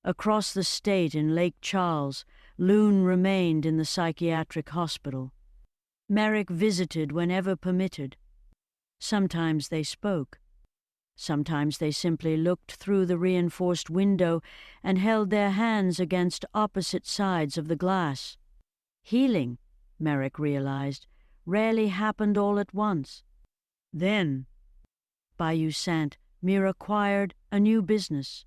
Speaker 3: Across the state in Lake Charles, Loon remained in the psychiatric hospital. Merrick visited whenever permitted. Sometimes they spoke. Sometimes they simply looked through the reinforced window and held their hands against opposite sides of the glass. Healing, Merrick realized, rarely happened all at once. Then, Bayou Saint-Mere acquired a new business.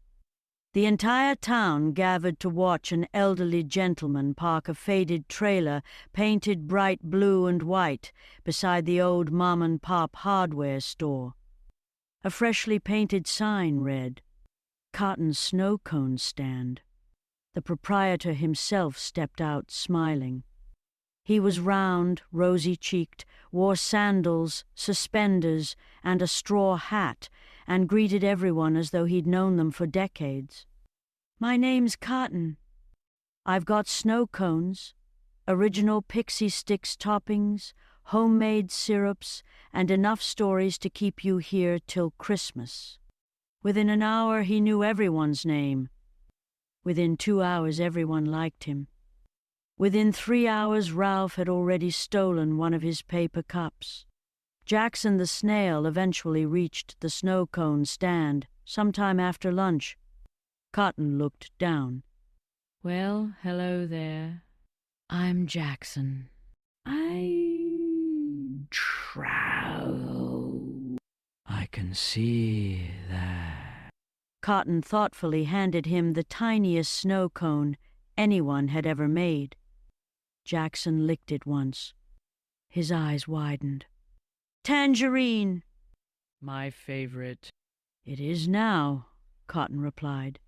Speaker 3: The entire town gathered to watch an elderly gentleman park a faded trailer painted bright blue and white beside the old mom-and-pop hardware store. A freshly painted sign read, "Cotton Snow Cone Stand." The proprietor himself stepped out, smiling. He was round, rosy-cheeked, wore sandals, suspenders, and a straw hat, and greeted everyone as though he'd known them for decades. "My name's Cotton. I've got snow cones, original pixie sticks toppings, homemade syrups, and enough stories to keep you here till Christmas." Within an hour he knew everyone's name. Within 2 hours everyone liked him. Within 3 hours Ralph had already stolen one of his paper cups. Jackson the snail eventually reached the snow cone stand sometime after lunch. Cotton looked down.
Speaker 4: "Well, hello there. I'm Jackson. I travel."
Speaker 5: I can see that.
Speaker 3: Cotton thoughtfully handed him the tiniest snow cone anyone had ever made. Jackson licked it once. His eyes widened. "Tangerine."
Speaker 4: My favorite.
Speaker 3: "It is now," Cotton replied.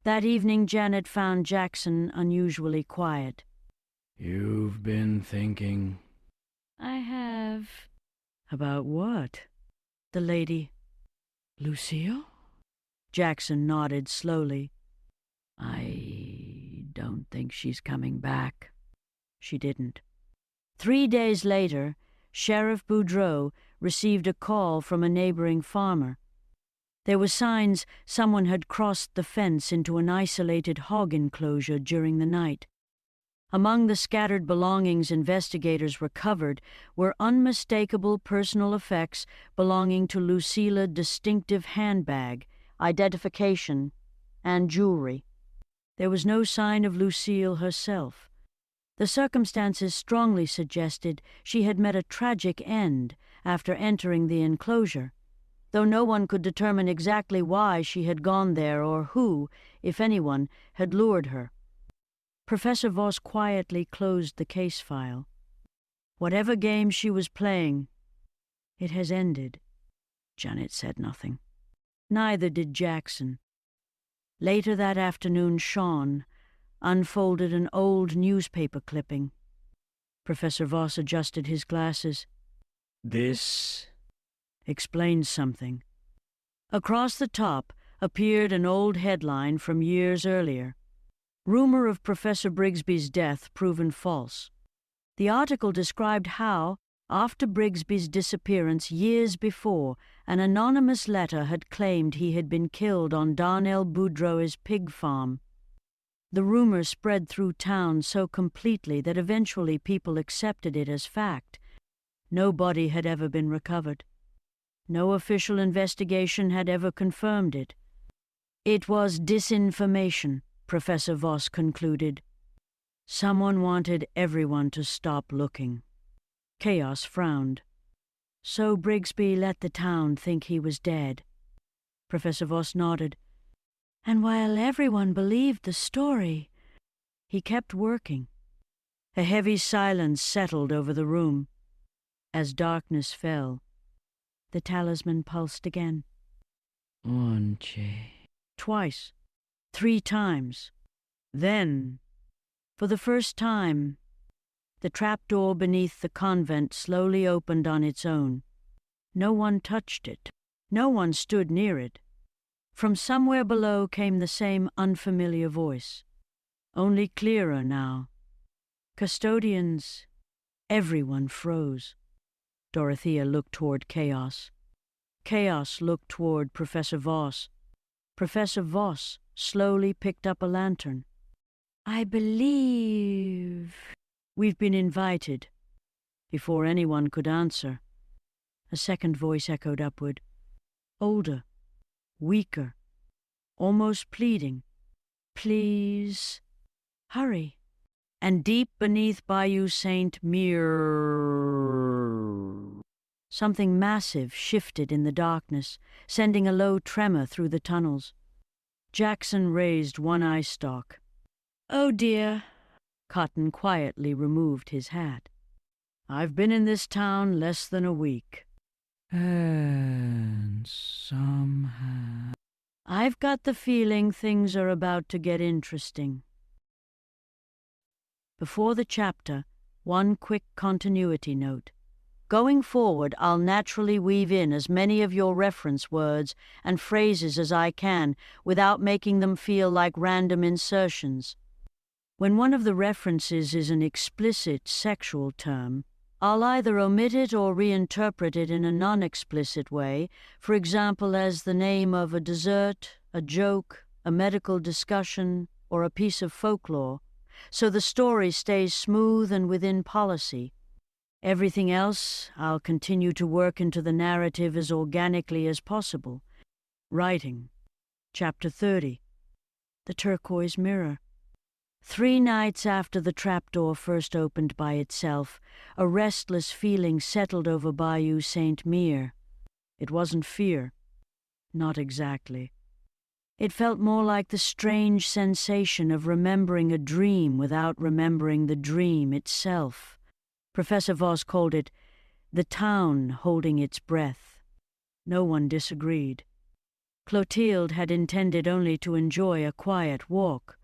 Speaker 3: That evening Janet found Jackson unusually quiet.
Speaker 5: You've been thinking.
Speaker 3: I have. About what? The lady.
Speaker 4: Lucille?
Speaker 3: Jackson nodded slowly. I don't think she's coming back. She didn't. 3 days later, Sheriff Boudreau received a call from a neighboring farmer. There were signs someone had crossed the fence into an isolated hog enclosure during the night. Among the scattered belongings investigators recovered were unmistakable personal effects belonging to Lucille's distinctive handbag, identification, and jewelry. There was no sign of Lucille herself. The circumstances strongly suggested she had met a tragic end after entering the enclosure, though no one could determine exactly why she had gone there or who, if anyone, had lured her. Professor Voss quietly closed the case file. Whatever game she was playing, it has ended. Janet said nothing. Neither did Jackson. Later that afternoon, Sean unfolded an old newspaper clipping. Professor Voss adjusted his glasses.
Speaker 5: This
Speaker 3: Explained something. Across the top appeared an old headline from years earlier. Rumor of Professor Brigsby's death proven false. The article described how, after Brigsby's disappearance years before, an anonymous letter had claimed he had been killed on Darnell Boudreau's pig farm. The rumor spread through town so completely that eventually people accepted it as fact. No body had ever been recovered. No official investigation had ever confirmed it. It was disinformation, Professor Voss concluded. Someone wanted everyone to stop looking. Chaos frowned. So Brigsby let the town think he was dead. Professor Voss nodded. And while everyone believed the story, he kept working. A heavy silence settled over the room. As darkness fell, the talisman pulsed again.
Speaker 4: Onche.
Speaker 3: Twice. 3 times. Then, for the first time, the trapdoor beneath the convent slowly opened on its own. No one touched it. No one stood near it. From somewhere below came the same unfamiliar voice, only clearer now. Custodians. Everyone froze. Dorothea looked toward Chaos. Chaos looked toward Professor Voss. Professor Voss slowly picked up a lantern. I believe we've been invited. Before anyone could answer, a second voice echoed upward. Older, weaker, almost pleading. Please, hurry. And deep beneath Bayou Saint Mere, something massive shifted in the darkness, sending a low tremor through the tunnels. Jackson raised one eye stalk. Oh dear. Cotton quietly removed his hat. I've been in this town less than a week.
Speaker 4: And somehow...
Speaker 3: I've got the feeling things are about to get interesting. Before the chapter, one quick continuity note. Going forward, I'll naturally weave in as many of your reference words and phrases as I can without making them feel like random insertions. When one of the references is an explicit sexual term, I'll either omit it or reinterpret it in a non-explicit way, for example as the name of a dessert, a joke, a medical discussion, or a piece of folklore, so the story stays smooth and within policy. Everything else I'll continue to work into the narrative as organically as possible. Writing. Chapter 30. The Turquoise Mirror. 3 nights after the trapdoor first opened by itself, a restless feeling settled over Bayou Saint Mere. It wasn't fear. Not exactly. It felt more like the strange sensation of remembering a dream without remembering the dream itself. Professor Voss called it the town holding its breath. No one disagreed. Clotilde had intended only to enjoy a quiet walk.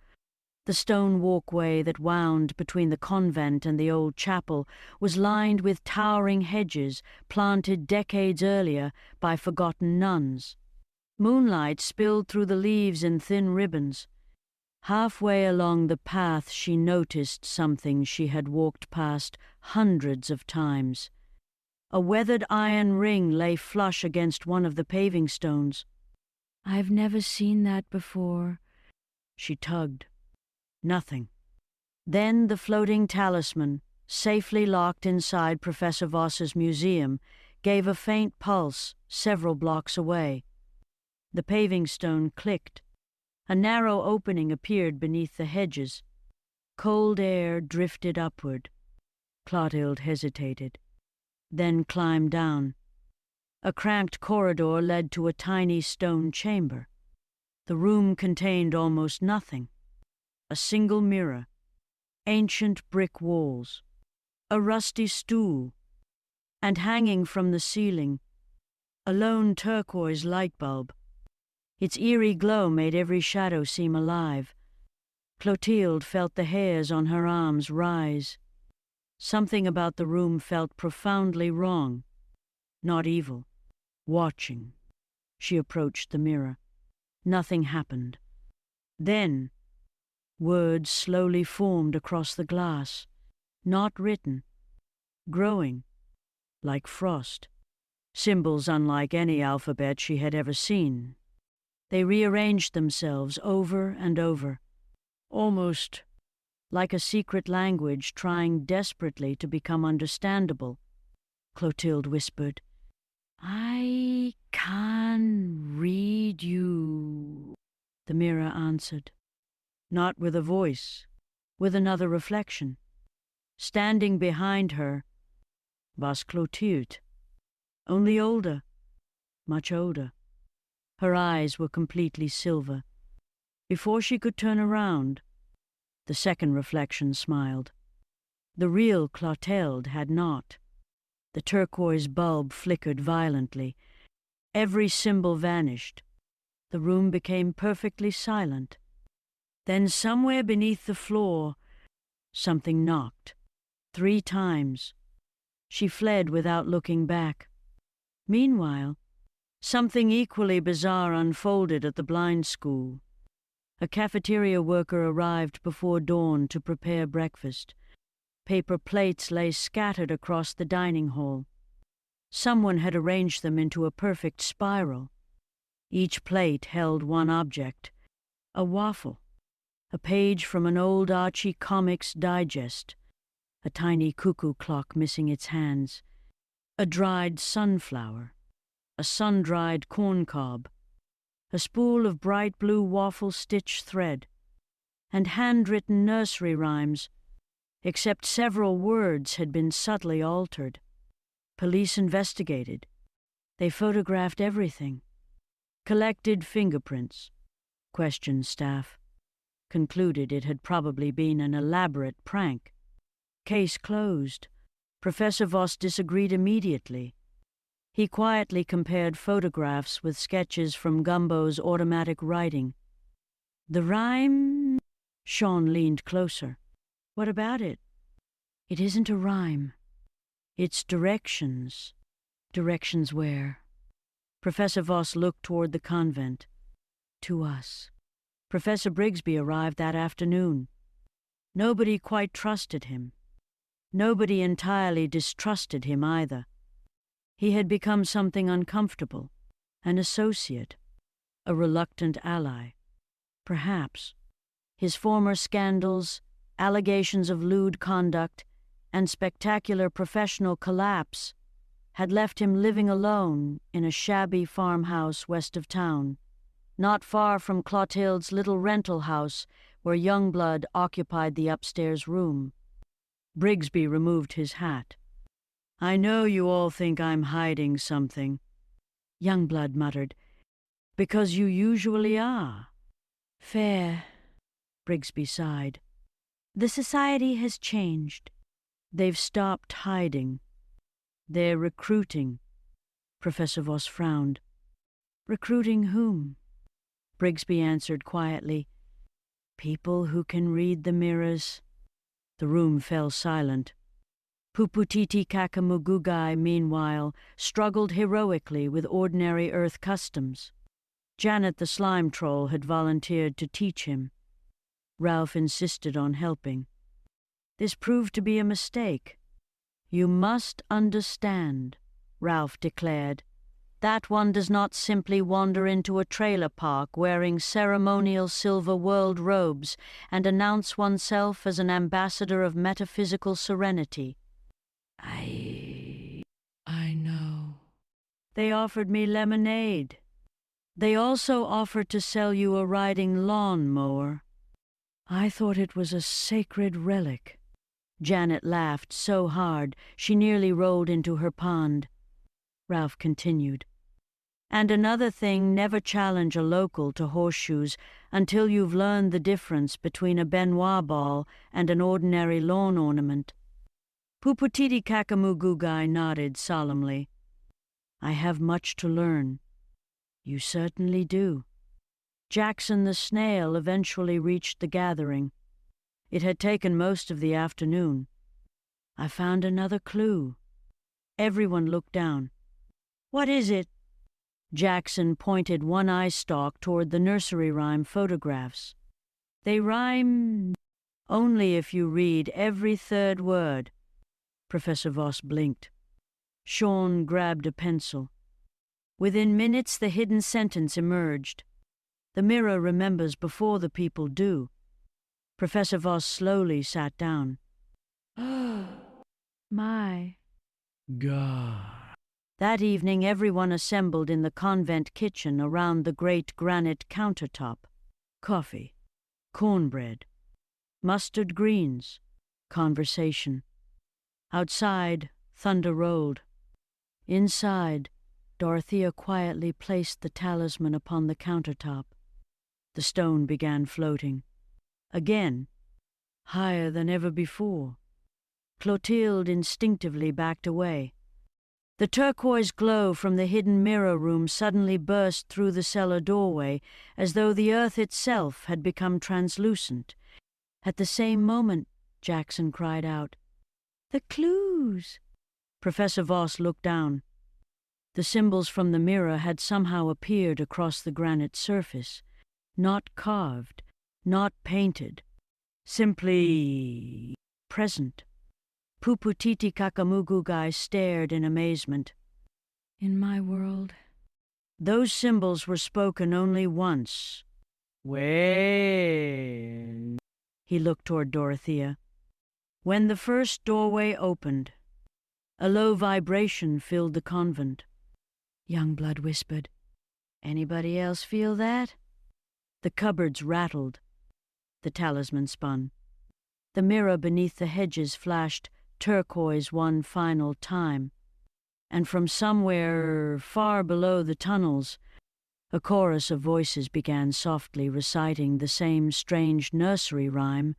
Speaker 3: The stone walkway that wound between the convent and the old chapel was lined with towering hedges planted decades earlier by forgotten nuns. Moonlight spilled through the leaves in thin ribbons. Halfway along the path she noticed something she had walked past hundreds of times. A weathered iron ring lay flush against one of the paving stones.
Speaker 4: "I've never seen that before."
Speaker 3: She tugged. Nothing. Then the floating talisman, safely locked inside Professor Voss's museum, gave a faint pulse several blocks away. The paving stone clicked. A narrow opening appeared beneath the hedges. Cold air drifted upward. Clotilde hesitated, then climbed down. A cramped corridor led to a tiny stone chamber. The room contained almost nothing. A single mirror, ancient brick walls, a rusty stool, and hanging from the ceiling, a lone turquoise light bulb. Its eerie glow made every shadow seem alive. Clotilde felt the hairs on her arms rise. Something about the room felt profoundly wrong, not evil, watching. She approached the mirror. Nothing happened. Then, words slowly formed across the glass, not written, growing, like frost. Symbols unlike any alphabet she had ever seen. They rearranged themselves over and over, almost like a secret language trying desperately to become understandable. Clotilde whispered,
Speaker 4: "I can read you,"
Speaker 3: the mirror answered. Not with a voice, with another reflection. Standing behind her was Clotilde, only older, much older. Her eyes were completely silver. Before she could turn around, the second reflection smiled. The real Clotilde had not. The turquoise bulb flickered violently. Every symbol vanished. The room became perfectly silent. Then somewhere beneath the floor, something knocked. 3 times. She fled without looking back. Meanwhile, something equally bizarre unfolded at the blind school. A cafeteria worker arrived before dawn to prepare breakfast. Paper plates lay scattered across the dining hall. Someone had arranged them into a perfect spiral. Each plate held one object, a waffle, a page from an old Archie Comics digest, a tiny cuckoo clock missing its hands, a dried sunflower, a sun-dried corn cob, a spool of bright blue waffle stitch thread, and handwritten nursery rhymes, except several words had been subtly altered. Police investigated. They photographed everything. Collected fingerprints. Questioned staff. Concluded it had probably been an elaborate prank. Case closed. Professor Voss disagreed immediately. He quietly compared photographs with sketches from Gumbo's automatic writing. The rhyme? Sean leaned closer. What about it?
Speaker 4: "It isn't a rhyme.
Speaker 3: It's directions.
Speaker 4: Directions where?"
Speaker 3: Professor Voss looked toward the convent.
Speaker 4: "To us."
Speaker 3: Professor Brigsby arrived that afternoon. Nobody quite trusted him. Nobody entirely distrusted him either. He had become something uncomfortable, an associate, a reluctant ally. Perhaps his former scandals, allegations of lewd conduct, and spectacular professional collapse had left him living alone in a shabby farmhouse west of town, not far from Clotilde's little rental house where Youngblood occupied the upstairs room. Brigsby removed his hat. "I know you all think I'm hiding something," Youngblood muttered, "because you usually are."
Speaker 4: "Fair,"
Speaker 3: Brigsby sighed.
Speaker 4: "The society has changed."
Speaker 3: "They've stopped hiding. They're recruiting." Professor Voss frowned. Recruiting whom? Brigsby answered quietly. People who can read the mirrors. The room fell silent. Puputiti Kakamugugai, meanwhile, struggled heroically with ordinary earth customs. Janet the slime troll had volunteered to teach him. Ralph insisted on helping. This proved to be a mistake. You must understand, Ralph declared. That one does not simply wander into a trailer park wearing ceremonial silver world robes and announce oneself as an ambassador of metaphysical serenity.
Speaker 4: I know.
Speaker 3: They offered me lemonade. They also offered to sell you a riding lawn mower. I thought it was a sacred relic. Janet laughed so hard she nearly rolled into her pond. Ralph continued. And another thing, never challenge a local to horseshoes until you've learned the difference between a Benoit ball and an ordinary lawn ornament. Puputiti Kakamugugai nodded solemnly. I have much to learn. You certainly do. Jackson the snail eventually reached the gathering. It had taken most of the afternoon. I found another clue. Everyone looked down. What is it? Jackson pointed one eye stalk toward the nursery rhyme photographs. They rhyme only if you read every third word. Professor Voss blinked. Sean grabbed a pencil. Within minutes the hidden sentence emerged. The mirror remembers before the people do. Professor Voss slowly sat down. My
Speaker 5: God.
Speaker 3: That evening everyone assembled in the convent kitchen around the great granite countertop. Coffee, cornbread, mustard greens, conversation. Outside, thunder rolled. Inside, Dorothea quietly placed the talisman upon the countertop. The stone began floating. Again, higher than ever before. Clotilde instinctively backed away. The turquoise glow from the hidden mirror room suddenly burst through the cellar doorway, as though the earth itself had become translucent. At the same moment, Jackson cried out, "The clues!" Professor Voss looked down. The symbols from the mirror had somehow appeared across the granite surface, not carved, not painted, simply present. Puputiti Kakamugugai stared in amazement.
Speaker 4: In my world,
Speaker 3: Those symbols were spoken only once. When? He looked toward Dorothea. When the first doorway opened, a low vibration filled the convent.
Speaker 4: Youngblood whispered.
Speaker 3: Anybody else feel that? The cupboards rattled. The talisman spun. The mirror beneath the hedges flashed turquoise one final time. And from somewhere far below the tunnels, a chorus of voices began softly reciting the same strange nursery rhyme.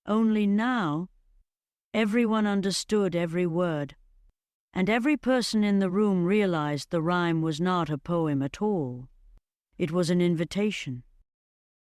Speaker 3: Only now, everyone understood every word, and every person in the room realized the rhyme was not a poem at all. It was an invitation.